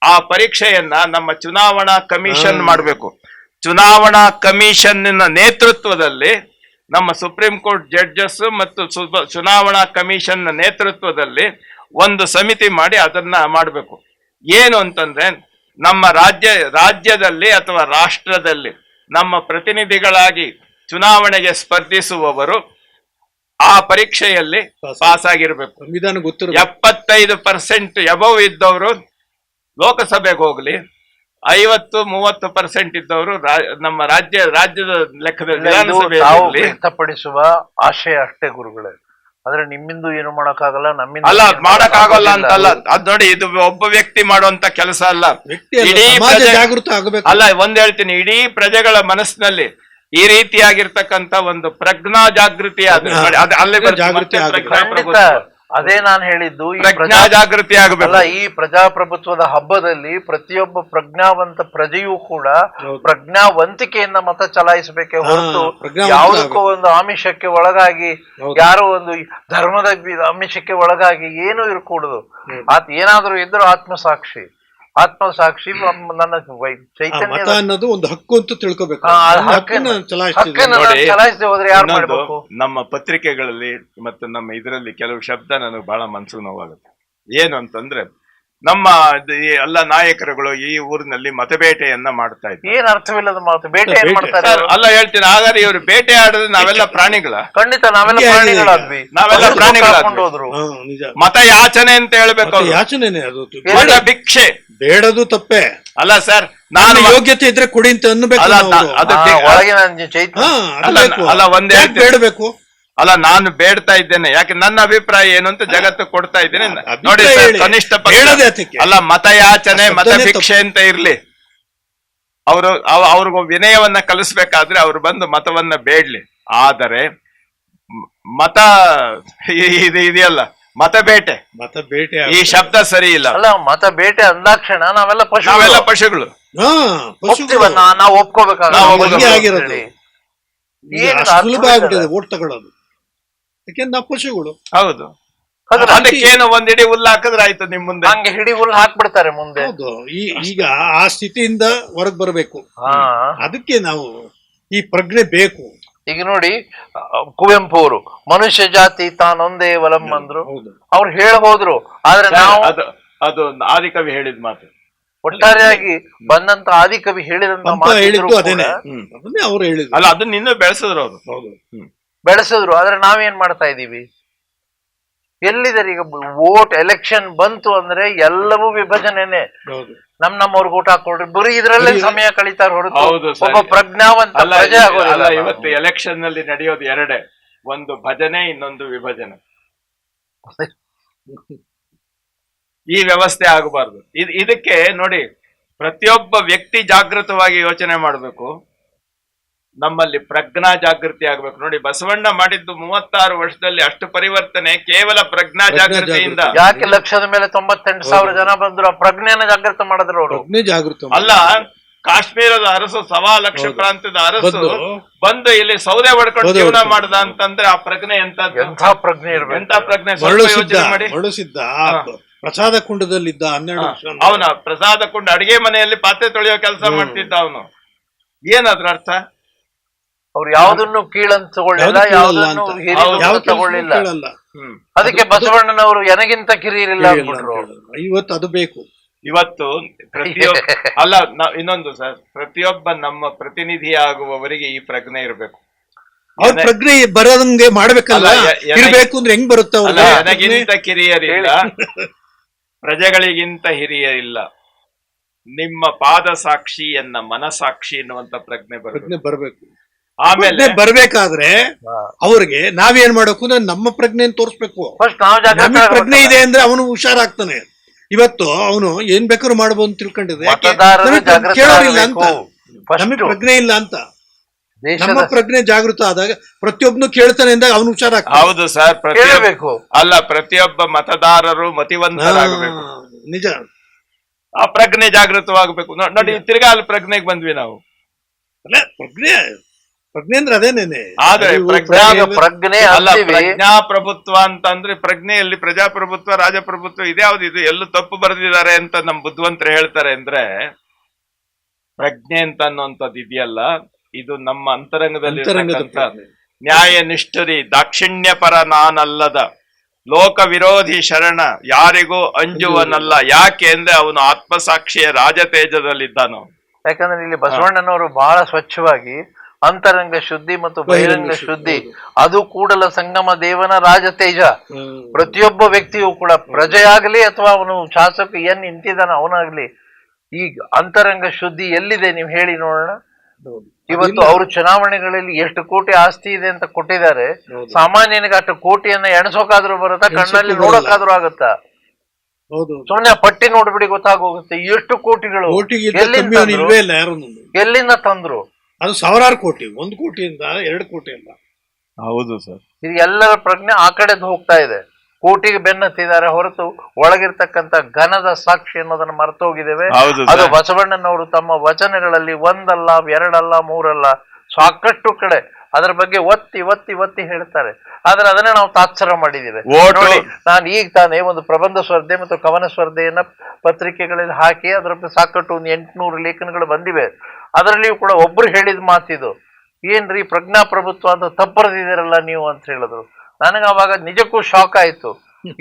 Speaker 3: ಆ ಪರೀಕ್ಷೆಯನ್ನ ನಮ್ಮ ಚುನಾವಣಾ ಕಮಿಷನ್ ಮಾಡಬೇಕು. ಚುನಾವಣಾ ಕಮಿಷನ್ನ ನೇತೃತ್ವದಲ್ಲಿ ನಮ್ಮ ಸುಪ್ರೀಂ ಕೋರ್ಟ್ ಜಡ್ಜಸ್ ಮತ್ತು ಚುನಾವಣಾ ಕಮಿಷನ್ ನೇತೃತ್ವದಲ್ಲಿ ಒಂದು ಸಮಿತಿ ಮಾಡಿ ಅದನ್ನ ಮಾಡಬೇಕು. ಏನು ಅಂತಂದ್ರೆ, ನಮ್ಮ ರಾಜ್ಯದಲ್ಲಿ ಅಥವಾ ರಾಷ್ಟ್ರದಲ್ಲಿ ನಮ್ಮ ಪ್ರತಿನಿಧಿಗಳಾಗಿ ಚುನಾವಣೆಗೆ ಸ್ಪರ್ಧಿಸುವವರು ಆ ಪರೀಕ್ಷೆಯಲ್ಲಿ ಪಾಸ್ ಆಗಿರ್ಬೇಕು. 75% ಎಬವ್ ಇದ್ದವರು ಲೋಕಸಭೆಗೆ ಹೋಗ್ಲಿ, 50-30% ಇದ್ದವರು ನಮ್ಮ ರಾಜ್ಯದ ಲೆಕ್ಕದಲ್ಲಿ
Speaker 2: ವ್ಯಕ್ತಪಡಿಸುವ ಆಶಯ ಅಷ್ಟೇ ಗುರುಗಳೇ. ಆದ್ರೆ ನಿಮ್ಮಿಂದ ಏನು ಮಾಡಕ್ಕಾಗಲ್ಲ, ನಮ್ಮಿಂದ
Speaker 3: ಅಲ್ಲ, ಮಾಡಕ್ಕಾಗಲ್ಲ ಅಂತಲ್ಲ. ಅದ್ ನೋಡಿ, ಇದು ಒಬ್ಬ ವ್ಯಕ್ತಿ ಮಾಡುವಂತ ಕೆಲಸ ಅಲ್ಲ, ಇಡೀ
Speaker 4: ಜಾಗೃತ ಆಗಬೇಕು.
Speaker 3: ಅಲ್ಲ, ಒಂದ್ ಹೇಳ್ತೀನಿ, ಇಡೀ ಪ್ರಜೆಗಳ ಮನಸ್ಸಿನಲ್ಲಿ ಈ ರೀತಿಯಾಗಿರ್ತಕ್ಕಂಥ ಒಂದು ಪ್ರಜ್ಞಾ ಜಾಗೃತಿ
Speaker 2: ಅದೇ ನಾನು ಹೇಳಿದ್ದು ಈ
Speaker 3: ಪ್ರಜ್ಞಾ ಜಾಗೃತಿ ಆಗಬೇಕು.
Speaker 2: ಅಲ್ಲ, ಈ ಪ್ರಜಾಪ್ರಭುತ್ವದ ಹಬ್ಬದಲ್ಲಿ ಪ್ರತಿಯೊಬ್ಬ ಪ್ರಜ್ಞಾವಂತ ಪ್ರಜೆಯೂ ಕೂಡ ಪ್ರಜ್ಞಾವಂತಿಕೆಯಿಂದ ಮತ ಚಲಾಯಿಸಬೇಕೆ ಹೊರತು ಯಾವುದಕ್ಕೂ ಒಂದು ಆಮಿಷಕ್ಕೆ ಒಳಗಾಗಿ, ಯಾರೋ ಒಂದು ಧರ್ಮದ ಆಮಿಷಕ್ಕೆ ಒಳಗಾಗಿ ಏನೂ ಇರಕೂಡದು. ಏನಾದ್ರೂ ಇದ್ರೂ ಆತ್ಮಸಾಕ್ಷಿ ನನ್ನ ಚೈತನ್ಯ
Speaker 4: ಅನ್ನೋದು ಒಂದು ಹಕ್ಕು ಅಂತ ತಿಳ್ಕೋಬೇಕು.
Speaker 2: ಚಲಾಯಿಸದೆ ಹೋದ್ರೆ ಯಾರು ಮಾಡ್ಬೇಕು?
Speaker 3: ನಮ್ಮ ಪತ್ರಿಕೆಗಳಲ್ಲಿ ಮತ್ತು ನಮ್ಮ ಇದರಲ್ಲಿ ಕೆಲವು ಶಬ್ದ ನನಗೆ ಬಹಳ ಮನಸ್ಸು ನೋವಾಗುತ್ತೆ. ಏನು ಅಂತಂದ್ರೆ, ನಮ್ಮ ಎಲ್ಲ ನಾಯಕರುಗಳು ಈ ಊರಿನಲ್ಲಿ ಮತಬೇಟೆಯನ್ನ ಮಾಡ್ತಾ ಇದ್ದಾರೆ.
Speaker 2: ಏನ್ ಅರ್ಥವಿಲ್ಲದ ಮಾತು. ಬೇಟೆ ಏನ್ ಮಾಡ್ತಾರೆ?
Speaker 3: ಅಲ್ಲ, ಹೇಳ್ತೀನಿ, ಹಾಗಾದ್ರೆ ಇವರು ಬೇಟೆ ಆಡಿದ್ರೆ ನಾವೆಲ್ಲ ಪ್ರಾಣಿಗಳ?
Speaker 2: ಖಂಡಿತ ನಾವೆಲ್ಲ ಪ್ರಾಣಿಗಳಾದ್ವಿ.
Speaker 3: ನಾವೆಲ್ಲ
Speaker 2: ಪ್ರಾಣಿಗಳಾದ್ವಿ.
Speaker 3: ಮತ ಯಾಚನೆ ಅಂತ ಹೇಳ್ಬೇಕು.
Speaker 4: ಯಾಚನೆ ಅದು
Speaker 3: ಮತ ಭಿಕ್ಷೆ
Speaker 4: ಬೇಡದು ತಪ್ಪೇ
Speaker 3: ಅಲ್ಲ ಸರ್. ನಾನು
Speaker 4: ಯೋಗ್ಯತೆ ಇದ್ರೆ ಕೊಡಿ ಅಂತ ಅನ್ಬೇಕು.
Speaker 2: ಒಳಗಿನ ಚೈತನ್ಯ
Speaker 3: ಅಲ್ಲ, ಒಂದೇ
Speaker 4: ಬೇಡಬೇಕು.
Speaker 3: ಅಲ್ಲ, ನಾನು ಬೇಡ್ತಾ ಇದ್ದೇನೆ. ಯಾಕೆ ನನ್ನ ಅಭಿಪ್ರಾಯ ಏನು ಅಂತ ಜಗತ್ತು ಕೊಡ್ತಾ ಇದ್ದೇನೆ. ನೋಡಿ ಸರ್, ಕನಿಷ್ಠ ಅಲ್ಲ, ಮತಯಾಚನೆ ಮತ ಭಿಕ್ಷೆ ಅಂತ ಇರ್ಲಿ. ಅವ್ರಿಗೂ ವಿನಯವನ್ನ ಕಲಿಸ್ಬೇಕಾದ್ರೆ ಅವ್ರು ಬಂದು ಮತವನ್ನ ಬೇಡ್ಲಿ. ಆದರೆ ಮತ ಇದೆಯಲ್ಲ, ಮತಬೇಟೆ, ಈ ಶಬ್ದ ಸರಿ ಇಲ್ಲ.
Speaker 2: ಅಲ್ಲ, ಮತ ಬೇಟೆ ಅಂದಾಕ್ಷಣ ನಾವೆಲ್ಲ
Speaker 3: ಪಶುಗಳು.
Speaker 2: ನಾವು ಒಪ್ಕೋಬೇಕಾಗಿರೋದು
Speaker 4: ಸುಲಭ ಆಗ್ಬಿಟ್ಟಿದೆ ಓಟ್ ತಗೊಳ್ಳೋದು. ಯಾಕೆಂದ್ರೆ ನಾವು ಪಶುಗಳು.
Speaker 3: ಹೌದು, ಅದಕ್ಕೇನು ಒಂದ್ ಹಿಡಿ ಹುಲ್ಲು ಹಾಕಿದ್ರೆ ಆಯ್ತು ನಿಮ್ ಮುಂದೆ.
Speaker 2: ಹಂಗೆ ಹಿಡಿ ಹುಲ್ಲು ಹಾಕ್ಬಿಡ್ತಾರೆ ಮುಂದೆ.
Speaker 4: ಹೌದು, ಈಗ ಆ ಸ್ಥಿತಿಯಿಂದ ಹೊರಗೆ ಬರಬೇಕು. ಅದಕ್ಕೆ ನಾವು ಈ ಪ್ರಜ್ಞೆ ಬೇಕು.
Speaker 2: ಈಗ ನೋಡಿ, ಕುವೆಂಪು ಅವರು ಮನುಷ್ಯ ಜಾತಿ ತಾನೊಂದೇ ವಲಂ ಅಂದ್ರು. ಅವ್ರು ಹೋದ್ರು. ಆದ್ರೆ ನಾವು
Speaker 3: ಅದು ಆದಿಕವಿ ಹೇಳಿದ ಮಾತು.
Speaker 2: ಒಟ್ಟಾರೆಯಾಗಿ ಬಂದಂತ ಆದಿಕವಿ ಹೇಳಿದಂತ
Speaker 4: ಅವ್ರು ಹೇಳಿದ್ರು.
Speaker 3: ಅಲ್ಲ, ಅದನ್ನ ಇನ್ನೂ ಬೆಳೆಸಿದ್ರು ಅವರು.
Speaker 2: ಬೆಳೆಸಿದ್ರು. ಆದ್ರೆ ನಾವೇನ್ ಮಾಡ್ತಾ ಇದೀವಿ? ಎಲ್ಲಿದೆ ಈಗ? ವೋಟ್ ಎಲೆಕ್ಷನ್ ಬಂತು ಅಂದ್ರೆ ಎಲ್ಲವೂ ವಿಭಜನೆನೆ. ನಮ್ಮವ್ರಿಗೆ ಊಟ ಹಾಕೊಡ್ರಿ, ಬರೀ ಇದ್ರಲ್ಲೇ ಸಮಯ ಕಳೀತಾರೆ ಹೊರತು ಒಬ್ಬ ಪ್ರಜ್ಞಾವಂತ ಪ್ರಜೆ ಆಗೋದಿಲ್ಲ.
Speaker 3: ಇವತ್ತು ಎಲೆಕ್ಷನ್ ನಲ್ಲಿ ನಡೆಯೋದು ಎರಡೇ, ಒಂದು ಭಜನೆ, ಇನ್ನೊಂದು ವಿಭಜನೆ. ಈ ವ್ಯವಸ್ಥೆ ಆಗಬಾರ್ದು. ಇದಕ್ಕೆ ನೋಡಿ, ಪ್ರತಿಯೊಬ್ಬ ವ್ಯಕ್ತಿ ಜಾಗೃತವಾಗಿ ಯೋಚನೆ ಮಾಡಬೇಕು. ನಮ್ಮಲ್ಲಿ ಪ್ರಜ್ಞಾ ಜಾಗೃತಿ ಆಗ್ಬೇಕು. ನೋಡಿ, ಬಸವಣ್ಣ ಮಾಡಿದ್ದು 36 ವರ್ಷದಲ್ಲಿ ಅಷ್ಟು ಪರಿವರ್ತನೆ ಕೇವಲ ಪ್ರಜ್ಞಾ ಜಾಗೃತಿಯಿಂದ.
Speaker 2: ಯಾಕೆ ಲಕ್ಷದ ಮೇಲೆ 98,000 ಜನ ಬಂದ್ರು? ಪ್ರಜ್ಞೆನ ಜಾಗೃತ ಮಾಡಿದ್ರು ಅವರು.
Speaker 3: ಅಲ್ಲ, ಕಾಶ್ಮೀರದ ಅರಸು 1,2 ಲಕ್ಷ ಪ್ರಾಂತ್ಯದ ಅರಸು ಬಂದು ಇಲ್ಲಿ ಸೌದೆ ಹೊಡ್ಕೊಂಡು ಜೀವನ ಮಾಡ್ದ ಅಂತಂದ್ರೆ ಆ ಪ್ರಜ್ಞೆ ಎಂತ
Speaker 2: ಪ್ರಜ್ಞೆ ಇರ್ಬೇಕು,
Speaker 3: ಎಂತ ಪ್ರಜ್ಞೆ. ಮಾಡಿ
Speaker 4: ಪ್ರಸಾದ ಕುಂಡದಲ್ಲಿದ್ದ 12 ವರ್ಷ
Speaker 3: ಅವನ ಪ್ರಸಾದ ಕುಂಡ ಅಡಿಗೆ ಮನೆಯಲ್ಲಿ ಪಾತ್ರೆ ತೊಳೆಯೋ ಕೆಲಸ ಮಾಡ್ತಿದ್ದ ಅವನು. ಏನದ್ರ ಅರ್ಥ?
Speaker 2: ಅವ್ರು ಯಾವ್ದನ್ನು ಕೀಳಂತ ತಗೊಳ್ಳಿಲ್ಲ, ಯಾವ್ದನ್ನು ತಗೊಳ್ಳಿಲ್ಲ. ಅದಕ್ಕೆ ಬಸವಣ್ಣನವರು ನನಗಿಂತ ಕಿರಿಯರಿಲ್ಲ ಅಂದ್ಬಿಟ್ರು.
Speaker 4: ಇವತ್ತು ಅದು ಬೇಕು.
Speaker 3: ಇವತ್ತು ಅಲ್ಲ, ಇನ್ನೊಂದು ಸರ್, ಪ್ರತಿಯೊಬ್ಬ ನಮ್ಮ ಪ್ರತಿನಿಧಿ ಆಗುವವರಿಗೆ ಈ ಪ್ರಜ್ಞೆ ಇರಬೇಕು.
Speaker 4: ಅವ್ರ ಪ್ರಜ್ಞೆ ಬರೋದಂಗೆ ಮಾಡ್ಬೇಕಲ್ಲ. ಇರ್ಬೇಕು ಅಂದ್ರೆ ಹೆಂಗ್ ಬರುತ್ತೆ?
Speaker 3: ನನಗಿಂತ ಕಿರಿಯರಿಲ್ಲ, ಪ್ರಜೆಗಳಿಗಿಂತ ಹಿರಿಯರಿಲ್ಲ. ನಿಮ್ಮ ಪಾದ ಸಾಕ್ಷಿ ಎನ್ನ ಮನಸಾಕ್ಷಿ ಎನ್ನುವಂತ ಪ್ರಜ್ಞೆ
Speaker 4: ಬರಬೇಕು.
Speaker 3: ಆಮೇಲೆ
Speaker 4: ಬರ್ಬೇಕಾದ್ರೆ ಅವ್ರಿಗೆ ನಾವೇನ್ ಮಾಡ್ಬೇಕು ಅಂದ್ರೆ ನಮ್ಮ ಪ್ರಜ್ಞೆಯನ್ನು ತೋರಿಸ್ಬೇಕು. ನಮಗೆ ಪ್ರಜ್ಞೆ ಇದೆ ಅಂದ್ರೆ ಅವನು ಹುಷಾರಾಗ್ತಾನೆ. ಇವತ್ತು ಅವನು ಏನ್ ಬೇಕಾದ್ರೂ ಮಾಡ್ಬೋದು ಅಂತ ತಿಳ್ಕೊಂಡಿದ್ರೆ ಕೇಳೋರಿಲ್ಲ ಅಂತ, ನಮಗೆ ಪ್ರಜ್ಞೆ ಇಲ್ಲ ಅಂತ. ನಮ್ಮ ಪ್ರಜ್ಞೆ ಜಾಗೃತ ಆದಾಗ ಪ್ರತಿಯೊಬ್ಬನು ಕೇಳ್ತಾನೆ ಅಂದಾಗ ಅವನು ಹುಷಾರಾಗ್ತಾನೆ.
Speaker 3: ಹೌದು ಸರ್, ಅಲ್ಲ, ಪ್ರತಿಯೊಬ್ಬ ಮತದಾರರು ಮತಿವಂತರಾಗಬೇಕು.
Speaker 4: ನಿಜ,
Speaker 3: ಆ ಪ್ರಜ್ಞೆ ಜಾಗೃತವಾಗಬೇಕು. ನೋಡಿ, ತಿರ್ಗಾ ಅಲ್ಲಿ ಪ್ರಜ್ಞೆಗೆ ಬಂದ್ವಿ ನಾವು.
Speaker 4: ಅಲ್ಲ, ಪ್ರಜ್ಞೆ ಅಂದ್ರೆ ಅದೇನೇನೆ.
Speaker 3: ಆದ್ರೆ ಪ್ರಜ್ಞೆ ಅಲ್ಲ, ಪ್ರಜಾಪ್ರಭುತ್ವ ಅಂತಂದ್ರೆ ಪ್ರಜ್ಞೆಯಲ್ಲಿ ಪ್ರಜಾಪ್ರಭುತ್ವ, ರಾಜಪ್ರಭುತ್ವ ಇದ್ಯಾವ್ದು? ಇದು ಎಲ್ಲೂ ತಪ್ಪು ಬರೆದಿದ್ದಾರೆ ಅಂತ ನಮ್ ಬುದ್ಧಿವಂತರು ಹೇಳ್ತಾರೆ. ಅಂದ್ರೆ ಪ್ರಜ್ಞೆ ಅಂತ ಅನ್ನುವಂಥದ್ದು ಇದೆಯಲ್ಲ, ಇದು ನಮ್ಮ ಅಂತರಂಗದಲ್ಲಿ ನ್ಯಾಯ ನಿಷ್ಠುರಿ ದಾಕ್ಷಿಣ್ಯಪರ ನಾನಲ್ಲದ ಲೋಕ ವಿರೋಧಿ ಶರಣ ಯಾರಿಗೂ ಅಂಜುವನಲ್ಲ. ಯಾಕೆ ಅಂದ್ರೆ ಅವನು ಆತ್ಮಸಾಕ್ಷಿಯ ರಾಜತೇಜದಲ್ಲಿದ್ದಾನು.
Speaker 2: ಯಾಕಂದ್ರೆ ಇಲ್ಲಿ ಬಸವಣ್ಣನವರು ಬಹಳ ಸ್ವಚ್ಛವಾಗಿ ಅಂತರಂಗ ಶುದ್ಧಿ ಮತ್ತು ಬಹಿರಂಗ ಶುದ್ಧಿ, ಅದು ಕೂಡಲ ಸಂಗಮ ದೇವನ ರಾಜತೇಜ. ಪ್ರತಿಯೊಬ್ಬ ವ್ಯಕ್ತಿಯು ಕೂಡ ಪ್ರಜೆಯಾಗಲಿ ಅಥವಾ ಅವನು ಶಾಸಕ ಏನ್ ನಿಂತಿದ್ದಾನ ಅವನಾಗ್ಲಿ, ಈ ಅಂತರಂಗ ಶುದ್ಧಿ ಎಲ್ಲಿದೆ ನೀವು ಹೇಳಿ ನೋಡೋಣ. ಇವತ್ತು ಅವರು ಚುನಾವಣೆಗಳಲ್ಲಿ ಎಷ್ಟು ಕೋಟಿ ಆಸ್ತಿ ಇದೆ ಅಂತ ಕೊಟ್ಟಿದ್ದಾರೆ. ಸಾಮಾನ್ಯನಿಗೆ ಅಷ್ಟು ಕೋಟಿಯನ್ನ ಎಣಸೋಕಾದ್ರೂ ಬರುತ್ತಾ? ಕಣ್ಣಲ್ಲಿ ನೋಡೋಕಾದ್ರೂ ಆಗತ್ತಾ? ಸುಮ್ಮನೆ ಪಟ್ಟಿ ನೋಡ್ಬಿಡಿ ಗೊತ್ತಾಗೋಗುತ್ತೆ ಎಷ್ಟು ಕೋಟಿಗಳು ಎಲ್ಲಿಂದ ತಂದ್ರು.
Speaker 4: ಅದು ಸಾವಿರಾರು ಕೋಟಿ, 1 ಕೋಟಿಯಿಂದ 2 ಕೋಟಿ ಅಲ್ಲ.
Speaker 3: ಹೌದು ಸರ್,
Speaker 2: ಇದು ಎಲ್ಲರ ಪ್ರಜ್ಞೆ ಆ ಕಡೆದು ಹೋಗ್ತಾ ಇದೆ. ಕೋಟಿಗೆ ಬೆನ್ನತ್ತಿದ್ದಾರೆ ಹೊರತು ಒಳಗಿರ್ತಕ್ಕಂಥ ಘನದ ಸಾಕ್ಷಿ ಅನ್ನೋದನ್ನ ಮರ್ತೋಗಿದ್ದೇವೆ.
Speaker 3: ಹೌದು
Speaker 2: ಅದು
Speaker 3: ಸರ್.
Speaker 2: ಬಸವಣ್ಣನವರು ತಮ್ಮ ವಚನಗಳಲ್ಲಿ ಒಂದಲ್ಲ, ಎರಡಲ್ಲ, ಮೂರಲ್ಲ, ಸಾಕಷ್ಟು ಕಡೆ ಅದರ ಬಗ್ಗೆ ಒತ್ತಿ ಒತ್ತಿ ಒತ್ತಿ ಹೇಳ್ತಾರೆ. ಆದ್ರೆ ಅದನ್ನೇ ನಾವು ತಾತ್ಸರ ಮಾಡಿದ್ದೇವೆ. ನೋಡಿ, ನಾನು ಈಗ ತಾನೇ ಒಂದು ಪ್ರಬಂಧ ಸ್ಪರ್ಧೆ ಮತ್ತು ಕವನ ಸ್ಪರ್ಧೆಯನ್ನ ಪತ್ರಿಕೆಗಳಲ್ಲಿ ಹಾಕಿ ಅದರ ಸಾಕಷ್ಟು ಒಂದು 800 ಲೇಖನಗಳು ಬಂದಿವೆ. ಅದರಲ್ಲಿಯೂ ಕೂಡ ಒಬ್ರು ಹೇಳಿದ ಮಾತಿದು, ಏನ್ರಿ ಪ್ರಜ್ಞಾಪ್ರಭುತ್ವ ಅಂತ ತಪ್ಪರ್ದಿದ್ದೀರಲ್ಲ ನೀವು ಅಂತ ಹೇಳಿದ್ರು. ನನಗೆ ಅವಾಗ ನಿಜಕ್ಕೂ ಶಾಕ್ ಆಯ್ತು.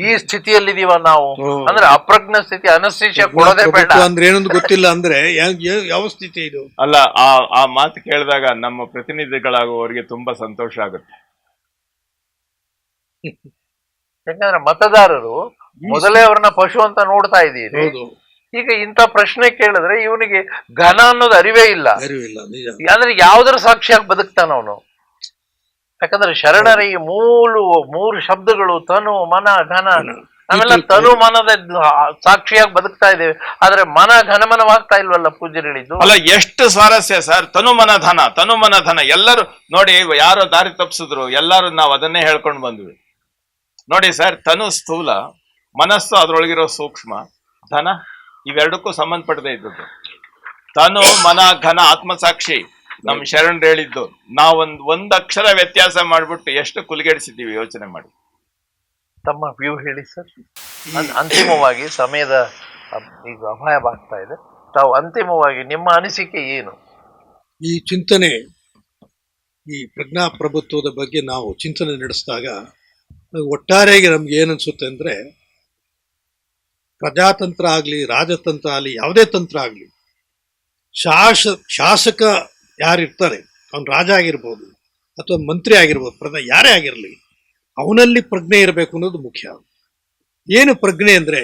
Speaker 2: ಈ ಸ್ಥಿತಿಯಲ್ಲಿದೀವ ನಾವು, ಅಂದ್ರೆ ಅಪ್ರಜ್ಞ ಸ್ಥಿತಿ, ಅನಸ್ತೀಶಿಯಾ ಕೊಡೋದೇ ಬೇಡ
Speaker 4: ಅಂದ್ರೆ ಏನೊಂದು ಗೊತ್ತಿಲ್ಲ ಅಂದ್ರೆ ಯಾವ ಸ್ಥಿತಿ ಇದು?
Speaker 3: ಅಲ್ಲ, ಆ ಮಾತು ಕೇಳಿದಾಗ ನಮ್ಮ ಪ್ರತಿನಿಧಿಗಳಾಗುವವರಿಗೆ ತುಂಬಾ ಸಂತೋಷ ಆಗುತ್ತೆ.
Speaker 2: ಯಾಕಂದ್ರೆ ಮತದಾರರು ಮೊದಲೇ ಅವ್ರನ್ನ ಪಶು ಅಂತ ನೋಡ್ತಾ ಇದ್ದೀರಿ. ಈಗ ಇಂಥ ಪ್ರಶ್ನೆ ಕೇಳಿದ್ರೆ ಇವನಿಗೆ ಘನ ಅನ್ನೋದು ಅರಿವೇ ಇಲ್ಲ. ಅಂದ್ರೆ ಯಾವ್ದ್ರ ಸಾಕ್ಷಿಯಾಗಿ ಬದುಕ್ತಾನ ಅವನು? ಯಾಕಂದ್ರೆ ಶರಣರ ಈ ಮೂರು ಶಬ್ದಗಳು ತನು, ಮನ, ಘನ, ನಾವೆಲ್ಲ ತನು ಮನದ ಸಾಕ್ಷಿಯಾಗಿ ಬದುಕ್ತಾ ಇದ್ದೇವೆ. ಆದ್ರೆ ಮನ ಘನಮನವಾಗ್ತಾ ಇಲ್ವಲ್ಲ ಪೂಜ್ಯರು ಹೇಳಿದ್ದು.
Speaker 3: ಅಲ್ಲ, ಎಷ್ಟು ಸ್ವಾರಸ್ಯ ಸರ್. ತನುಮನ ಧನ ಎಲ್ಲರೂ ನೋಡಿ, ಯಾರೋ ದಾರಿ ತಪ್ಪಿಸಿದ್ರು, ಎಲ್ಲರೂ ನಾವು ಅದನ್ನೇ ಹೇಳ್ಕೊಂಡು ಬಂದ್ವಿ. ನೋಡಿ ಸರ್, ತನು ಸ್ಥೂಲ, ಮನಸ್ಸು ಅದ್ರೊಳಗಿರೋ ಸೂಕ್ಷ್ಮ, ಧನ ಇವೆರಡಕ್ಕೂ ಸಂಬಂಧಪಡದೆ ಇದ್ದದ್ದು. ತನು ಮನ ಘನ ಆತ್ಮಸಾಕ್ಷಿ ನಮ್ ಶರಣರು ಹೇಳಿದ್ದು. ಒಂದ್ ಅಕ್ಷರ ವ್ಯತ್ಯಾಸ ಮಾಡ್ಬಿಟ್ಟು ಎಷ್ಟು ಕುಲಿಗೆಡಿಸಿದ್ದೀವಿ ಯೋಚನೆ ಮಾಡಿ.
Speaker 2: ತಮ್ಮ ವ್ಯೂ ಹೇಳಿ ಸರ್. ಅಂತಿಮವಾಗಿ ಸಮಯದ ಈಗ ಅಪಾಯವಾಗ್ತಾ ಇದೆ. ತಾವು ಅಂತಿಮವಾಗಿ ನಿಮ್ಮ ಅನಿಸಿಕೆ ಏನು?
Speaker 4: ಈ ಚಿಂತನೆ, ಈ ಪ್ರಜ್ಞಾಪ್ರಭುತ್ವದ ಬಗ್ಗೆ ನಾವು ಚಿಂತನೆ ನಡೆಸಿದಾಗ ಒಟ್ಟಾರೆಯಾಗಿ ನಮ್ಗೆ ಏನನ್ಸುತ್ತೆ ಅಂದ್ರೆ, ಪ್ರಜಾತಂತ್ರ ಆಗ್ಲಿ, ರಾಜತಂತ್ರ ಆಗ್ಲಿ, ಯಾವುದೇ ತಂತ್ರ ಆಗ್ಲಿ, ಶಾಸಕ ಯಾರಿರ್ತಾರೆ, ಅವನು ರಾಜ ಆಗಿರ್ಬೋದು ಅಥವಾ ಮಂತ್ರಿ ಆಗಿರ್ಬೋದು, ಯಾರೇ ಆಗಿರಲಿ, ಅವನಲ್ಲಿ ಪ್ರಜ್ಞೆ ಇರಬೇಕು ಅನ್ನೋದು ಮುಖ್ಯ. ಏನು ಪ್ರಜ್ಞೆ ಅಂದ್ರೆ,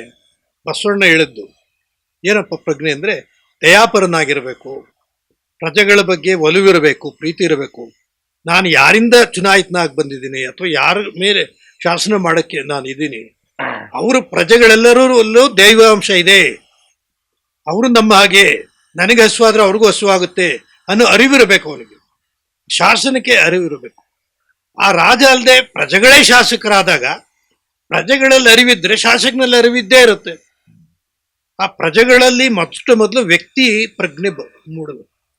Speaker 4: ಬಸವಣ್ಣ ಹೇಳಿದ್ದು ಏನಪ್ಪ ಪ್ರಜ್ಞೆ ಅಂದ್ರೆ, ದಯಾಪರನಾಗಿರ್ಬೇಕು, ಪ್ರಜೆಗಳ ಬಗ್ಗೆ ಒಲವಿರಬೇಕು, ಪ್ರೀತಿ ಇರಬೇಕು. ನಾನು ಯಾರಿಂದ ಚುನಾಯಿತನಾಗಿ ಬಂದಿದ್ದೀನಿ ಅಥವಾ ಯಾರ ಮೇಲೆ ಶಾಸನ ಮಾಡಕ್ಕೆ ನಾನು ಇದ್ದೀನಿ, ಅವರು ಪ್ರಜೆಗಳೆಲ್ಲರಲ್ಲೂ ದೈವಾಂಶ ಇದೆ, ಅವರು ನಮ್ಮ ಹಾಗೆ, ನನಗೆ ಹಸುವಾದ್ರೆ ಅವ್ರಿಗೂ ಹಸುವಾಗುತ್ತೆ ಅನ್ನೋ ಅರಿವಿರಬೇಕು ಅವನಿಗೆ. ಶಾಸನಕ್ಕೆ ಅರಿವಿರಬೇಕು. ಆ ರಾಜ ಅಲ್ಲದೆ ಪ್ರಜೆಗಳೇ ಶಾಸಕರಾದಾಗ, ಪ್ರಜೆಗಳಲ್ಲಿ ಅರಿವಿದ್ರೆ ಶಾಸಕನಲ್ಲಿ ಅರಿವಿದ್ದೇ ಇರುತ್ತೆ. ಆ ಪ್ರಜೆಗಳಲ್ಲಿ ಮೊದಲು ವ್ಯಕ್ತಿ ಪ್ರಜ್ಞೆ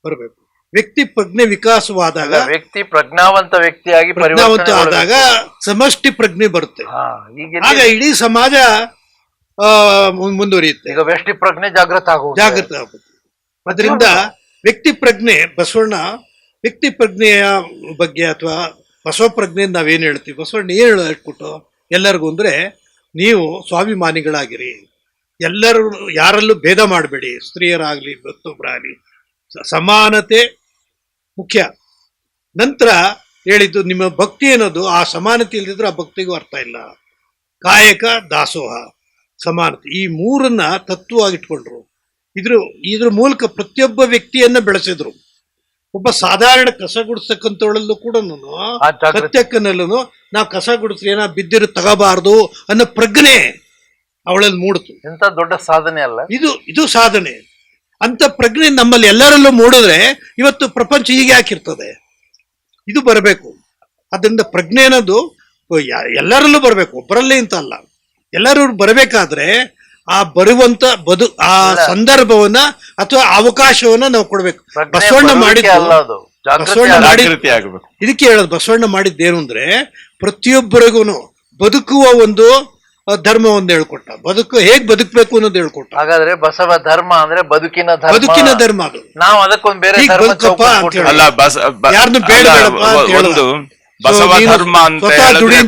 Speaker 4: ಬರಬೇಕು. ವ್ಯಕ್ತಿ ಪ್ರಜ್ಞೆ ವಿಕಾಸವಾದಾಗ,
Speaker 2: ವ್ಯಕ್ತಿ ಪ್ರಜ್ಞಾವಂತ ವ್ಯಕ್ತಿಯಾಗಿ
Speaker 4: ಆದಾಗ ಸಮಷ್ಟಿ ಪ್ರಜ್ಞೆ ಬರುತ್ತೆ. ಆಗ ಇಡೀ ಸಮಾಜ ಮುಂದುವರಿಯುತ್ತೆ.
Speaker 2: ಈಗ ವ್ಯಕ್ತಿ ಪ್ರಜ್ಞೆ ಜಾಗೃತ
Speaker 4: ಆಗುತ್ತೆ. ಅದರಿಂದ ವ್ಯಕ್ತಿ ಪ್ರಜ್ಞೆ, ಬಸವಣ್ಣ ವ್ಯಕ್ತಿ ಪ್ರಜ್ಞೆಯ ಬಗ್ಗೆ ಅಥವಾ ಬಸವ ಪ್ರಜ್ಞೆ ನಾವೇನು ಹೇಳ್ತೀವಿ, ಬಸವಣ್ಣ ಏನು ಹೇಳ್ಕೊಟ್ಟು ಎಲ್ಲರಿಗೂ ಅಂದ್ರೆ, ನೀವು ಸ್ವಾಭಿಮಾನಿಗಳಾಗಿರಿ, ಎಲ್ಲರೂ ಯಾರಲ್ಲೂ ಭೇದ ಮಾಡಬೇಡಿ, ಸ್ತ್ರೀಯರಾಗ್ಲಿ ಮತ್ತೊಬ್ಬರಾಗ್ಲಿ, ಸಮಾನತೆ ಮುಖ್ಯ. ನಂತರ ಹೇಳಿದ್ದು ನಿಮ್ಮ ಭಕ್ತಿ ಅನ್ನೋದು, ಆ ಸಮಾನತೆ ಇಲ್ದಿದ್ರೆ ಆ ಭಕ್ತಿಗೂ ಅರ್ಥ ಇಲ್ಲ. ಕಾಯಕ, ದಾಸೋಹ, ಸಮಾನತೆ, ಈ ಮೂರನ್ನ ತತ್ವವಾಗಿಟ್ಕೊಂಡ್ರು. ಇದ್ರ ಮೂಲಕ ಪ್ರತಿಯೊಬ್ಬ ವ್ಯಕ್ತಿಯನ್ನ ಬೆಳೆಸಿದ್ರು. ಒಬ್ಬ ಸಾಧಾರಣ ಕಸ ಗುಡಿಸ್ತಕ್ಕಂಥವಳಲ್ಲೂ ಕೂಡ ಪ್ರತ್ಯಕ್ಕನಲ್ಲೂ ನಾವು ಕಸ ಗುಡಿಸ್ರಿ ಏನೋ ಬಿದ್ದಿರು ತಗೋಬಾರ್ದು ಅನ್ನೋ ಪ್ರಜ್ಞೆ ಅವಳಲ್ಲಿ ಮೂಡ್ತು.
Speaker 2: ಎಂತ ದೊಡ್ಡ ಸಾಧನೆ ಅಲ್ಲ
Speaker 4: ಇದು ಸಾಧನೆ. ಅಂತ ಪ್ರಜ್ಞೆ ನಮ್ಮಲ್ಲಿ ಎಲ್ಲರಲ್ಲೂ ಮೂಡಿದ್ರೆ ಇವತ್ತು ಪ್ರಪಂಚ ಹೀಗೆ ಹಾಕಿರ್ತದೆ. ಇದು ಬರಬೇಕು. ಅದರಿಂದ ಪ್ರಜ್ಞೆ ಅನ್ನೋದು ಎಲ್ಲರಲ್ಲೂ ಬರಬೇಕು, ಒಬ್ಬರಲ್ಲೇ ಅಂತ ಅಲ್ಲ, ಎಲ್ಲರೂ ಬರಬೇಕಾದ್ರೆ ಆ ಬರುವಂತ ಆ ಸಂದರ್ಭವನ್ನ ಅಥವಾ ಅವಕಾಶವನ್ನ ನಾವು ಕೊಡ್ಬೇಕು. ಬಸವಣ್ಣ ಮಾಡಿದ್ದು ಇದಕ್ಕೆ ಹೇಳೋದು, ಬಸವಣ್ಣ ಮಾಡಿದ್ದೇನು ಅಂದ್ರೆ, ಪ್ರತಿಯೊಬ್ಬರಿಗೂ ಬದುಕುವ ಒಂದು ಧರ್ಮವನ್ನು ಹೇಳ್ಕೊಟ್ಟ, ಹೇಗ್ ಬದುಕಬೇಕು ಅನ್ನೋದು ಹೇಳ್ಕೊಟ್ಟ.
Speaker 2: ಹಾಗಾದ್ರೆ ಬಸವ ಧರ್ಮ ಅಂದ್ರೆ ಬದುಕಿನ
Speaker 4: ಧರ್ಮ. ಅದು
Speaker 2: ನಾವು ಅದಕ್ಕೊಂದು ಬೇರೆ
Speaker 4: ಯಾರನ್ನು ಬೇಡ
Speaker 3: ಬಸವ ಧರ್ಮ ಅಂತ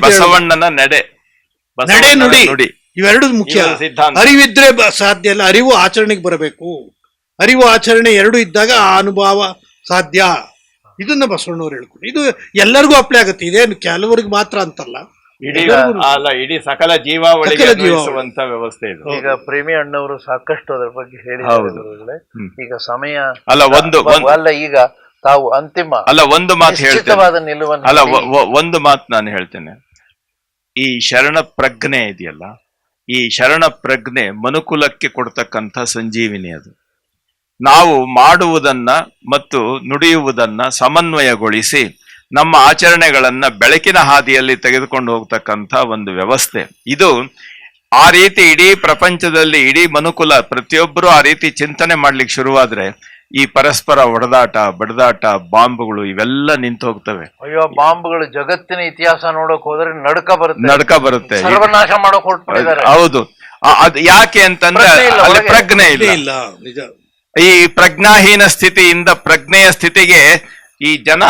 Speaker 3: ಬಸವಣ್ಣನ ನಡೆ
Speaker 4: ನುಡಿ ಇವೆರಡು ಮುಖ್ಯ. ಅರಿವಿದ್ರೆ ಸಾಧ್ಯ ಇಲ್ಲ, ಅರಿವು ಆಚರಣೆಗೆ ಬರಬೇಕು. ಅರಿವು ಆಚರಣೆ ಎರಡು ಇದ್ದಾಗ ಆ ಅನುಭವ ಸಾಧ್ಯ. ಇದನ್ನ ಬಸವಣ್ಣವ್ರು ಹೇಳ್ಕೊಂಡು, ಇದು ಎಲ್ಲರಿಗೂ ಅಪ್ಲೈ ಆಗುತ್ತೆ. ಇದೇನು ಕೆಲವರಿಗೆ ಮಾತ್ರ ಅಂತಲ್ಲ,
Speaker 3: ಇಡೀ ಸಕಲ ಜೀವಾವಳಿಗೆ ವ್ಯವಸ್ಥೆ ಇದು.
Speaker 2: ಈಗ ಪ್ರೇಮಿ ಅಣ್ಣವರು ಸಾಕಷ್ಟು ಅದರ ಬಗ್ಗೆ ಹೇಳಿದ್ದಾರೆ. ಈಗ ಸಮಯ ಅಲ್ಲ, ಈಗ ತಾವು ಅಂತಿಮ
Speaker 3: ಒಂದು ಮಾತು ಹೇಳ್ತೇನೆ. ಒಂದು ಮಾತು ನಾನು ಹೇಳ್ತೇನೆ. ಈ ಶರಣ ಪ್ರಜ್ಞೆ ಇದೆಯಲ್ಲ, ಈ ಶರಣ ಪ್ರಜ್ಞೆ ಮನುಕುಲಕ್ಕೆ ಕೊಡ್ತಕ್ಕಂಥ ಸಂಜೀವಿನಿ. ಅದು ನಾವು ಮಾಡುವುದನ್ನ ಮತ್ತು ನುಡಿಯುವುದನ್ನ ಸಮನ್ವಯಗೊಳಿಸಿ ನಮ್ಮ ಆಚರಣೆಗಳನ್ನ ಬೆಳಕಿನ ಹಾದಿಯಲ್ಲಿ ತೆಗೆದುಕೊಂಡು ಹೋಗ್ತಕ್ಕಂಥ ಒಂದು ವ್ಯವಸ್ಥೆ ಇದು. ಆ ರೀತಿ ಇಡೀ ಪ್ರಪಂಚದಲ್ಲಿ ಇಡೀ ಮನುಕುಲ ಪ್ರತಿಯೊಬ್ಬರು ಆ ರೀತಿ ಚಿಂತನೆ ಮಾಡ್ಲಿಕ್ಕೆ ಶುರುವಾದ್ರೆ ಈ ಪರಸ್ಪರ ಹೊಡೆದಾಟ ಬಡದಾಟ ಬಾಂಬ್ಗಳು ಇವೆಲ್ಲ ನಿಂತು ಹೋಗ್ತವೆ.
Speaker 2: ಅಯ್ಯೋ, ಬಾಂಬ್ಗಳು ಜಗತ್ತಿನ ಇತಿಹಾಸ ನೋಡಕ್ ಹೋದ್ರೆ
Speaker 3: ನಡ್ಕ ಬರುತ್ತೆ,
Speaker 2: ಸರ್ವನಾಶ ಮಾಡಕ್ ಹೊರಟಿದ್ದಾರೆ.
Speaker 3: ಹೌದು. ಅದು ಯಾಕೆ ಅಂತಂದ್ರೆ ಅಲ್ಲಿ ಪ್ರಜ್ಞೆ ಇಲ್ಲ.
Speaker 4: ನಿಜ.
Speaker 3: ಈ ಪ್ರಜ್ಞಾಹೀನ ಸ್ಥಿತಿಯಿಂದ ಪ್ರಜ್ಞೆಯ ಸ್ಥಿತಿಗೆ ಈ ಜನ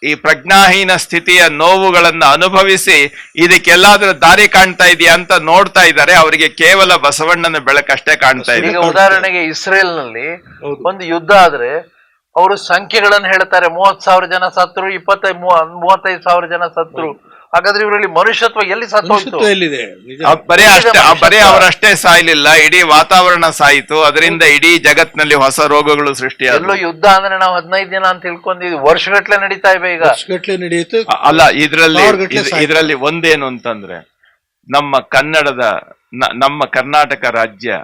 Speaker 3: ಈ ಪ್ರಜ್ಞಾಹೀನ ಸ್ಥಿತಿಯ ನೋವುಗಳನ್ನ ಅನುಭವಿಸಿ ಇದಕ್ಕೆಲ್ಲಾದ್ರೂ ದಾರಿ ಕಾಣ್ತಾ ಇದೆಯಾ ಅಂತ ನೋಡ್ತಾ ಇದ್ದಾರೆ. ಅವರಿಗೆ ಕೇವಲ ಬಸವಣ್ಣನ ಬೆಳಕಷ್ಟೇ ಕಾಣ್ತಾ ಇದೆ.
Speaker 2: ಈಗ ಉದಾಹರಣೆಗೆ ಇಸ್ರೇಲ್ ನಲ್ಲಿ ಒಂದು ಯುದ್ಧ ಆದ್ರೆ ಅವರು ಸಂಖ್ಯೆಗಳನ್ನು ಹೇಳ್ತಾರೆ, 30,000 ಜನ ಸತ್ರು, 35,000 ಜನ ಸತ್ರು. ಹಾಗಾದ್ರೆ ಇವರಲ್ಲಿ ಮನುಷ್ಯತ್ವ ಎಲ್ಲಿ ಸತ್ತು?
Speaker 4: ಎಲ್ಲಿದೆ?
Speaker 3: ಬರೀ ಅವರಷ್ಟೇ ಸಾಯ್ಲಿಲ್ಲ, ಇಡೀ ವಾತಾವರಣ ಸಾಯಿತು. ಅದರಿಂದ ಇಡೀ ಜಗತ್ನಲ್ಲಿ ಹೊಸ ರೋಗಗಳು ಸೃಷ್ಟಿಯಾದ.
Speaker 2: ಎಲ್ಲೋ ಯುದ್ಧ ಅಂದ್ರೆ ನಾವು 15 ದಿನ ಅಂತ ತಿಳ್ಕೊಂಡಿದ್ವಿ, ವರ್ಷಗಟ್ಲೆ ನಡೀತಾ ಇವೆ ಈಗ.
Speaker 4: ನಡೆಯುತ್ತೆ.
Speaker 3: ಅಲ್ಲ, ಇದ್ರಲ್ಲಿ ಒಂದೇನು ಅಂತಂದ್ರೆ ನಮ್ಮ ಕರ್ನಾಟಕ ರಾಜ್ಯ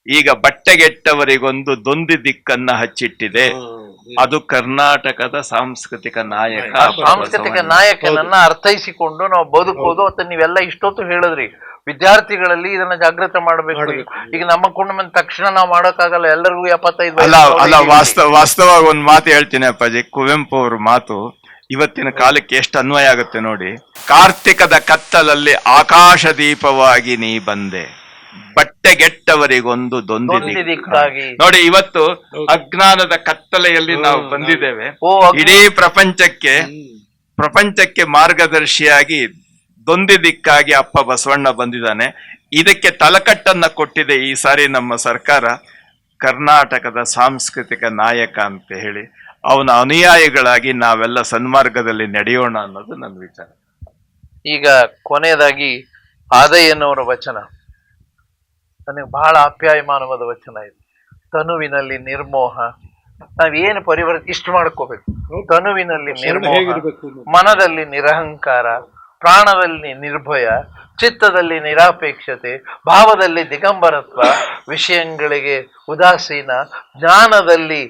Speaker 3: ಈಗ ಬಟ್ಟೆಗೆಟ್ಟವರಿಗೊಂದು ದೊಂದಿ ದಿಕ್ಕನ್ನ ಹಚ್ಚಿಟ್ಟಿದೆ. ಅದು ಕರ್ನಾಟಕದ ಸಾಂಸ್ಕೃತಿಕ
Speaker 2: ನಾಯಕನನ್ನ ಅರ್ಥೈಸಿಕೊಂಡು ನಾವು ಬದುಕೋದು. ಅಂತ ನೀವೆಲ್ಲ ಇಷ್ಟೊತ್ತು ಹೇಳಿದ್ರಿ, ವಿದ್ಯಾರ್ಥಿಗಳಲ್ಲಿ ಇದನ್ನ ಜಾಗೃತ ಮಾಡಬೇಕು. ಈಗ ನಮ್ಮ ಕುಟುಂಬದ ತಕ್ಷಣ ನಾವು ಮಾಡೋಕ್ಕಾಗಲ್ಲ, ಎಲ್ಲರಿಗೂ 75.
Speaker 3: ಅಲ್ಲ, ವಾಸ್ತವವಾಗಿ ಒಂದು ಮಾತು ಹೇಳ್ತೀನಿ ಅಪ್ಪಾಜಿ. ಕುವೆಂಪು ಅವ್ರ ಮಾತು ಇವತ್ತಿನ ಕಾಲಕ್ಕೆ ಎಷ್ಟು ಅನ್ವಯ ಆಗುತ್ತೆ ನೋಡಿ. ಕಾರ್ತಿಕದ ಕತ್ತಲಲ್ಲಿ ಆಕಾಶ ದೀಪವಾಗಿ ನೀ ಬಂದೆ, ಬಟ್ಟೆಗೆಟ್ಟವರಿಗೊಂದು ದೊಂದಿ ದಿಕ್ಕಾಗಿ. ನೋಡಿ, ಇವತ್ತು ಅಜ್ಞಾನದ ಕತ್ತಲೆಯಲ್ಲಿ ನಾವು ಬಂದಿದ್ದೇವೆ. ಇಡೀ ಪ್ರಪಂಚಕ್ಕೆ ಮಾರ್ಗದರ್ಶಿಯಾಗಿ ದೊಂದಿ ದಿಕ್ಕಾಗಿ ಅಪ್ಪ ಬಸವಣ್ಣ ಬಂದಿದ್ದಾನೆ. ಇದಕ್ಕೆ ತಲಕಟ್ಟನ್ನ ಕೊಟ್ಟಿದೆ ಈ ಸಾರಿ ನಮ್ಮ ಸರ್ಕಾರ. ಕರ್ನಾಟಕದ ಸಾಂಸ್ಕೃತಿಕ ನಾಯಕ ಅಂತ ಹೇಳಿ ಅವನ ಅನುಯಾಯಿಗಳಾಗಿ ನಾವೆಲ್ಲ ಸನ್ಮಾರ್ಗದಲ್ಲಿ ನಡೆಯೋಣ ಅನ್ನೋದು ನನ್ನ ವಿಚಾರ.
Speaker 2: ಈಗ ಕೊನೆಯದಾಗಿ ಆದಯ್ಯನವರ ವಚನ ನನಗೆ ಬಹಳ ಆಪ್ಯಾಯಮಾನವಾದ ವಚನ ಇದು. ತನುವಿನಲ್ಲಿ ನಿರ್ಮೋಹ. ನಾವೇನು ಇಷ್ಟು ಮಾಡ್ಕೋಬೇಕು. ತನುವಿನಲ್ಲಿ ನಿರ್ಮೋಹ, ಮನದಲ್ಲಿ ನಿರಹಂಕಾರ, ಪ್ರಾಣದಲ್ಲಿ ನಿರ್ಭಯ, ಚಿತ್ತದಲ್ಲಿ ನಿರಾಪೇಕ್ಷತೆ, ಭಾವದಲ್ಲಿ ದಿಗಂಬರತ್ವ, ವಿಷಯಗಳಿಗೆ ಉದಾಸೀನ, ಜ್ಞಾನದಲ್ಲಿ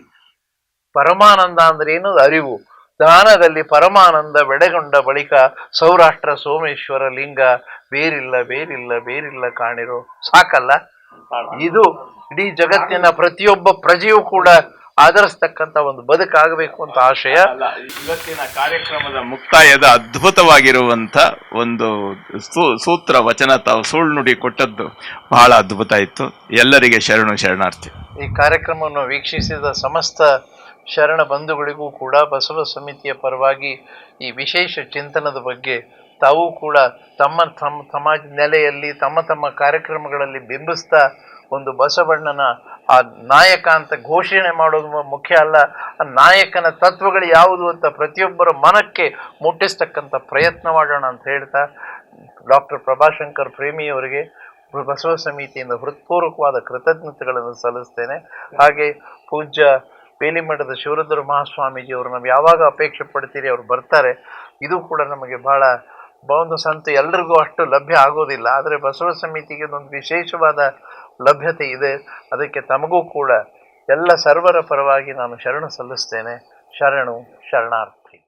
Speaker 2: ಪರಮಾನಂದ ಅಂದ್ರೆ ಏನು? ಅರಿವು. ಜ್ಞಾನದಲ್ಲಿ ಪರಮಾನಂದ ಬೆಳೆಗೊಂಡ ಬಳಿಕ ಸೌರಾಷ್ಟ್ರ ಸೋಮೇಶ್ವರ ಲಿಂಗ, ಬೇರಿಲ್ಲ ಬೇರಿಲ್ಲ ಬೇರಿಲ್ಲ ಕಾಣಿರೋ. ಸಾಕಲ್ಲ? ಇದು ಇಡೀ ಜಗತ್ತಿನ ಪ್ರತಿಯೊಬ್ಬ ಪ್ರಜೆಯೂ ಕೂಡ ಆಧರಿಸ್ತಕ್ಕಂಥ ಒಂದು ಬದುಕಾಗಬೇಕು ಅಂತ ಆಶಯ.
Speaker 3: ಇವತ್ತಿನ ಕಾರ್ಯಕ್ರಮದ ಮುಕ್ತಾಯದ ಅದ್ಭುತವಾಗಿರುವಂತ ಒಂದು ಸೂತ್ರ ವಚನ ತಾವು ಸುಳ್ಳು ನುಡಿ ಕೊಟ್ಟದ್ದು ಬಹಳ ಅದ್ಭುತ ಇತ್ತು. ಎಲ್ಲರಿಗೆ ಶರಣಾರ್ಥಿ.
Speaker 2: ಈ ಕಾರ್ಯಕ್ರಮವನ್ನು ವೀಕ್ಷಿಸಿದ ಸಮಸ್ತ ಶರಣ ಬಂಧುಗಳಿಗೂ ಕೂಡ ಬಸವ ಸಮಿತಿಯ ಪರವಾಗಿ ಈ ವಿಶೇಷ ಚಿಂತನದ ಬಗ್ಗೆ ತಾವು ಕೂಡ ತಮ್ಮ ಸಮಾಜ ನೆಲೆಯಲ್ಲಿ ತಮ್ಮ ಕಾರ್ಯಕ್ರಮಗಳಲ್ಲಿ ಬಿಂಬಿಸ್ತಾ ಒಂದು ಬಸವಣ್ಣನ ಆ ನಾಯಕ ಅಂತ ಘೋಷಣೆ ಮಾಡೋದು ಮುಖ್ಯ ಅಲ್ಲ, ಆ ನಾಯಕನ ತತ್ವಗಳು ಯಾವುದು ಅಂತ ಪ್ರತಿಯೊಬ್ಬರ ಮನಕ್ಕೆ ಮುಟ್ಟಿಸ್ತಕ್ಕಂಥ ಪ್ರಯತ್ನ ಮಾಡೋಣ ಅಂತ ಹೇಳ್ತಾ ಡಾಕ್ಟರ್ ಪ್ರಭಾಶಂಕರ್ ಪ್ರೇಮಿಯವರಿಗೆ ಬಸವ ಸಮಿತಿಯಿಂದ ಹೃತ್ಪೂರ್ವಕವಾದ ಕೃತಜ್ಞತೆಗಳನ್ನು ಸಲ್ಲಿಸ್ತೇನೆ. ಹಾಗೆ ಪೂಜ್ಯ ಬೇಲಿಮಠದ ಶಿವರುದ್ರ ಮಹಾಸ್ವಾಮೀಜಿಯವರು ನಾವು ಯಾವಾಗ ಅಪೇಕ್ಷೆ ಪಡ್ತೀರಿ ಅವ್ರು ಬರ್ತಾರೆ. ಇದು ಕೂಡ ನಮಗೆ ಬಹಳ ಒಂದು ಸಂತ, ಎಲ್ರಿಗೂ ಅಷ್ಟು ಲಭ್ಯ ಆಗೋದಿಲ್ಲ. ಆದರೆ ಬಸವ ಸಮಿತಿಗೆ ಒಂದು ವಿಶೇಷವಾದ ಲಭ್ಯತೆ ಇದೆ. ಅದಕ್ಕೆ ತಮಗೂ ಕೂಡ ಎಲ್ಲ ಸರ್ವರ ಪರವಾಗಿ ನಾನು ಶರಣು ಸಲ್ಲಿಸ್ತೇನೆ. ಶರಣಾರ್ಥಿ.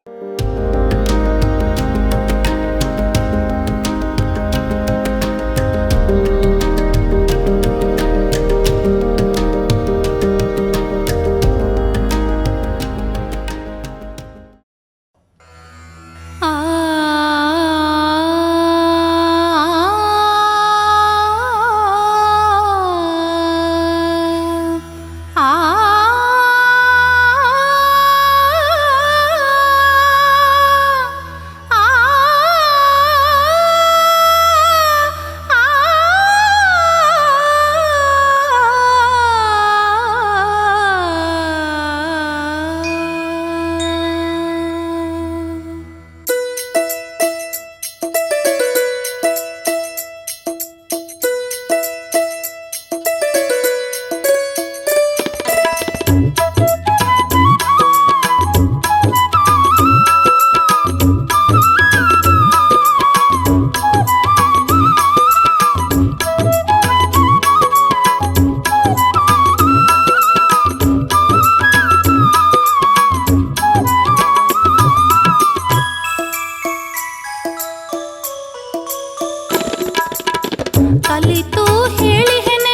Speaker 1: ಕಲಿತು ಹೇಳಿಹೆನೆ